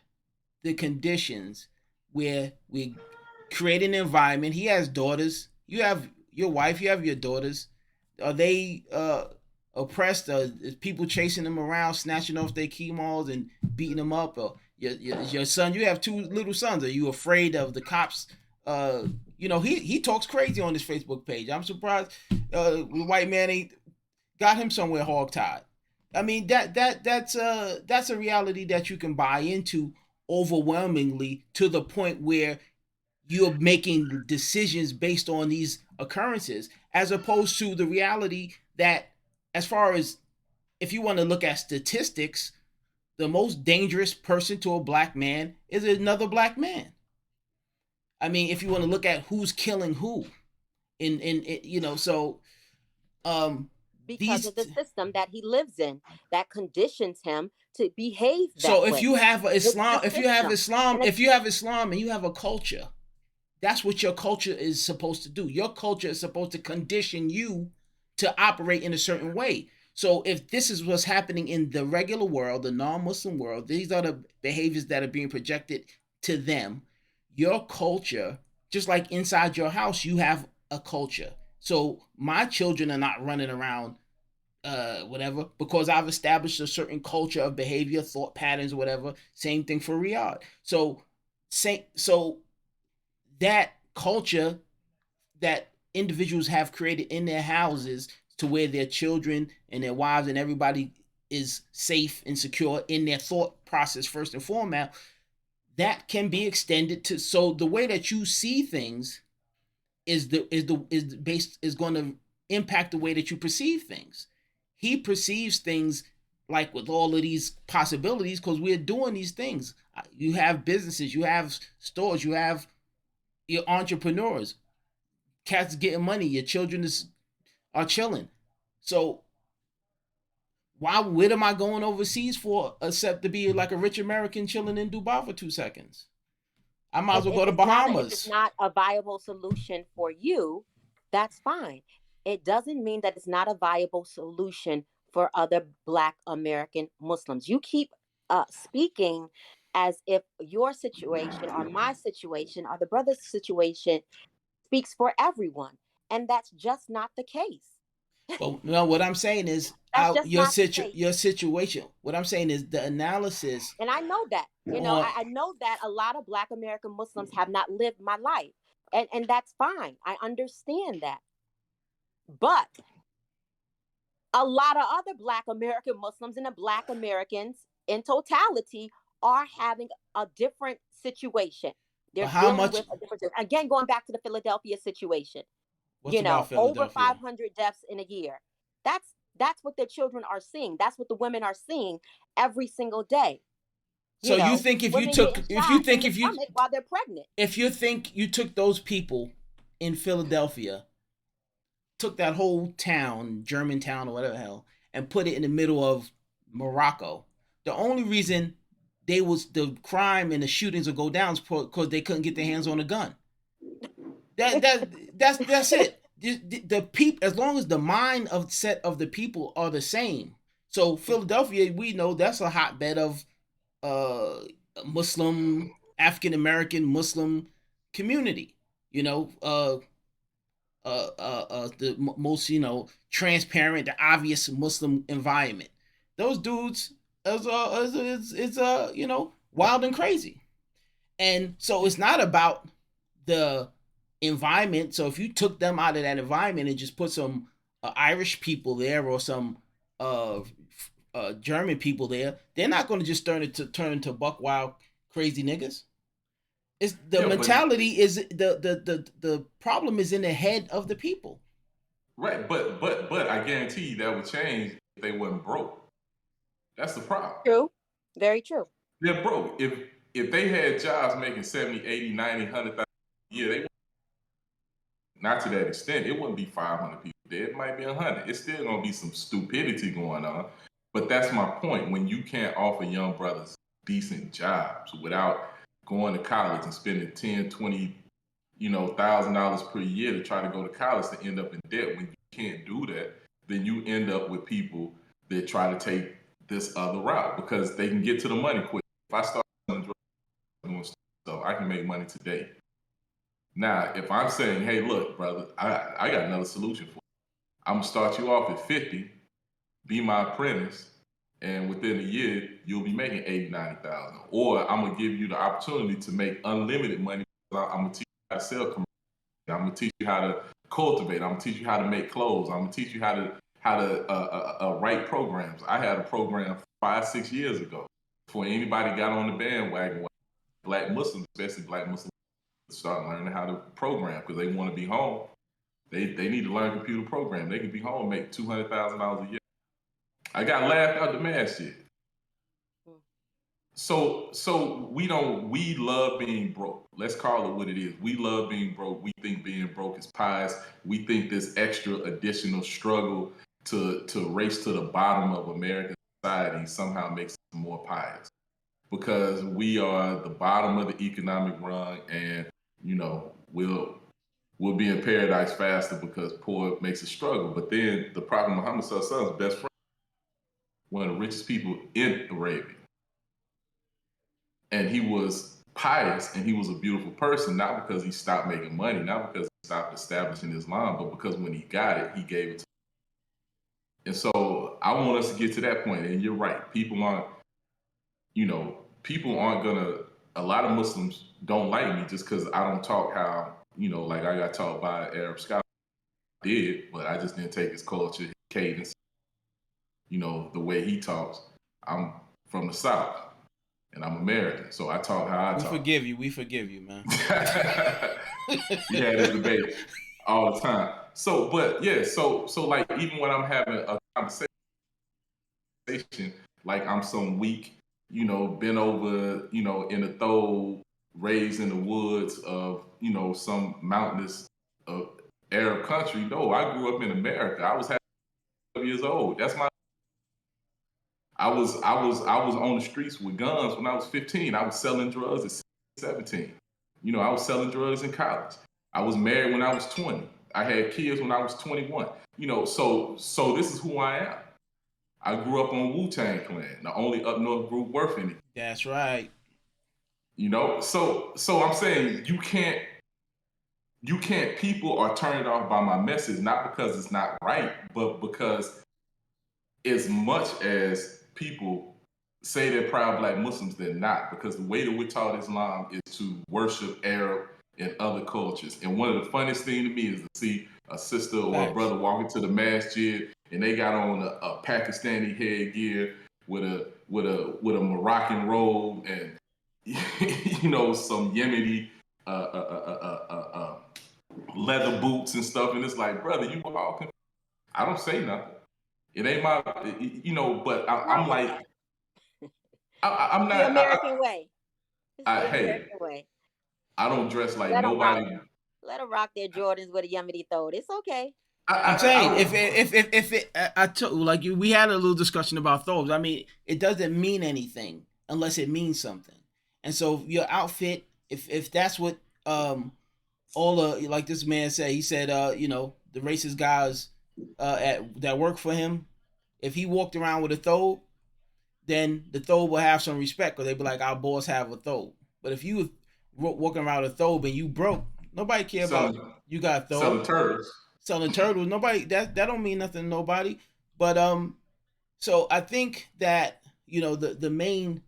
the conditions where we create an environment, he has daughters, you have your wife, you have your daughters. Are they oppressed? Is people chasing them around, snatching off their keymalls and beating them up? Or your son, you have 2 little sons. Are you afraid of the cops? He talks crazy on his Facebook page. I'm surprised the white man ain't got him somewhere hogtied. I mean, that's a reality that you can buy into overwhelmingly, to the point where you're making decisions based on these occurrences, as opposed to the reality that, as far as if you want to look at statistics, the most dangerous person to a black man is another black man. I mean, if you want to look at who's killing who,
because of the system that he lives in, that conditions him to behave that way.
So if you have Islam and you have a culture, that's what your culture is supposed to do. Your culture is supposed to condition you to operate in a certain way. So if this is what's happening in the regular world, the non-Muslim world, these are the behaviors that are being projected to them. Your culture, just like inside your house, you have a culture. So my children are not running around whatever, because I've established a certain culture of behavior, thought patterns, whatever. Same thing for Riyadh. So that culture that individuals have created in their houses, to where their children and their wives and everybody is safe and secure in their thought process first and foremost, that can be extended to. So the way that you see things is going to impact the way that you perceive things. He perceives things like with all of these possibilities, because we're doing these things. You have businesses, you have stores, you have your entrepreneurs, cats getting money, your children are chilling. So what am I going overseas for, except to be like a rich American chilling in Dubai for 2 seconds? I might as well go to Bahamas.
If it's not a viable solution for you, That's fine. It doesn't mean that it's not a viable solution for other Black American Muslims. You keep speaking as if your situation or my situation or the brother's situation speaks for everyone. And that's just not the case.
But no, what I'm saying is
That's just not the case.
your situation. What I'm saying is the analysis
And I know that,
on
I know that a lot of Black American Muslims have not lived my life. And that's fine. I understand that. But a lot of other Black American Muslims and the Black Americans in totality are having a different situation. They're
how
dealing
much
with a different, again, going back to the Philadelphia situation,
what's about Philadelphia?
over 500 deaths in a year. That's what the children are seeing. That's what the women are seeing every single day.
So you think if you took
while they're pregnant,
if you think you took those people in Philadelphia, took that whole town, Germantown or whatever the hell, and put it in the middle of Morocco, the only reason the crime and the shootings would go down is because they couldn't get their hands on a gun. That's it. The people, as long as the mind of set of the people are the same. So Philadelphia, we know that's a hotbed of Muslim, African American Muslim community. The most transparent, the obvious Muslim environment. Those dudes is wild and crazy, and so it's not about the environment. So if you took them out of that environment and just put some Irish people there or some German people there, they're not going to just turn into buck wild crazy niggas. It's the mentality is the problem is in the head of the people.
Right, but I guarantee you that would change if they wasn't broke. That's the problem.
True. Very true.
They're broke. If they had jobs making 70, 80, 90, 100,000 a year, they not to that extent, it wouldn't be 500 people there. It might be 100. It's still going to be some stupidity going on. But that's my point. When you can't offer young brothers decent jobs without going to college and spending $10, $20, $1,000 per year to try to go to college to end up in debt, when you can't do that, then you end up with people that try to take this other route because they can get to the money quick. If I start doing stuff, I can make money today. Now, if I'm saying, hey, look, brother, I got another solution for you. I'm going to start you off at 50, be my apprentice, and within a year, you'll be making 80, 90,000. Or I'm going to give you the opportunity to make unlimited money. I'm going to teach you how to sell commercial. I'm going to teach you how to cultivate. I'm going to teach you how to make clothes. I'm going to teach you how to write programs. I had a program 5-6 years ago before anybody got on the bandwagon. Black Muslims, especially Black Muslims, start learning how to program because they want to be home. They need to learn computer program. They can be home and make $200,000 a year. I got laughed out the mad shit. So we love being broke. Let's call it what it is. We love being broke. We think being broke is pious. We think this extra additional struggle to race to the bottom of American society somehow makes us more pious. Because we are the bottom of the economic rung and we'll be in paradise faster because poor makes a struggle. But then the Prophet Muhammad Sallallahu best friend, one of the richest people in Arabia. And he was pious and he was a beautiful person, not because he stopped making money, not because he stopped establishing Islam, but because when he got it, he gave it to him. And so I want us to get to that point. And you're right. People aren't gonna, a lot of Muslims don't like me just because I don't talk how, like I got taught by an Arab scholar. I did, but I just didn't take his culture, his cadence, the way he talks. I'm from the South and I'm American, so I talk how I talk.
We forgive you, man.
We had this debate all the time. So, but yeah, so like even when I'm having a conversation, like I'm some weak, been over, in a throw, raised in the woods of, some mountainous Arab country. No, I grew up in America. I was 12 years old. That's my. I was on the streets with guns when I was 15. I was selling drugs at 17. I was selling drugs in college. I was married when I was 20. I had kids when I was 21. You know, so this is who I am. I grew up on Wu-Tang Clan, the only up north group worth anything.
That's right.
You know, so I'm saying you can't. People are turned off by my message, not because it's not right, but because as much as people say they're proud Black Muslims, they're not, because the way that we're taught Islam is to worship Arab and other cultures. And one of the funniest things to me is to see a sister or a brother walking to the masjid and they got on a Pakistani headgear with a Moroccan robe and you know, some Yemeni leather boots and stuff, and it's like, brother, you all confused. I don't say nothing. It ain't my, you know. But I'm like, I'm not
the American way.
Hey, way. I don't dress like nobody.
Let them rock their Jordans with a Yemeni throat. It's okay.
I'm saying I told like you, we had a little discussion about throws. I mean, it doesn't mean anything unless it means something. And so your outfit, if that's what all the, like this man said, he said, you know, the racist guys that work for him, if he walked around with a throw, then the throw will have some respect, because they'd be like, our boss have a throw. But if you walking around with a throw and you broke, nobody care about you got a throw. Selling turtles, nobody, that don't mean nothing to nobody. But so I think that, you know, the main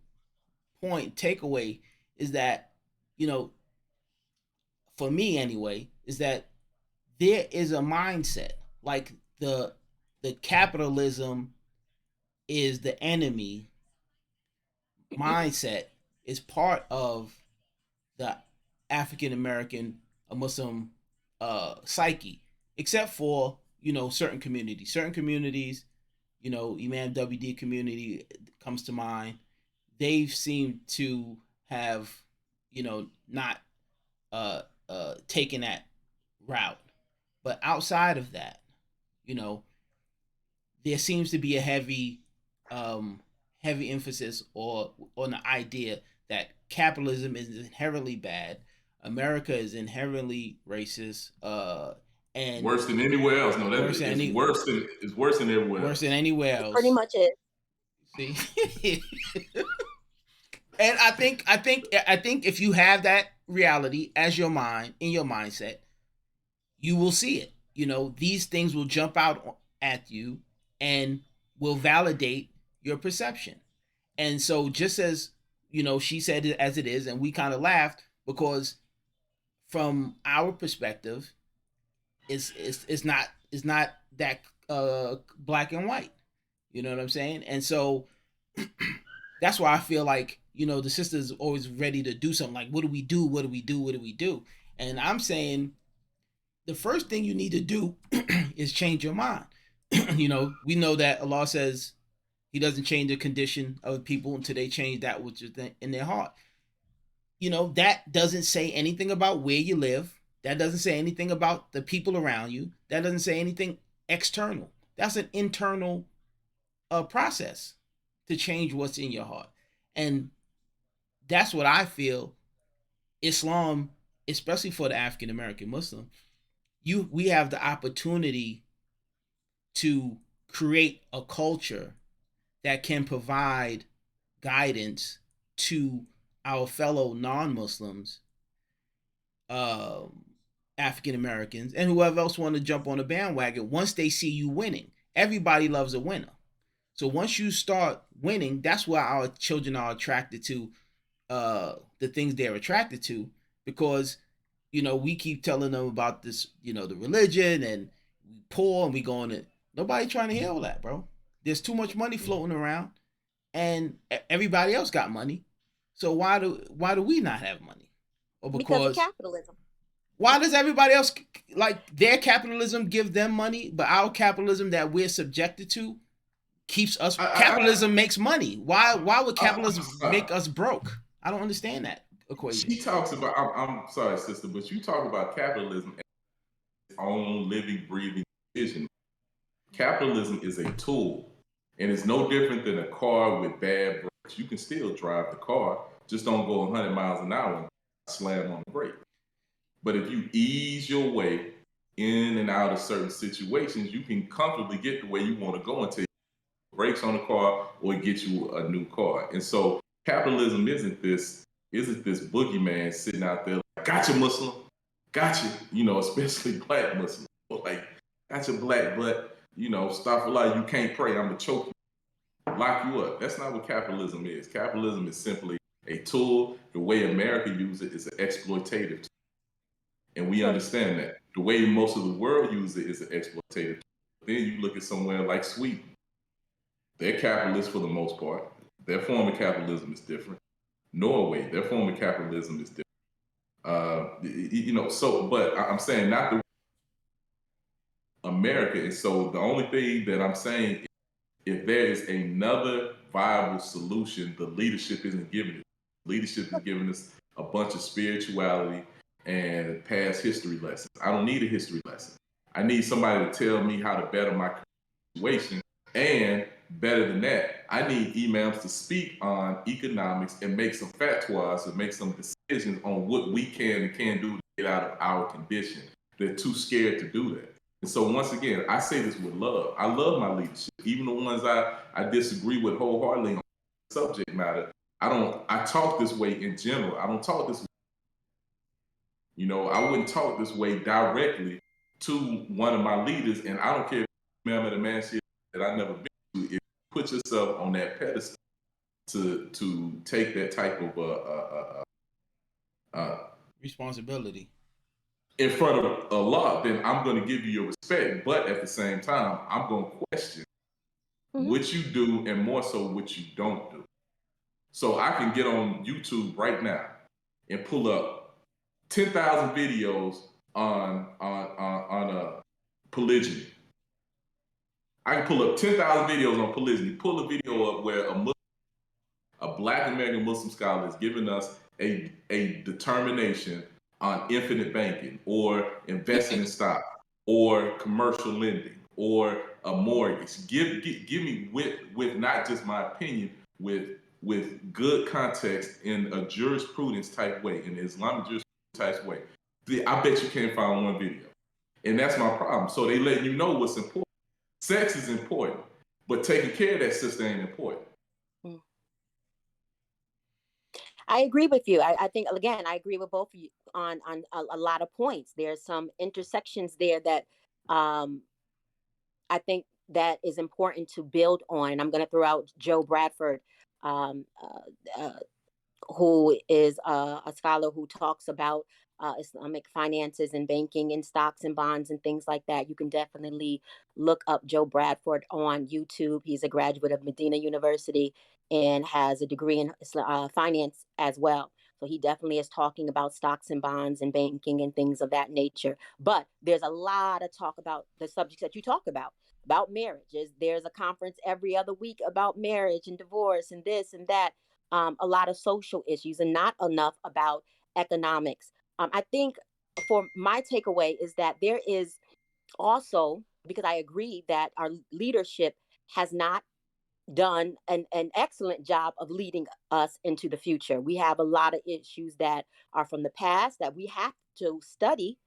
point takeaway is that, you know, for me anyway, is that there is a mindset, like the capitalism is the enemy mindset is part of the African American Muslim psyche, except for, you know, certain communities, you know, Imam WD community comes to mind. They've seemed to have, you know, not taken that route. But outside of that, you know, there seems to be a heavy emphasis on the idea that capitalism is inherently bad, America is inherently racist, and
worse than anywhere else. No, it's worse than everywhere.
Worse than anywhere else.
Pretty much it.
See, and I think if you have that reality as your mind in your mindset, you will see it. You know, these things will jump out at you and will validate your perception. And so, just as, you know, she said it as it is, and we kind of laughed because from our perspective, it's not that black and white. You know what I'm saying? And so that's why I feel like, you know, the sister's always ready to do something. Like, what do we do? What do we do? What do we do? And I'm saying the first thing you need to do is change your mind. You know, we know that Allah says he doesn't change the condition of people until they change that which is in their heart. You know, that doesn't say anything about where you live. That doesn't say anything about the people around you. That doesn't say anything external. That's an internal process to change what's in your heart. And that's what I feel Islam, especially for the African American Muslim, we have the opportunity to create a culture that can provide guidance to our fellow non-Muslims, African Americans, and whoever else want to jump on the bandwagon once they see you winning. Everybody loves a winner. So once you start winning, that's why our children are attracted to the things they're attracted to, because, you know, we keep telling them about this, you know, the religion, and we poor and we going to, nobody trying to hear all that, bro. There's too much money floating around and everybody else got money. So why do we not have money? Or
because of capitalism.
Why does everybody else, like, their capitalism give them money, but our capitalism that we're subjected to keeps us, capitalism makes money. Why would capitalism make us broke? I don't understand that equation.
She talks about, I'm sorry, sister, but you talk about capitalism as its own living, breathing decision. Capitalism is a tool, and it's no different than a car with bad brakes. You can still drive the car, just don't go 100 miles an hour and slam on the brake. But if you ease your way in and out of certain situations, you can comfortably get the way you want to go until you put brakes on the car or get you a new car. And so capitalism isn't this boogeyman sitting out there like, gotcha, Muslim, gotcha, especially black Muslims. Like, gotcha, black, but, stuff like you can't pray, I'm going to choke you, lock you up. That's not what capitalism is. Capitalism is simply a tool. The way America uses it is an exploitative tool. And we understand that. The way most of the world uses it is an exploitative tool. Then you look at somewhere like Sweden. They're capitalists for the most part. Their form of capitalism is different. Norway, their form of capitalism is different. But I'm saying not the America. And so the only thing that I'm saying, if there is another viable solution, the leadership isn't giving it. Leadership is giving us a bunch of spirituality and past history lessons. I don't need a history lesson. I need somebody to tell me how to better my situation. And better than that, I need imams to speak on economics and make some fatwas and make some decisions on what we can and can't do to get out of our condition. They're too scared to do that. And so once again, I say this with love. I love my leadership, even the ones I disagree with wholeheartedly on subject matter. I talk this way in general. I don't talk this way. I wouldn't talk this way directly to one of my leaders, and I don't care if you're a member of the manship that I've never been to. If you put yourself on that pedestal to take that type of
responsibility
in front of Allah, then I'm going to give you your respect. But at the same time, I'm going to question what you do and more so what you don't do. So I can get on YouTube right now and pull up 10,000 videos on polygyny. I can pull up 10,000 videos on polygyny. Pull a video up where a Black American Muslim scholar is giving us a determination on infinite banking or investing in stock or commercial lending or a mortgage. Give me with not just my opinion, with good context in a jurisprudence type way, in the Islamic jurisprudence type way. I bet you can't find one video. And that's my problem. So they let you know what's important. Sex is important, but taking care of that sister ain't important.
I agree with you. I think, again, I agree with both of you on a lot of points. There's some intersections there that I think that is important to build on. I'm going to throw out Joe Bradford, who is a scholar who talks about Islamic finances and banking and stocks and bonds and things like that. You can definitely look up Joe Bradford on YouTube. He's a graduate of Medina University and has a degree in finance as well. So he definitely is talking about stocks and bonds and banking and things of that nature. But there's a lot of talk about the subjects that you talk about marriages. There's a conference every other week about marriage and divorce and this and that. A lot of social issues and not enough about economics. I think for my takeaway is that there is also, because I agree that our leadership has not done an excellent job of leading us into the future. We have a lot of issues that are from the past that we have to study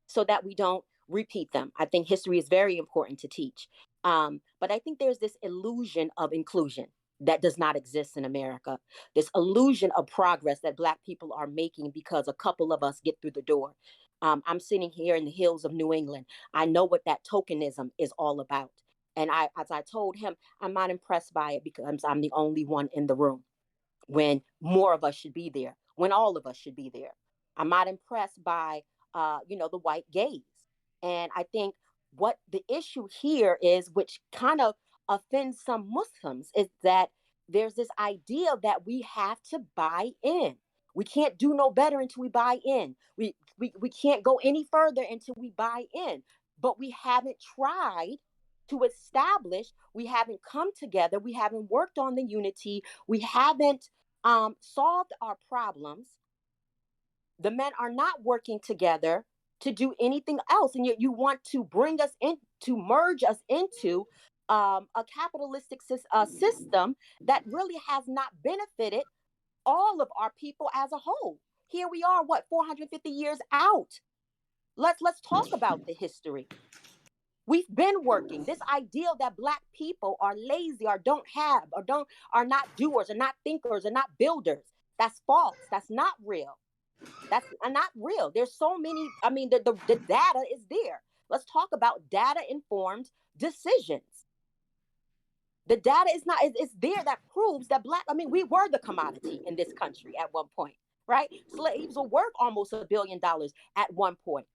so that we don't repeat them. I think history is very important to teach. But I think there's this illusion of inclusion that does not exist in America. This illusion of progress that Black people are making because a couple of us get through the door. I'm sitting here in the hills of New England. I know what that tokenism is all about. And as I told him, I'm not impressed by it because I'm the only one in the room when more of us should be there, when all of us should be there. I'm not impressed by, the white gaze. And I think what the issue here is, which kind of offends some Muslims, is that there's this idea that we have to buy in. We can't do no better until we buy in. We can't go any further until we buy in. But we haven't tried to establish, we haven't come together, we haven't worked on the unity, we haven't solved our problems. The men are not working together to do anything else. And yet you want to bring us in, to merge us into a capitalistic system that really has not benefited all of our people as a whole. Here we are, 450 years out Let's talk about the history. We've been working. This ideal that Black people are lazy or are not doers, are not thinkers, are not builders. That's false. That's not real. That's not real. There's so many. I mean, the data is there. Let's talk about data informed decisions. The data is not. It's there that proves that we were the commodity in this country at one point, right? Slaves were worth almost $1 billion at one point.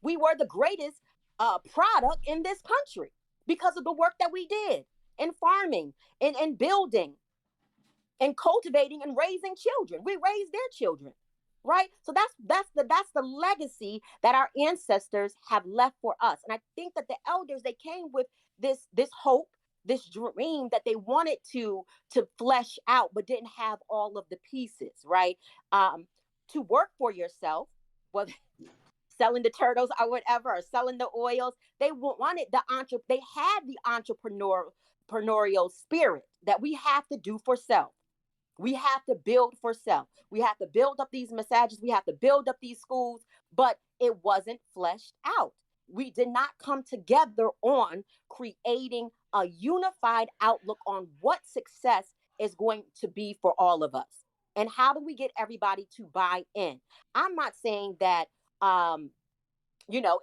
We were the greatest product in this country because of the work that we did in farming, in building, and cultivating and raising children. We raised their children, right? So that's the legacy that our ancestors have left for us. And I think that the elders, they came with this hope, this dream that they wanted to flesh out, but didn't have all of the pieces, right? To work for yourself, whether selling the turtles or whatever, or selling the oils. They had the entrepreneurial spirit that we have to do for self. We have to build for self. We have to build up these massages. We have to build up these schools, but it wasn't fleshed out. We did not come together on creating a unified outlook on what success is going to be for all of us. And how do we get everybody to buy in? I'm not saying that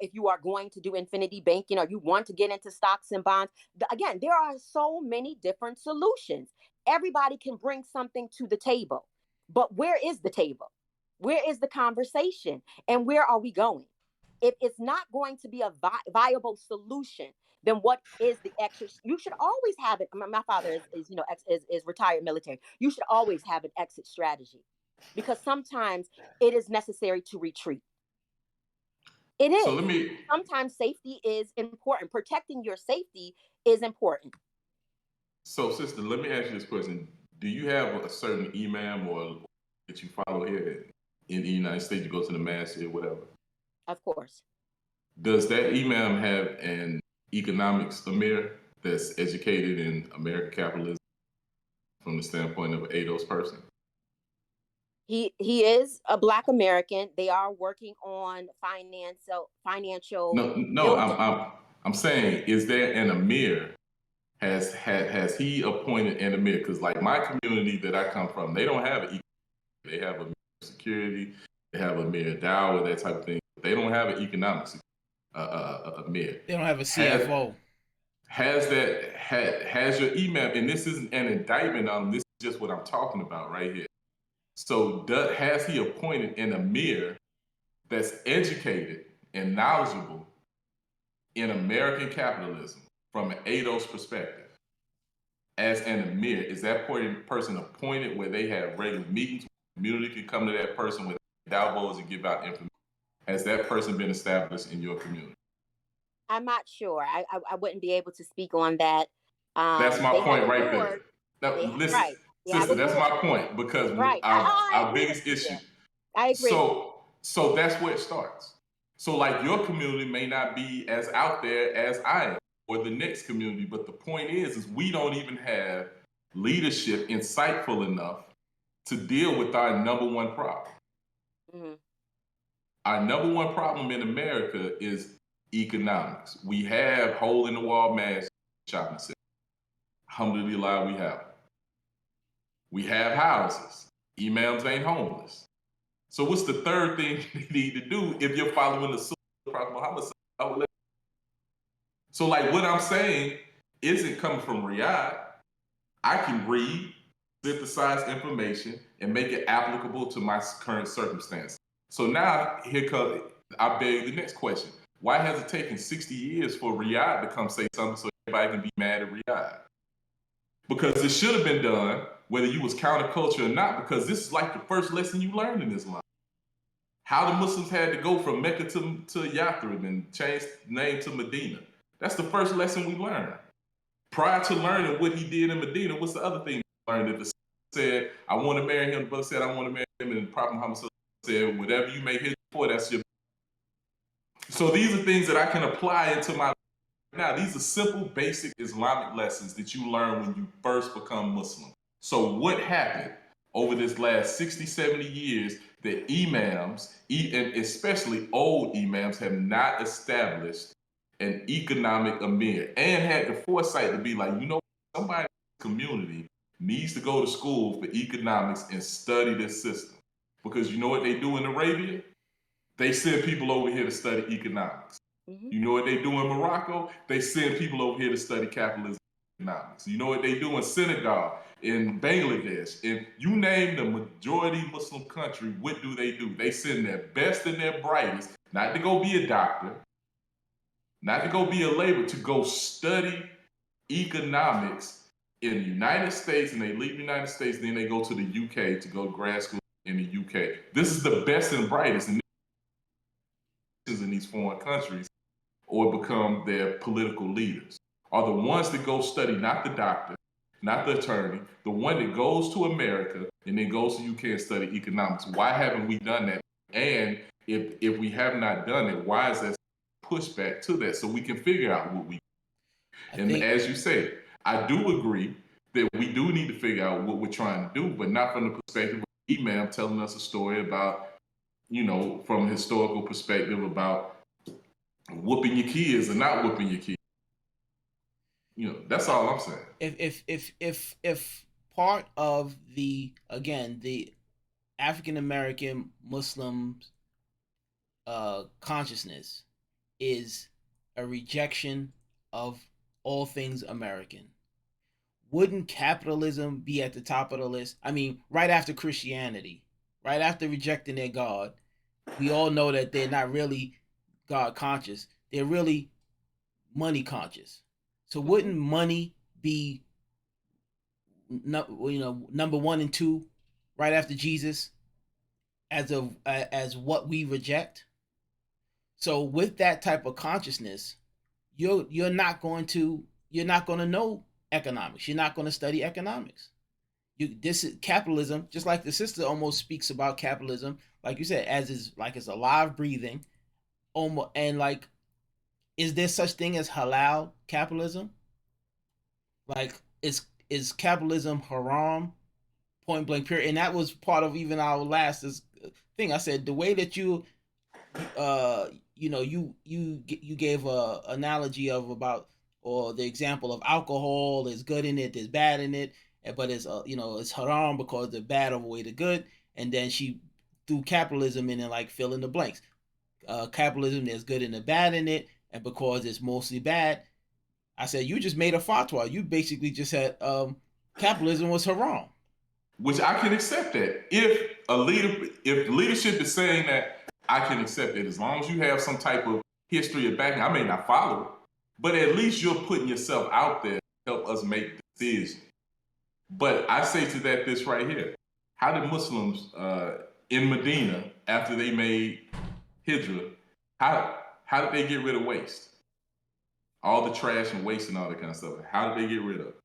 if you are going to do infinity banking or you want to get into stocks and bonds, again, there are so many different solutions. Everybody can bring something to the table, but where is the table? Where is the conversation? And where are we going? If it's not going to be a viable solution, then what is the exit? You should always have it. My father is retired military. You should always have an exit strategy, because sometimes it is necessary to retreat. It is.
So
sometimes safety is important. Protecting your safety is important.
So, sister, let me ask you this question. Do you have a certain imam or that you follow here in the United States? You go to the masjid or whatever.
Of course.
Does that imam have an economics amir that's educated in American capitalism from the standpoint of an ADOS person?
He is a Black American. They are working on financial.
No. I'm saying, is there an amir? Has he appointed an amir? Because like my community that I come from, they don't have an. They have a security. They have a amir dawah, that type of thing. They don't have an economics amir.
They don't have a CFO.
Has your imam? And this isn't an indictment on them. This is just what I'm talking about right here. So has he appointed an amir that's educated and knowledgeable in American capitalism from an ADOS perspective? As an amir, is that person appointed where they have regular meetings, where the community can come to that person with dawahs and give out information? Has that person been established in your community?
I'm not sure. I wouldn't be able to speak on that.
That's my point right there. Now, listen.
Right.
Sister, that's my point, because our biggest issue.
I agree.
So that's where it starts. So like your community may not be as out there as I am or the next community, but the point is we don't even have leadership insightful enough to deal with our number one problem. Mm-hmm. Our number one problem in America is economics. We have hole in the wall mass shopping centers. Alhamdulillah, we have. We have houses. Imams ain't homeless. So what's the third thing you need to do if you're following the Sunnah of Prophet Muhammad? So like what I'm saying isn't coming from Riyadh. I can read, synthesize information, and make it applicable to my current circumstance. So now I beg the next question. Why has it taken 60 years for Riyadh to come say something so everybody can be mad at Riyadh? Because it should have been done whether you was counterculture or not, because this is like the first lesson you learned in Islam. How the Muslims had to go from Mecca to Yathrib and change the name to Medina. That's the first lesson we learned. Prior to learning what he did in Medina, what's the other thing we learned? That the said, I want to marry him, the brother said, I want to marry him, and the Prophet Muhammad said, whatever you make his for, that's your. So these are things that I can apply into my. Now, these are simple, basic Islamic lessons that you learn when you first become Muslim. So what happened over this last 60, 70 years that imams, and especially old imams, have not established an economic amir and had the foresight to be like, you know, somebody in the community needs to go to school for economics and study this system. Because you know what they do in Arabia? They send people over here to study economics. Mm-hmm. You know what they do in Morocco? They send people over here to study capitalism and economics. You know what they do in Senegal, in Bangladesh, and you name the majority Muslim country, what do? They send their best and their brightest, not to go be a doctor, not to go be a laborer, to go study economics in the United States, and they leave the United States, then they go to the UK to go to grad school in the UK. This is the best and brightest in these foreign countries, or become their political leaders, are the ones that go study, not the doctor, not the attorney, the one that goes to America and then goes to UK and study economics. Why haven't we done that? And if we have not done it, why is that pushback to that, so we can figure out what we as you say, I do agree that we do need to figure out what we're trying to do, but not from the perspective of Imam telling us a story about, you know, from a historical perspective about whooping your kids and not whooping your kids. You know, that's all I'm saying.
If part of the African American Muslims consciousness is a rejection of all things American, wouldn't capitalism be at the top of the list? I mean, right after Christianity, right after rejecting their God, we all know that they're not really God conscious. They're really money conscious. So wouldn't money be, number 1 and 2 right after Jesus as what we reject? So with that type of consciousness, you're not going to know economics. You're not going to study economics. This is capitalism, just like the sister almost speaks about capitalism, like you said, as is like it's alive, breathing, almost, and like, is there such thing as halal capitalism? Like, is capitalism haram? Point blank, period. And that was part of even our last thing. I said the way that you gave a analogy of about, or the example of alcohol, there's good in it, there's bad in it, but it's it's haram because the bad overweigh the good, and then she threw capitalism in and like fill in the blanks. Capitalism, there's good and the bad in it, and because it's mostly bad, I said you just made a fatwa. You basically just said capitalism was haram.
Which I can accept that. If leadership is saying that, I can accept it as long as you have some type of history of backing. I may not follow it, but at least you're putting yourself out there to help us make decisions. But I say to that this right here. How did Muslims in Medina, after they made Hijrah, how did they get rid of waste? All the trash and waste and all that kind of stuff. How did they get rid of it?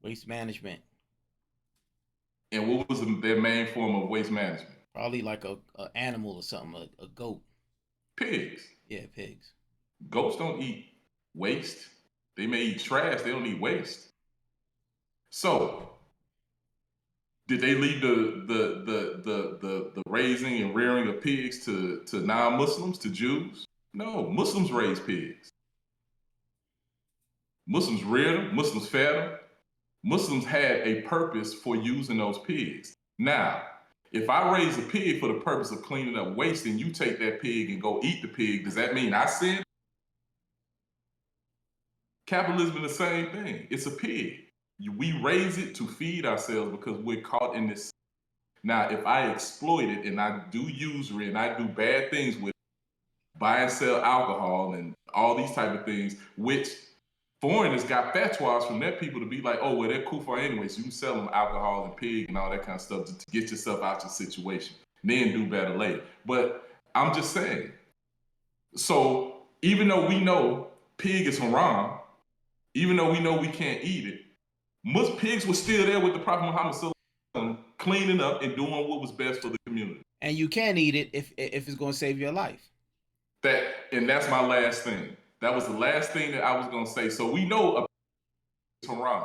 Waste management.
And what was their main form of waste management?
Probably like a animal or something, a goat.
Pigs.
Yeah, pigs.
Goats don't eat waste. They may eat trash. They don't eat waste. So, did they leave the raising and rearing of pigs to non-Muslims, to Jews? No, Muslims raise pigs. Muslims reared them. Muslims fed them. Muslims had a purpose for using those pigs. Now, if I raise a pig for the purpose of cleaning up waste and you take that pig and go eat the pig, does that mean I sin? Capitalism is the same thing. It's a pig. We raise it to feed ourselves because we're caught in this. Now, if I exploit it and I do usury and I do bad things with buy and sell alcohol and all these type of things, which foreigners got fatwas from their people to be like, oh, well, they're kuffar anyway, so you can sell them alcohol and pig and all that kind of stuff to get yourself out your situation, and then do better later. But I'm just saying, so even though we know pig is haram, even though we know we can't eat it, most pigs were still there with the Prophet Muhammad sallallahu alaihi wasallam, cleaning up and doing what was best for the community.
And you can eat it if it's going to save your life.
That's my last thing. That was the last thing that I was going to say. So we know a pig is haram,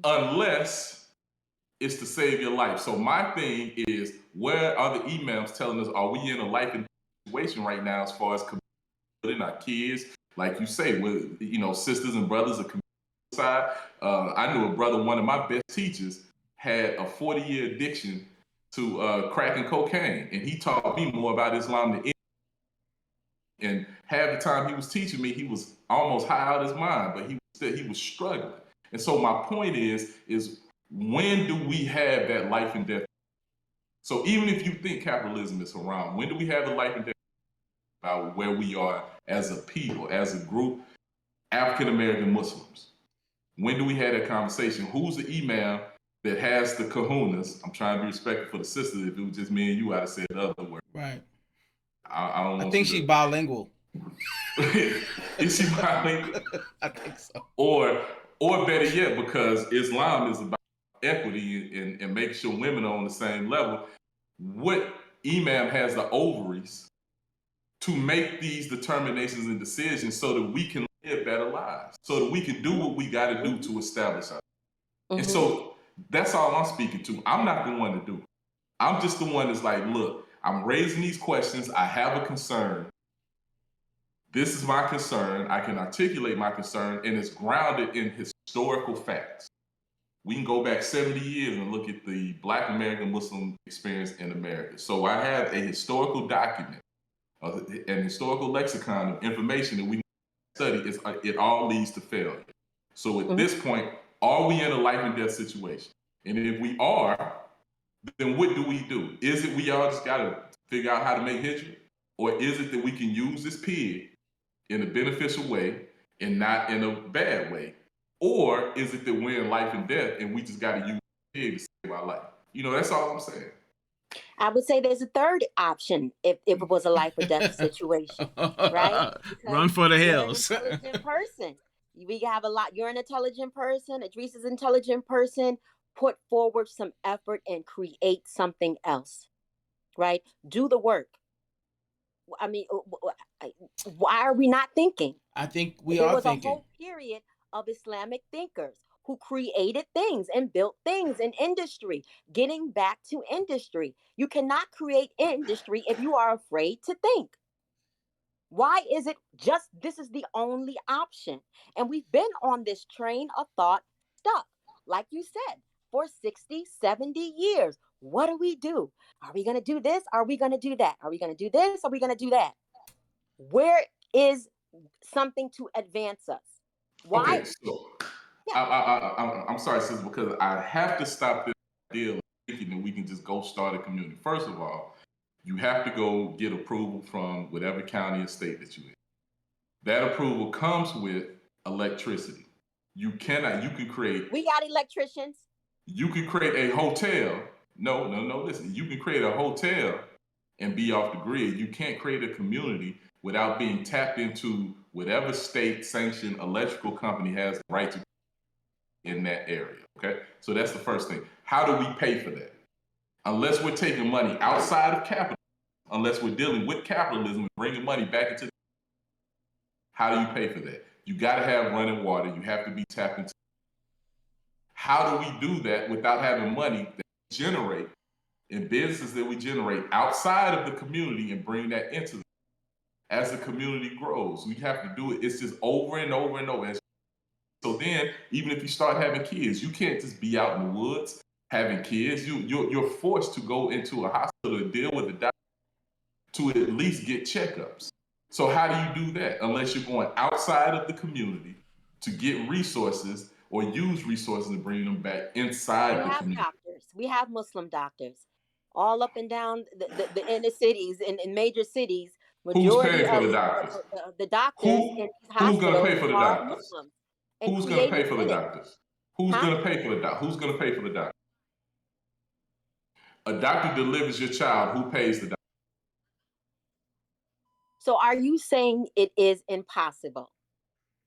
unless is to save your life. So my thing is, where are the emails telling us, are we in a life and situation right now as far as committing our kids? Like you say, with sisters and brothers, a community side. I knew a brother, one of my best teachers, had a 40-year addiction to crack and cocaine, and he taught me more about Islam than anything. And half the time he was teaching me, he was almost high out of his mind, but he was struggling. And so my point is when do we have that life and death? So even if you think capitalism is haram, when do we have the life and death about where we are as a people, as a group, African American Muslims? When do we have that conversation? Who's the email that has the kahunas? I'm trying to be respectful for the sisters. If it was just me and you, I'd have said the other word.
Right.
I don't want
I think she's bilingual.
Is she bilingual?
I think so.
Or better yet, because Islam is about equity and making sure women are on the same level, what imam has the ovaries to make these determinations and decisions so that we can live better lives, so that we can do what we got to do to establish ourselves? Mm-hmm. And so that's all I'm speaking to. I'm not the one to do it. I'm just the one that's like, look, I'm raising these questions. I have a concern. This is my concern. I can articulate my concern, and it's grounded in historical facts. We can go back 70 years and look at the Black American Muslim experience in America. So I have a historical document, an historical lexicon of information that we study. It all leads to failure. So at this point, are we in a life and death situation? And if we are, then what do we do? Is it we all just got to figure out how to make history? Or is it that we can use this pig in a beneficial way and not in a bad way? Or is it that we're in life and death and we just got to use the pig to save our life? That's all I'm saying.
I would say there's a third option if it was a life or death situation, right? Because
run for the hills.
You're an intelligent person. We have a lot. You're an intelligent person. Idris is an intelligent person. Put forward some effort and create something else, right? Do the work. I mean, why are we not thinking?
I think we are thinking. There was
a whole period of Islamic thinkers who created things and built things in industry. Getting back to industry. You cannot create industry if you are afraid to think. Why is it just this is the only option? And we've been on this train of thought stuck, like you said, for 60, 70 years. What do we do? Are we going to do this? Are we going to do that? Are we going to do this? Are we going to do that? Where is something to advance us? Why?
Okay, so I'm sorry, sis, because I have to stop this idea of thinking that we can just go start a community. First of all, you have to go get approval from whatever county or state that you're in. That approval comes with electricity. You can create.
We got electricians.
You can create a hotel. No, listen. You can create a hotel and be off the grid. You can't create a community without being tapped into whatever state-sanctioned electrical company has the right to in that area, okay? So that's the first thing. How do we pay for that? Unless we're taking money outside of capitalism, unless we're dealing with capitalism and bringing money back into how do you pay for that? You got to have running water. You have to be tapped into. How do we do that without having money that we generate in businesses that we generate outside of the community and bring that into as the community grows? We have to do it. It's just over and over and over. So then, even if you start having kids, you can't just be out in the woods having kids. You're forced to go into a hospital to deal with the doctor to at least get checkups. So how do you do that unless you're going outside of the community to get resources or use resources to bring them back inside the community?
Doctors. We have Muslim doctors all up and down the inner cities and in major cities.
Who's paying for the doctors?
The doctors in these
hospitals. Who's going to pay for the doctors?
Muslims.
Who's going to pay for the doctors? Who's going to pay for the doctor? Who's going to pay for the doctor? A doctor delivers your child. Who pays the doctor?
So are you saying it is impossible?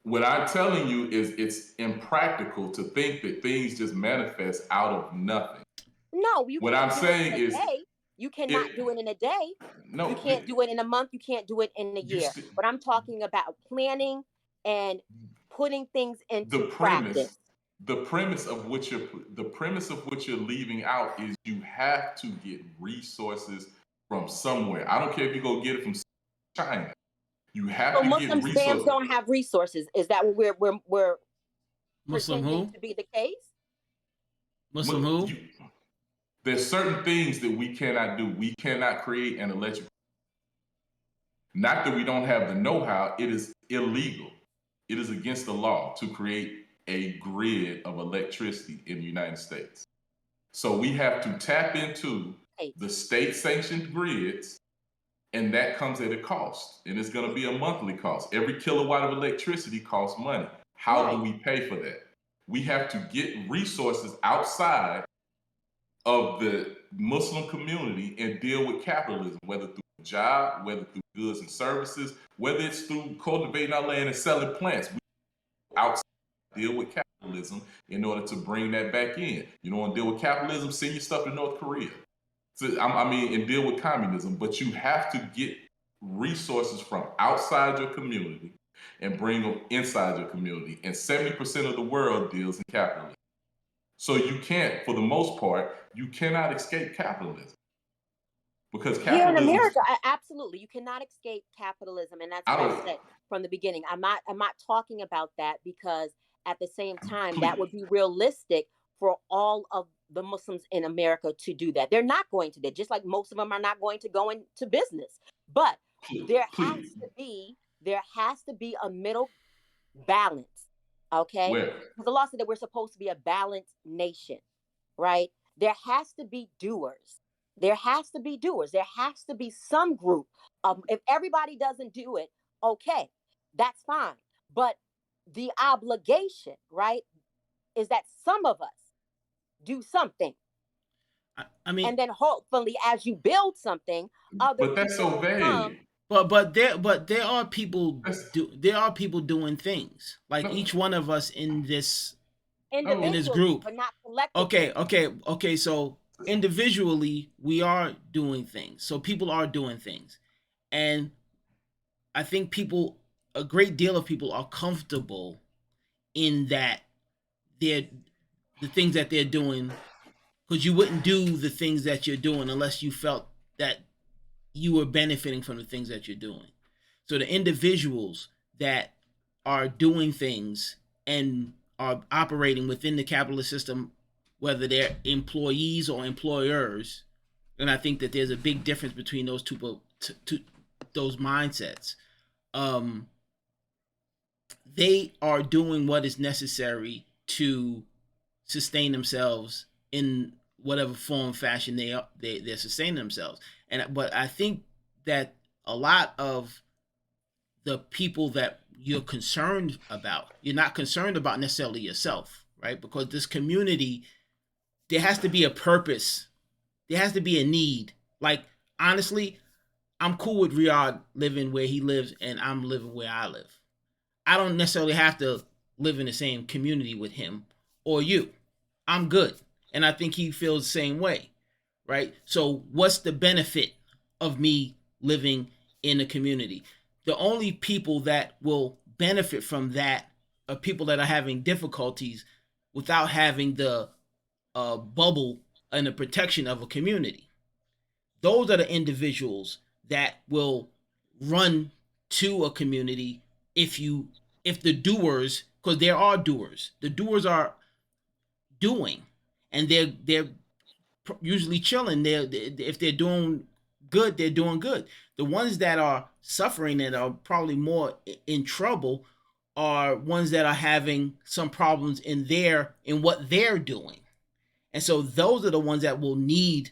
What I'm telling you is it's impractical to think that things just manifest out of nothing.
No,
what I'm saying is
you cannot do it in a day.
No,
you can't do it in a month. You can't do it in a year. But I'm talking about planning and putting things into practice.
the premise of what you're leaving out is you have to get resources from somewhere. I don't care if you go get it from China. You have
So
to get
Muslim scams
resources.
don't have resources. Is that what we're
Muslim
pretending
who?
to be the case?
Muslim who?
There's certain things that we cannot do. We cannot create an electric. Not that we don't have the know-how. It is illegal. It is against the law to create a grid of electricity in the United States. So we have to tap into the state-sanctioned grids, and that comes at a cost. And it's going to be a monthly cost. Every kilowatt of electricity costs money. How do we pay for that? We have to get resources outside of the Muslim community and deal with capitalism, whether through a job, whether through goods and services, whether it's through cultivating our land and selling plants. We outside deal with capitalism in order to bring that back in. You don't want to deal with capitalism, send your stuff to North Korea. So, and deal with communism. But you have to get resources from outside your community and bring them inside your community. And 70% of the world deals in capitalism. So you can't, for the most part, you cannot escape capitalism. Because capitalism...
Here in America, absolutely. You cannot escape capitalism. And that's what I said from the beginning. I'm not talking about that because at the same time, that would be realistic for all of the Muslims in America to do that. They're not going to do that, just like most of them are not going to go into business. But there has to be a middle balance. Okay? Because the law said that we're supposed to be a balanced nation, right? There has to be doers. There has to be doers. There has to be some group of, if everybody doesn't do it, okay, that's fine. But the obligation, right, is that some of us do something.
I mean,
and then hopefully as you build something, other
but that's so vague.
But there are people doing things like each one of us in this group,
but not collectively.
Okay. So individually, we are doing things. So people are doing things, and I think a great deal of people are comfortable in that the things that they're doing, because you wouldn't do the things that you're doing unless you felt that you were benefiting from the things that you're doing. So the individuals that are doing things and are operating within the capitalist system, whether they're employees or employers, and I think that there's a big difference between those those mindsets. They are doing what is necessary to sustain themselves in whatever form, fashion they're sustaining themselves. But I think that a lot of the people that you're concerned about, you're not concerned about necessarily yourself, right? Because this community, there has to be a purpose. There has to be a need. Like, honestly, I'm cool with Riyadh living where he lives and I'm living where I live. I don't necessarily have to live in the same community with him or you. I'm good. And I think he feels the same way, right? So what's the benefit of me living in a community? The only people that will benefit from that are people that are having difficulties without having the bubble and the protection of a community. Those are the individuals that will run to a community if the doers, because there are doers. The doers are doing, and they're usually chilling. If they're doing good, they're doing good. The ones that are suffering and are probably more in trouble are ones that are having some problems in what they're doing. And so those are the ones that will need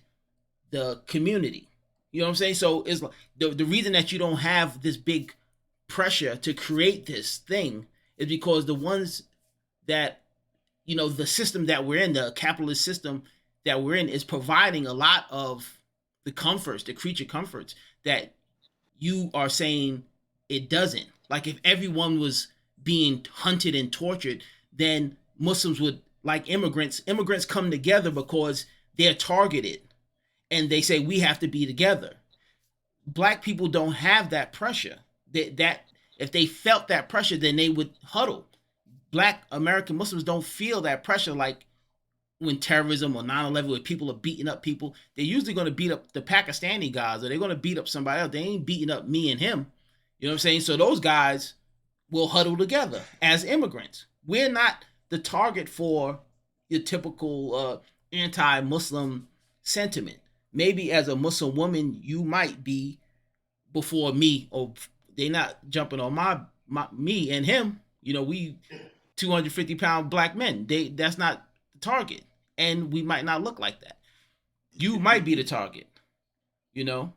the community. You know what I'm saying? So it's like the reason that you don't have this big pressure to create this thing is because the ones that, the system that we're in, the capitalist system that we're in, is providing a lot of the comforts, the creature comforts that you are saying it doesn't. Like, if everyone was being hunted and tortured, then Muslims would, like immigrants come together because they're targeted and they say we have to be together. Black people don't have that pressure. That if they felt that pressure, then they would huddle. Black American Muslims don't feel that pressure like when terrorism or 9/11, where people are beating up people. They're usually going to beat up the Pakistani guys, or they're going to beat up somebody else. They ain't beating up me and him. You know what I'm saying? So those guys will huddle together as immigrants. We're not the target for your typical anti-Muslim sentiment. Maybe as a Muslim woman, you might be before me, or they not jumping on me and him. You know, we 250-pound black men. That's not the target, and we might not look like that. You might be the target. You know,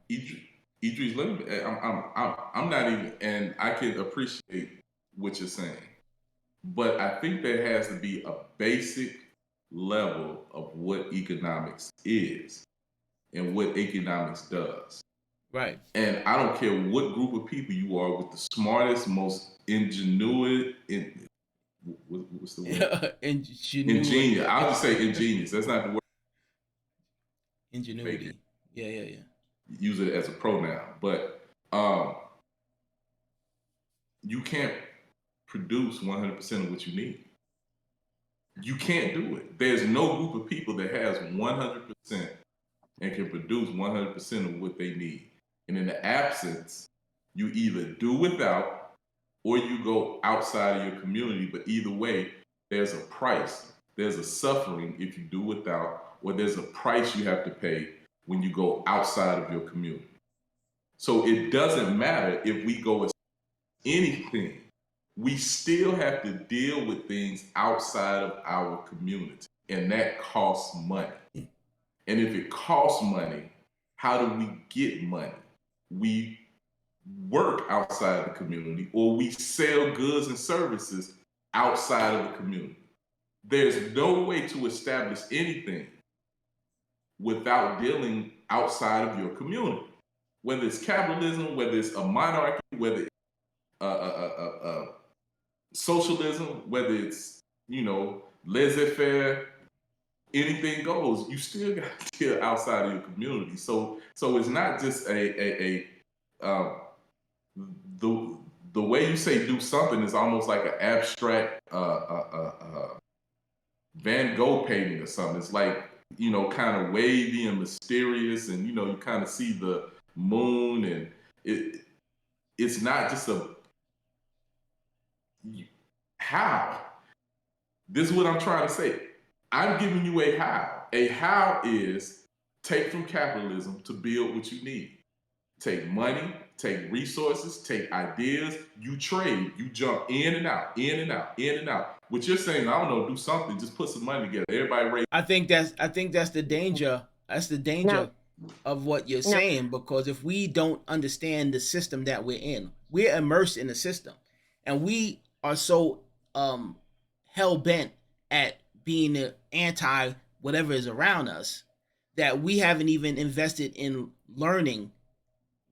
Idris, let me. I'm not even, and I can appreciate what you're saying, but I think there has to be a basic level of what economics is and what economics does.
right?
And I don't care what group of people you are, with the smartest, most ingenuity. What's the word? Ingenious. I'll just say ingenious. That's not the word.
Ingenuity. Yeah.
Use it as a pronoun, but you can't produce 100% of what you need. You can't do it. There's no group of people that has 100% and can produce 100% of what they need. And in the absence, you either do without or you go outside of your community. But either way, there's a price. There's a suffering if you do without, or there's a price you have to pay when you go outside of your community. So it doesn't matter if we go as anything. We still have to deal with things outside of our community, and that costs money. And if it costs money, how do we get money? We work outside the community, or we sell goods and services outside of the community. There's no way to establish anything without dealing outside of your community. Whether it's capitalism, whether it's a monarchy, whether it's socialism, whether it's, laissez-faire, anything goes. You still got to deal outside of your community. So it's not just the way you say do something is almost like an abstract Van Gogh painting or something. It's like, kind of wavy and mysterious, and you kind of see the moon, and it's not just how. This is what I'm trying to say. I'm giving you a how. A how is take from capitalism to build what you need. Take money, take resources, take ideas, you trade, you jump in and out, in and out, in and out. What you're saying, I don't know, do something, just put some money together. Everybody raise.
I think that's the danger. That's the danger of what you're saying, because if we don't understand the system that we're in, we're immersed in the system, and we are so hell bent at being anti whatever is around us that we haven't even invested in learning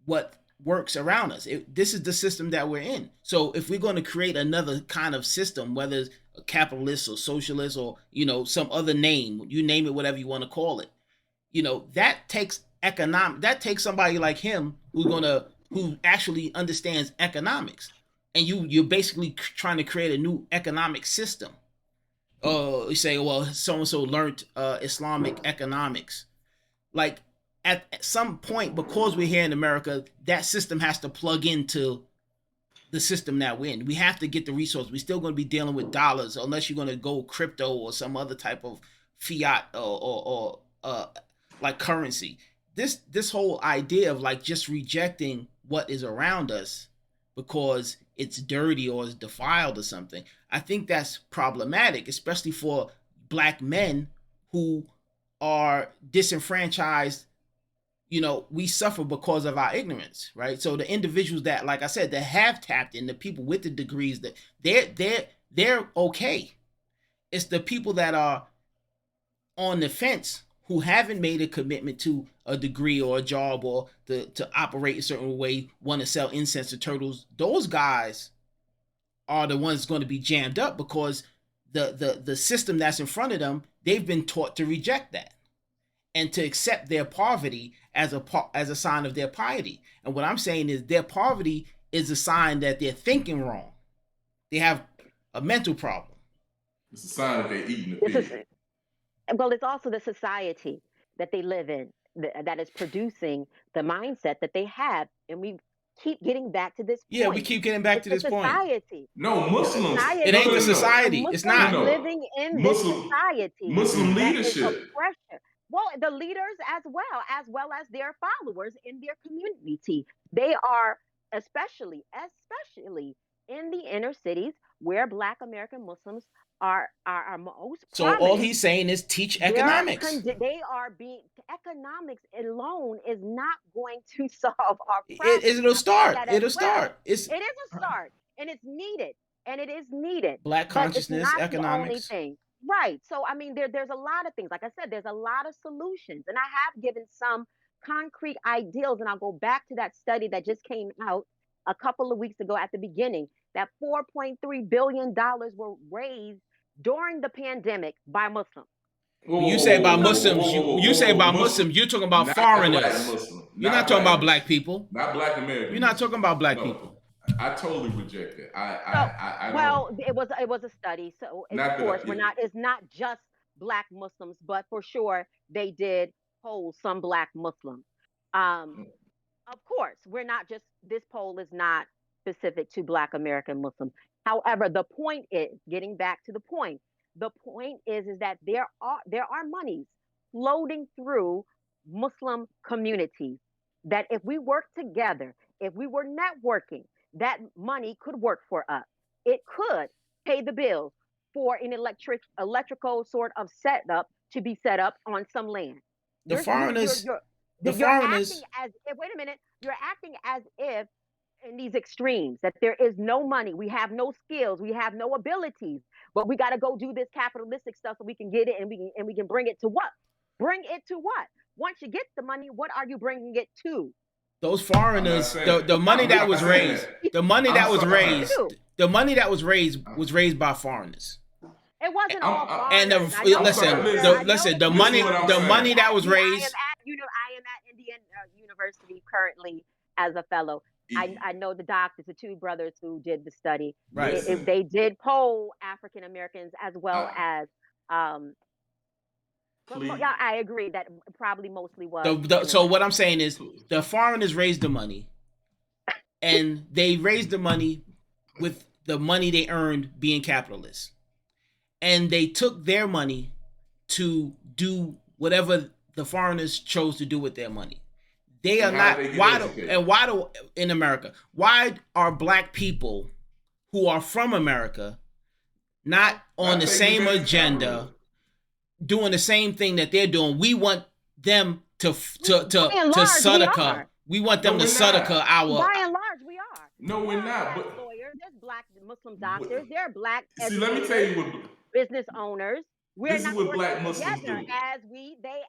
what works around us. This is the system that we're in. So if we're going to create another kind of system, whether it's a capitalist or socialist or some other name, you name it, whatever you want to call it, that takes somebody like him who actually understands economics, and you're basically trying to create a new economic system. You say, well, so-and-so learned Islamic economics. Like, at some point, because we're here in America, that system has to plug into the system that we're in. We have to get the resources. We're still going to be dealing with dollars, unless you're going to go crypto or some other type of fiat or like currency. This whole idea of like just rejecting what is around us because it's dirty or it's defiled or something, I think that's problematic, especially for Black men who are disenfranchised. We suffer because of our ignorance, right? So the individuals that, like I said, that have tapped in, the people with the degrees, that they're okay. It's the people that are on the fence who haven't made a commitment to a degree or a job or to operate a certain way, want to sell incense to turtles. Those guys are the ones going to be jammed up because the system that's in front of them, they've been taught to reject that and to accept their poverty as a sign of their piety. And what I'm saying is their poverty is a sign that they're thinking wrong. They have a mental problem.
It's a sign that they're eating the
This is
pig.
well, it's also the society that they live in that is producing the mindset that they have, and we keep getting back to this
Yeah, we
point.
keep getting back
It's
to
the
this point.
society.
No,
It's the
Muslims.
society.
It ain't the
No.
The
society. It's
Muslims
not.
living in this society
Muslim
that is
leadership.
oppression. Well, the leaders as well as their followers in their community. They are especially in the inner cities where Black American Muslims are most
So all
prominent.
he's saying is teach
They're
economics.
they are being economics alone is not going to solve our
It'll
problems. I say
start.
that as
It'll
well.
start.
It is a start, and it's needed,
Black
but it's
consciousness,
not the only
economics.
thing. Right. So I mean, there's a lot of things. Like I said, there's a lot of solutions, and I have given some concrete ideals, and I'll go back to that study that just came out a couple of weeks ago at the beginning. That $4.3 billion were raised during the pandemic by Muslims.
You say about Muslims, you say about
Muslim.
Muslims, you're talking about
Not the
foreigners.
black Muslim.
You're not talking about black
Muslim.
people.
Not Black Americans.
You're not talking about black
No.
people.
I totally reject it. I
Well,
don't.
it was a study, so
Not
of
that
course
I-
it's not just Black Muslims, but for sure they did poll some Black Muslims. Of course, we're not just this poll is not specific to Black American Muslims. However, the point is, getting back to the point, is that there are monies floating through Muslim communities that if we work together, if we were networking, that money could work for us. It could pay the bills for an electrical sort of setup to be set up on some land.
The
You're,
foreigners, the
you're
foreigners.
acting as if, wait a minute, you're acting as if in these extremes that there is no money, we have no skills, we have no abilities, but we got to go do this capitalistic stuff so we can get it and we can bring it to what? Bring it to what? Once you get the money, what are you bringing it to?
Those foreigners, the money that was raised, the money that was raised was raised by foreigners.
It wasn't all
And
foreigners.
listen, the money that was raised.
I am at Indiana University currently as a fellow. I know the doctors, the two brothers who did the study.
Right.
They did poll African Americans as well as. Yeah, I agree that probably mostly was.
So what I'm saying is the foreigners raised the money, and they raised the money with the money they earned being capitalists, and they took their money to do whatever the foreigners chose to do with their money. They are not. Why in America? Why are black people who are from America not on the same agenda, doing the same thing that they're doing? We want them to sadaka. We want them to sadaka our.
By and large, we are.
No, we're not. But
lawyers, there's Black Muslim doctors, there are Black.
See, let me tell you what.
Business owners. We're not working
Black Muslims
together
do.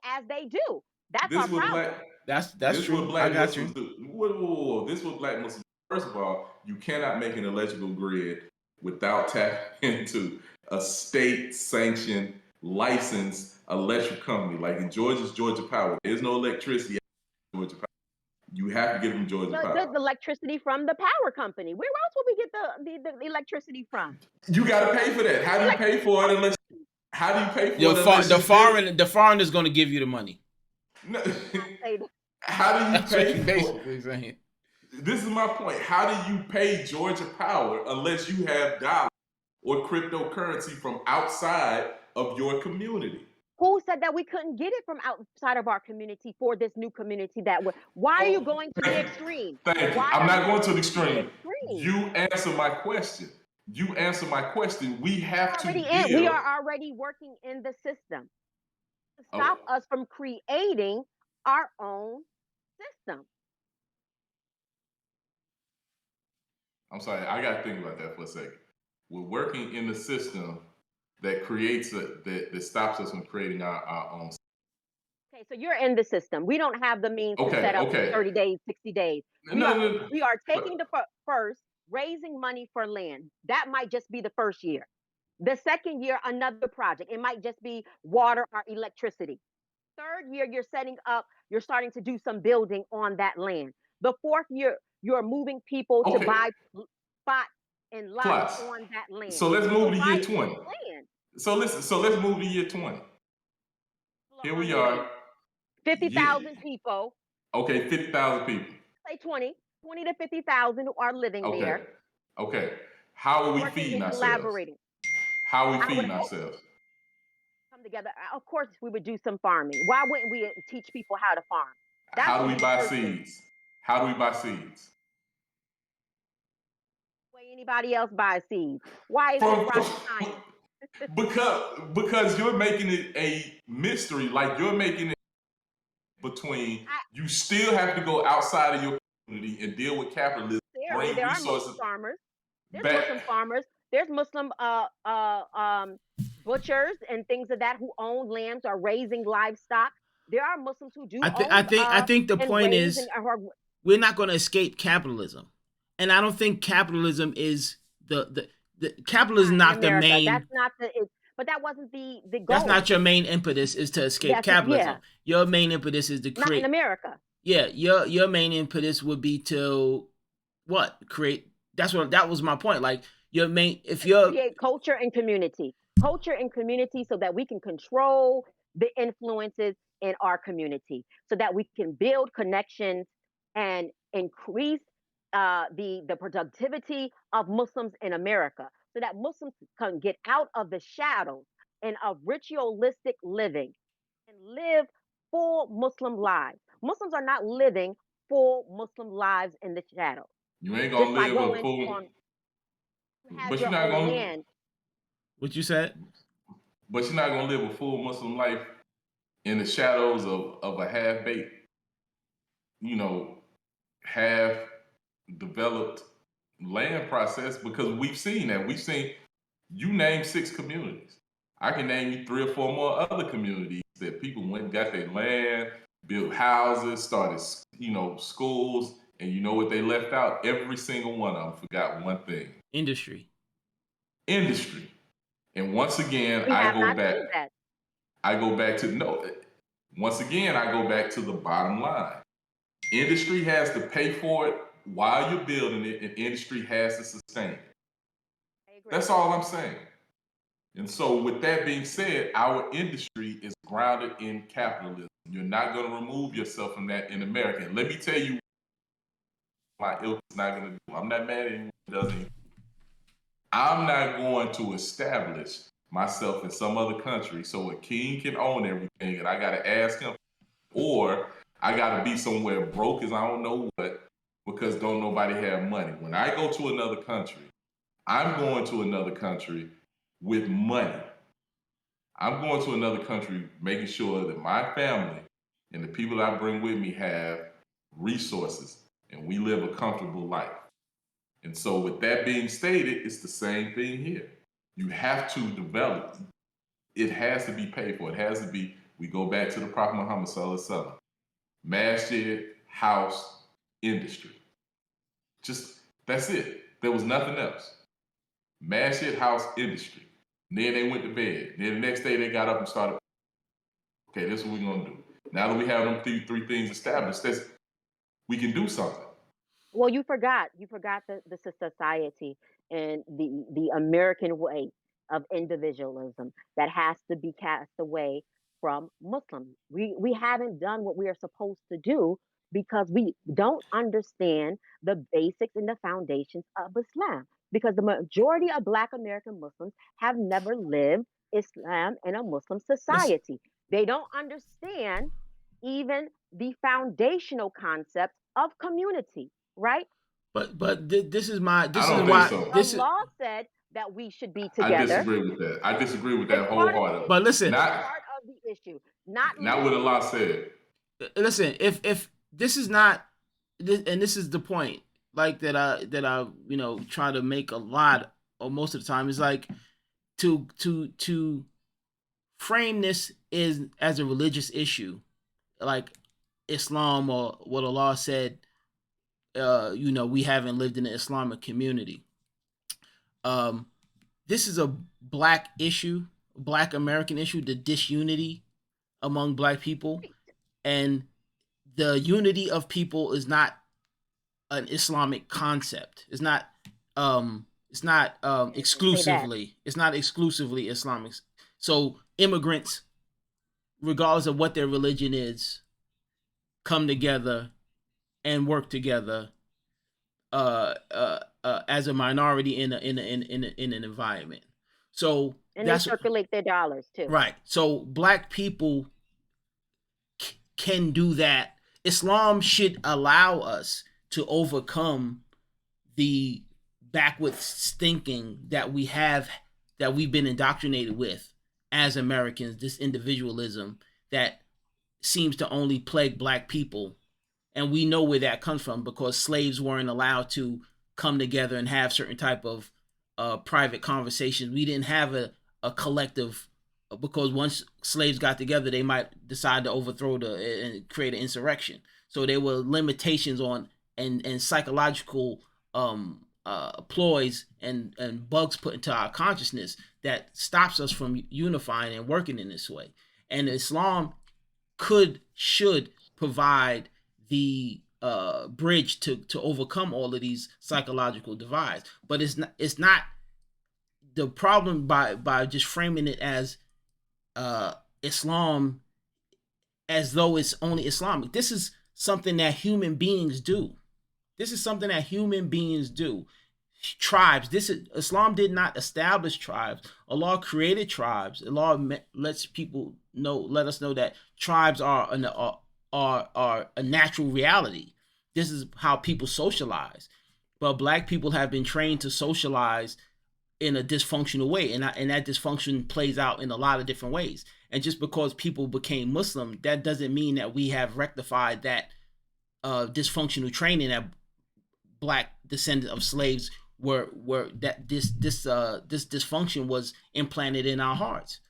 as they do. That's
This
our problem.
That's true.
What Black
I got
Muslims
you.
do. Whoa. This is what Black Muslims do. First of all, you cannot make an electrical grid without tapping into a state-sanctioned, licensed electric company. Like in Georgia's Georgia Power, there's no electricity at Georgia Power. You have to get from Georgia Power.
The electricity from the power company. Where else would we get the electricity from?
You got to pay for that. How do you pay for it unless? How do you pay for it?
The foreign is going to give you the money.
No. How do you pay for
it?
This is my point. How do you pay Georgia Power unless you have dollars or cryptocurrency from outside of your community?
Who said that we couldn't get it from outside of our community for this new community that we're? Why are you going to the extreme?
Thank you. I'm not going to the extreme. You answer my question. We have to deal.
We are already working in the system to stop us from creating our own system.
I'm sorry, I got to think about that for a second. We're working in the system that creates that stops us from creating our own system.
Okay, so you're in the system. We don't have the means to set up 30 days, 60 days. We are taking the first, raising money for land. That might just be the first year. The second year, another project. It might just be water or electricity. Third year, you're starting to do some building on that land. The fourth year, you're moving people to buy spot and life
Plus.
on that land.
So let's move to
why
year
is
20.
this land
So let's move to year 20. Here we are.
50,000 people.
Okay, 50,000 people.
Say 20 to 50,000 who are living there.
Okay. How are we
working
feeding
and
ourselves?
collaborating.
How are we
I would
feeding
hope
ourselves?
come together. Of course, we would do some farming. Why wouldn't we teach people how to farm? That's
How do
what
we buy
first thing.
seeds? How do we buy seeds?
The way anybody else buys seeds. Why is it rocket science?
Because you're making it a mystery. Like you're making it between you still have to go outside of your community and deal with capitalism. Bring
There
resources.
are Muslim farmers. There's Muslim farmers. There's Muslim butchers and things of that who own lambs or raising livestock. There are Muslims who do.
I think the point is we're not going to escape capitalism, and I don't think capitalism is the capitalism not the main.
That's not the. But that wasn't the goal.
That's not your main impetus. Is to escape capitalism. Your main impetus is to create.
Not in America.
Yeah, your main impetus would be to what? Create. That was my point. Like your main, if you're
create culture and community, so that we can control the influences in our community, so that we can build connections and increase the productivity of Muslims in America, so that Muslims can get out of the shadows and of ritualistic living and live full Muslim lives. Muslims are not living full Muslim lives in the shadows.
You ain't gonna live a full.
But you're not gonna.
What you said?
But you're not gonna live a full Muslim life in the shadows of a half-baked, half-developed land process, because we've seen that. We've seen you name 6 communities. I can name you 3 or 4 more other communities that people went and got their land, built houses, started, schools, and you know what they left out? Every single one of them forgot one thing.
Industry.
And once again, I go back to the bottom line. Industry has to pay for it while you're building it, and industry has to sustain it. That's all I'm saying. And so with that being said, our industry is grounded in capitalism. You're not going to remove yourself from that in America. And let me tell you, my ilk is not going to do. I'm not mad at anyone who doesn't. I'm not going to establish myself in some other country so a king can own everything and I got to ask him, or I got to be somewhere broke as I don't know what because don't nobody have money. When I go to another country, I'm going to another country with money. I'm going to another country making sure that my family and the people I bring with me have resources and we live a comfortable life. And so with that being stated, it's the same thing here. You have to develop. It has to be paid for. It has to be, we go back to the Prophet Muhammad Sallallahu Alaihi Wasallam. Masjid, house, industry. Just, that's it. There was nothing else. Masjid, house, industry. And then they went to bed. Then the next day they got up and started, okay, this is what we're going to do. Now that we have them three things established, we can do something.
Well, you forgot the society and the American way of individualism that has to be cast away from Muslims. We haven't done what we are supposed to do because we don't understand the basics and the foundations of Islam. Because the majority of Black American Muslims have never lived Islam in a Muslim society. They don't understand even the foundational concept of community. Right,
but this is why
the law said that we should be together.
I disagree with that wholeheartedly.
But listen,
not part of the issue. Not
what the law said.
Listen, if this is not, and this is the point, like that I try to make a lot or most of the time is like to frame this as a religious issue, like Islam or what Allah said. We haven't lived in an Islamic community. This is a Black issue, Black American issue, the disunity among Black people. And the unity of people is not an Islamic concept. It's not It's not
exclusively.
It's not exclusively Islamic. So immigrants, regardless of what their religion is, come together and work together as a minority in an environment. So
and they circulate their dollars too.
Right. So black people can do that. Islam should allow us to overcome the backwards thinking that we've been indoctrinated with as Americans, this individualism that seems to only plague black people. And we know where that comes from, because slaves weren't allowed to come together and have certain type of private conversations. We didn't have a collective, because once slaves got together, they might decide to overthrow and create an insurrection. So there were limitations on and psychological ploys and bugs put into our consciousness that stops us from unifying and working in this way. And Islam should provide the bridge to overcome all of these psychological divides. But it's not the problem by just framing it as Islam as though it's only Islamic. This is something that human beings do. Tribes. Islam did not establish tribes. Allah created tribes. Allah let us know that tribes are a natural reality. This is how people socialize. But black people have been trained to socialize in a dysfunctional way, and that dysfunction plays out in a lot of different ways. And just because people became Muslim, that doesn't mean that we have rectified that dysfunctional training that black descendants of slaves were that this dysfunction was implanted in our hearts.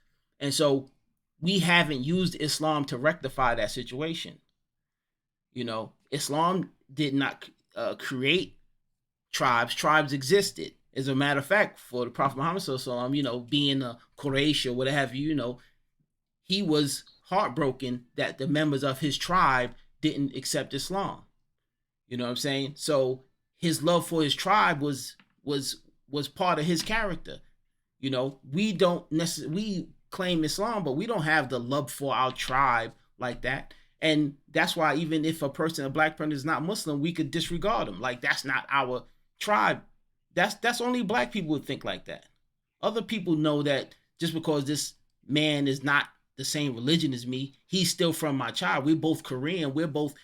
And so we haven't used Islam to rectify that situation. Islam did not create tribes. Tribes existed. As a matter of fact, for the Prophet Muhammad sallallahu alaihi wasallam, being a Quraysh or what have you, he was heartbroken that the members of his tribe didn't accept Islam. You know what I'm saying? So his love for his tribe was part of his character. We don't necessarily, we claim Islam, but we don't have the love for our tribe like that. And that's why even if a black person is not Muslim, we could disregard them. Like, that's not our tribe. That's only black people would think like that. Other people know that just because this man is not the same religion as me, he's still from my tribe. We're both Korean. We're both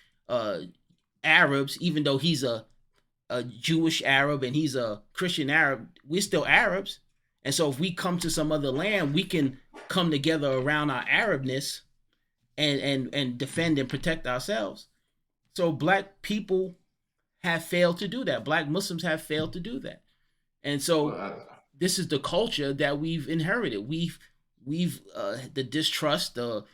Arabs, even though he's a Jewish Arab and he's a Christian Arab. We're still Arabs. And so if we come to some other land, we can come together around our Arabness and defend and protect ourselves. So black people have failed to do that. Black Muslims have failed to do that. And so this is the culture that we've inherited. We've the distrust, the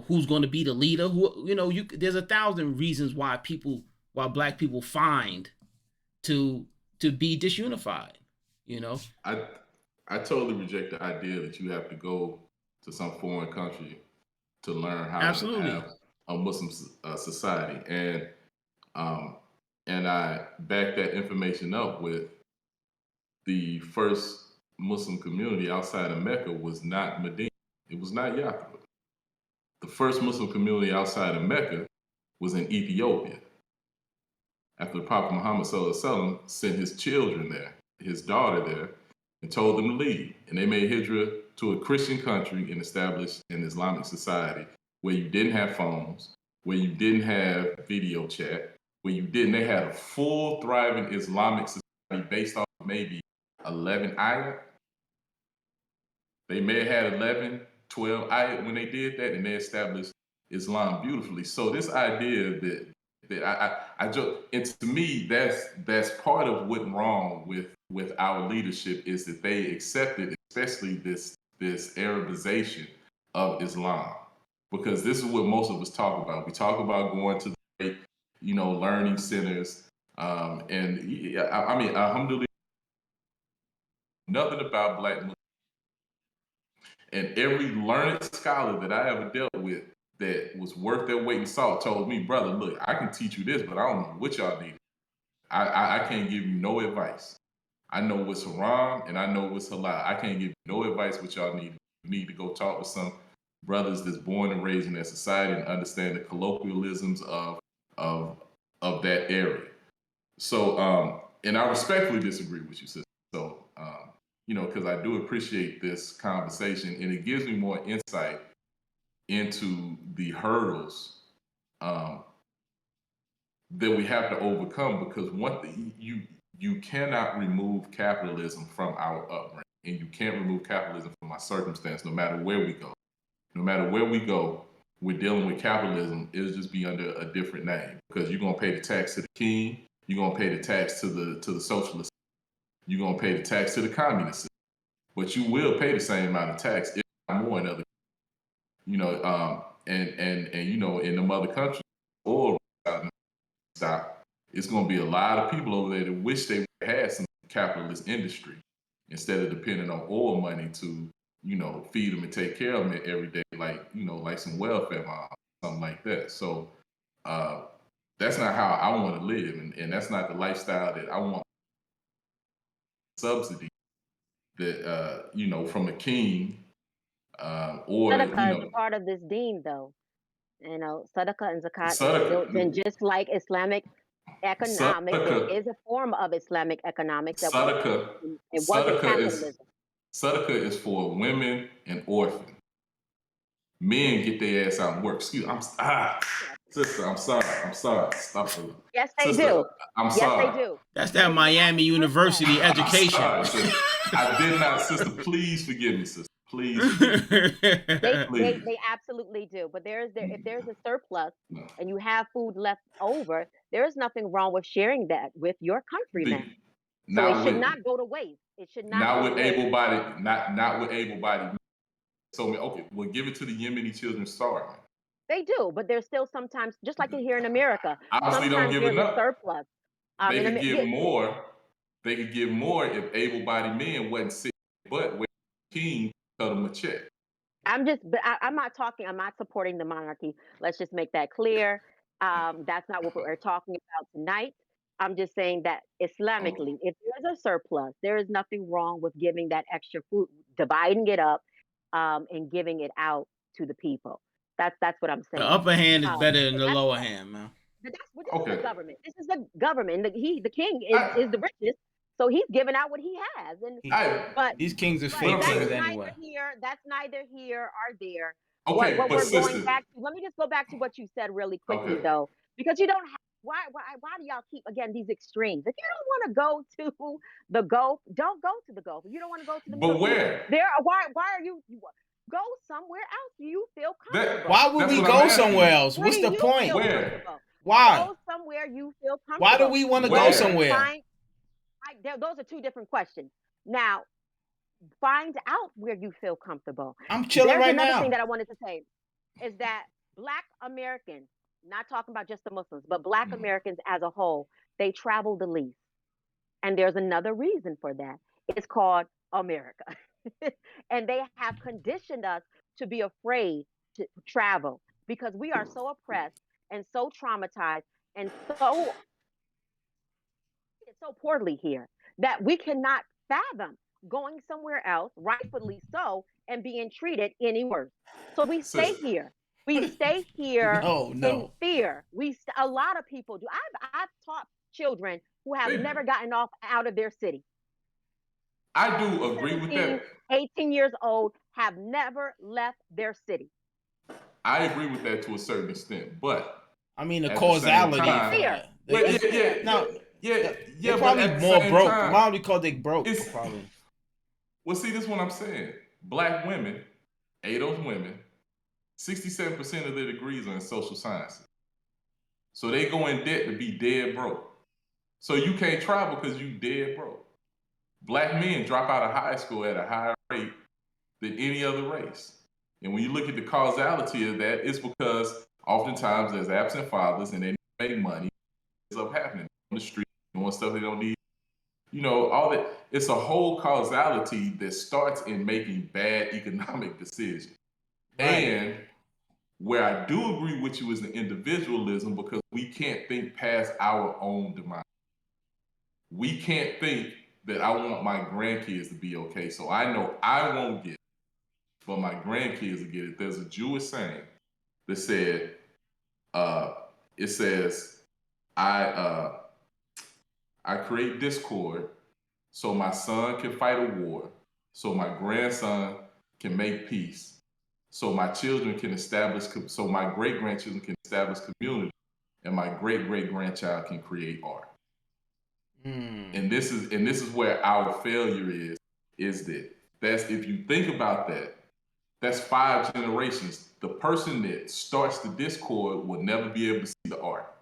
who's going to be the leader. There's 1,000 reasons why black people find to be disunified.
I totally reject the idea that you have to go to some foreign country to learn how
Absolutely.
to have a Muslim society, and I back that information up with the first Muslim community outside of Mecca was not Medina. It was not Yathrib. The first Muslim community outside of Mecca was in Ethiopia. After the Prophet Muhammad sallallahu alaihi wasallam sent his children there, his daughter there, and told them to leave. And they made hijrah to a Christian country and established an Islamic society where you didn't have phones, where you didn't have video chat, they had a full thriving Islamic society based off of maybe 11 ayat. They may have had 11, 12 ayat when they did that, and they established Islam beautifully. So this idea that I joke, and to me, that's part of what's wrong with our leadership, is that they accepted, especially this Arabization of Islam, because this is what most of us talk about. We talk about going to the great, learning centers, and alhamdulillah, nothing about black Muslims. And every learned scholar that I ever dealt with that was worth their weight in salt told me, brother, look, I can teach you this, but I don't know what y'all need. I can't give you no advice. I know what's haram and I know what's halal. I can't give you no advice what y'all need. You need to go talk with some brothers that's born and raised in that society and understand the colloquialisms of that area. So, and I respectfully disagree with you, sister. So, because I do appreciate this conversation and it gives me more insight into the hurdles that we have to overcome, because one thing, you cannot remove capitalism from our upbringing, and you can't remove capitalism from our circumstance, no matter where we go. No matter where we go, we're dealing with capitalism. It'll just be under a different name, because you're gonna pay the tax to the king, you're gonna pay the tax to the socialist, you're gonna pay the tax to the communist, but you will pay the same amount of tax, if not more, in other, and in the mother country or stop, it's gonna be a lot of people over there that wish they had some capitalist industry instead of depending on oil money to feed them and take care of them every day, like some welfare mom, something like that. So that's not how I want to live, and that's not the lifestyle that I want. Subsidy that from the king, or
Sadaqah is a part of this deen, though. Sadaqah and zakat is built in, just like Islamic economics. There is a form of Islamic economics that it wasn't capitalism.
Sadaqah is for women and orphans. Men get their ass out and work. Excuse me. Sister, I'm sorry. Stop it.
Yes, they do.
I'm sorry.
Yes, they do.
That's that Miami University education.
I did not, sister. Please forgive me, sister. Please.
They absolutely do. But if there's a surplus and you have food left over, there is nothing wrong with sharing that with your countrymen. So it should not go to waste. It should not.
Not with able-bodied, not with able-bodied. So okay, we'll give it to the Yemeni children starving.
They do, but there's still sometimes, just like here in America,
obviously
sometimes
don't give enough.
Surplus.
They could give more. They could give more if able-bodied men wasn't sick, but when the king cut them a check.
I'm not supporting the monarchy. Let's just make that clear. That's not what we're talking about tonight. I'm just saying that Islamically, if there's a surplus, there is nothing wrong with giving that extra food, dividing it up, and giving it out to the people. That's what I'm saying.
The upper hand is better than the lower hand, man.
But this is the government. This is the government. The king is the richest, so he's giving out what he has. But
these kings are fake kings anyway.
That's neither here or there.
Okay,
what we're going back to. Let me just go back to what you said really quickly, though, because you don't have. Why do y'all keep, again, these extremes? If you don't want to go to the Gulf, don't go to the Gulf. If you don't want to go to the
Middle East, where?
Why are you go somewhere else? You feel comfortable.
Why would we go somewhere else? What's the point?
Where?
Why?
Go somewhere you feel comfortable.
Why do we want to go somewhere?
Those are two different questions. Now, find out where you feel comfortable.
I'm chilling right now.
Another thing that I wanted to say is that Black Americans, not talking about just the Muslims, but Black Americans as a whole, they travel the least. And there's another reason for that. It's called America. And they have conditioned us to be afraid to travel because we are so oppressed and so traumatized and so poorly here that we cannot fathom going somewhere else, rightfully so, and being treated any worse. So we stay here. We stay here in fear. A lot of people do. I've taught children who have never gotten out of their city.
I do agree with that.
18 years old, have never left their city.
I agree with that to a certain extent, but
I mean the causality.
Fear.
They're probably more broke. Probably because they broke. Probably.
Well, see, this is what I'm saying. Black women, ADOS women, 67% of their degrees are in social sciences. So they go in debt to be dead broke. So you can't travel because you dead broke. Black men drop out of high school at a higher rate than any other race. And when you look at the causality of that, it's because oftentimes there's absent fathers and they make money. It's up happening on the street, doing stuff they don't need. All that. It's a whole causality that starts in making bad economic decisions. Right. And where I do agree with you is the individualism, because we can't think past our own demise. We can't think that I want my grandkids to be okay. So I know I won't get it, but my grandkids will get it. There's a Jewish saying that said, it says, I create discord so my son can fight a war, so my grandson can make peace, so my children can establish, so my great grandchildren can establish community, and my great great grandchild can create art. And this is where our failure is that's if you think about that, that's 5 generations. The person that starts the discord will never be able to see the art.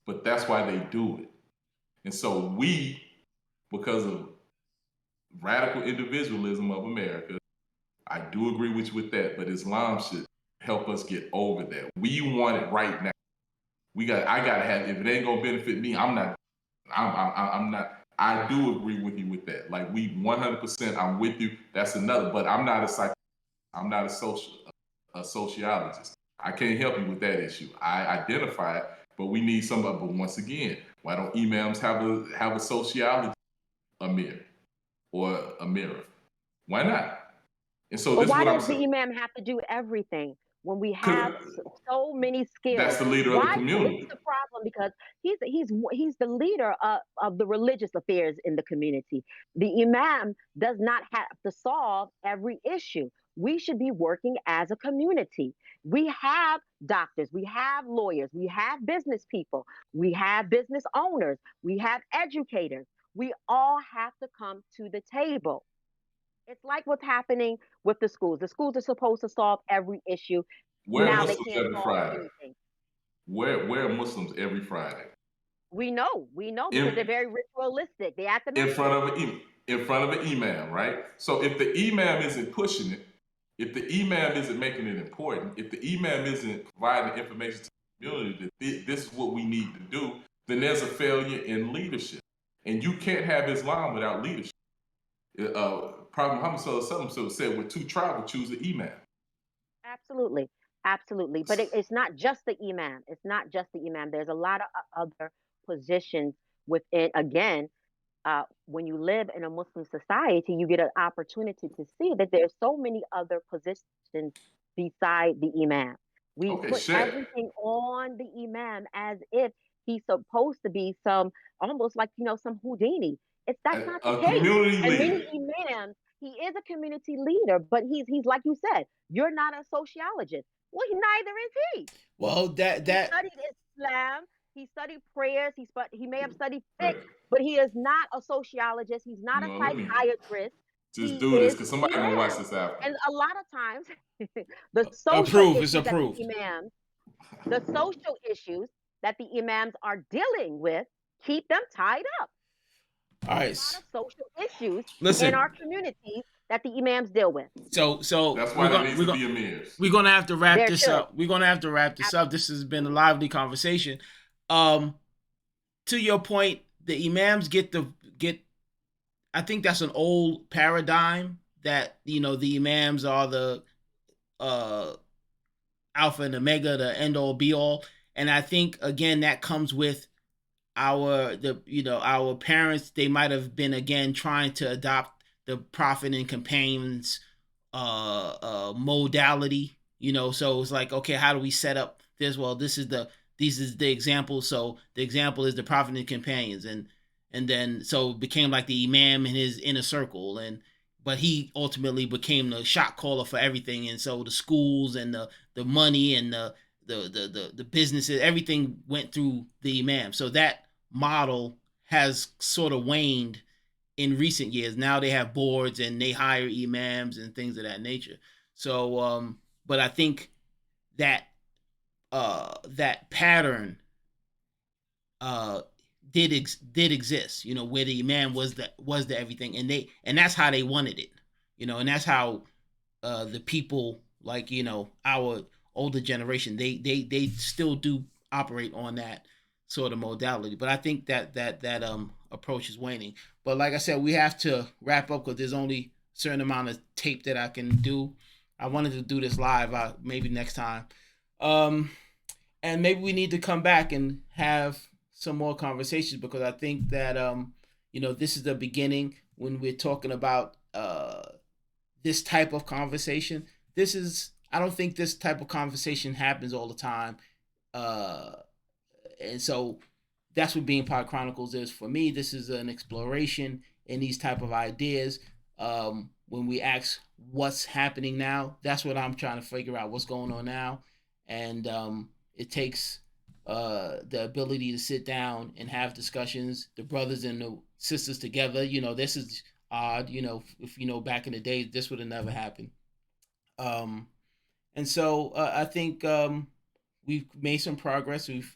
But that's why they do it. And so we, because of radical individualism of America, I do agree with you with that, but Islam should help us get over that. We want it right now. I gotta have, if it ain't gonna benefit me, I'm not. I do agree with you with that. Like, we 100%, I'm with you. That's another, but I'm not a sociologist. I can't help you with that issue. I identify it, but we need somebody. But once again, why don't imams have a sociology Amir or Amira? Why not? And so
But why does the imam have to do everything when we have so many skills?
That's the leader of the community.
This is the problem, because he's the leader of the religious affairs in the community. The imam does not have to solve every issue. We should be working as a community. We have doctors, we have lawyers, we have business people, we have business owners, we have educators. We all have to come to the table. It's like what's happening with the schools. The schools are supposed to solve every issue.
Where
now
are
they
Muslims
can't
every
solve
Friday?
anything.
Where are Muslims every Friday?
We know because they're very ritualistic. They act
in front of an imam, right? So if the imam isn't pushing it, if the imam isn't making it important, if the imam isn't providing information to the community that this is what we need to do, then there's a failure in leadership. And you can't have Islam without leadership. Prophet Muhammad SAW said, with 2 tribes, choose the imam.
Absolutely. But it's not just the imam. It's not just the imam. There's a lot of other positions within. Again, when you live in a Muslim society, you get an opportunity to see that there's so many other positions beside the imam. We put everything on the imam as if he's supposed to be almost like some Houdini. That's not the case.
Community leader.
Many imams, he is a community leader, but he's like you said, you're not a sociologist. Well, neither is he.
Well,
he studied Islam. He studied prayers. He may have studied fiqh, but he is not a sociologist. He's not a psychiatrist.
Just do this because somebody's gonna watch this after.
And a lot of times, the social issues that the imams are dealing with keep them tied up.
All right.
A lot of social issues in our communities that the imams deal with.
So
that's why there needs to be amirs.
We're gonna have to wrap this up. This has been a lively conversation. To your point, the imams get. I think that's an old paradigm that the imams are the alpha and omega, the end all be all, and I think again that comes with our parents. They might have been again trying to adopt the prophet and companions modality, so it's like, okay, how do we set up this? Well, this is the example. So the example is the prophet and companions, and then so it became like the imam and his inner circle, but he ultimately became the shot caller for everything, and so the schools and the money and the businesses, everything went through the imam. So that model has sort of waned in recent years. Now they have boards and they hire imams and things of that nature. So, but I think that that pattern did exist, where the imam was the everything, and that's how they wanted it, and that's how the people like our older generation they still do operate on that sort of modality. But I think that approach is waning. But like I said, we have to wrap up because there's only a certain amount of tape that I can do. I wanted to do this live, maybe next time. And maybe we need to come back and have some more conversations, because I think that
this is the beginning when we're talking about this type of conversation. I don't think this type of conversation happens all the time. And so that's what Bean Pod Chronicles is for me. This is an exploration in these type of ideas. When we ask what's happening now, that's what I'm trying to figure out, what's going on now. And it takes the ability to sit down and have discussions, the brothers and the sisters together. This is odd. If back in the day, this would have never happened. And so I think we've made some progress. We've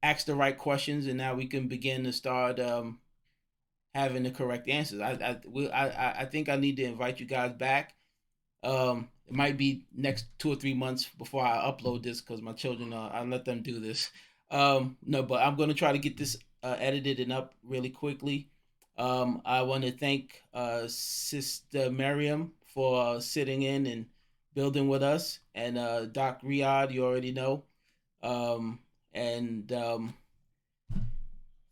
asked the right questions, and now we can begin to start having the correct answers. I think I need to invite you guys back. It might be next 2 or 3 months before I upload this, because my children, I let them do this. No, but I'm going to try to get this edited and up really quickly. I want to thank Sister Miriam for sitting in and building with us, and Doc Riyadh, you already know. And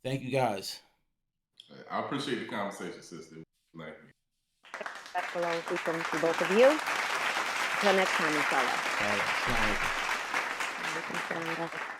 thank you guys.
I appreciate the conversation, sister. Thank you.
That belongs to both of you. Until next time, inshallah.
All right.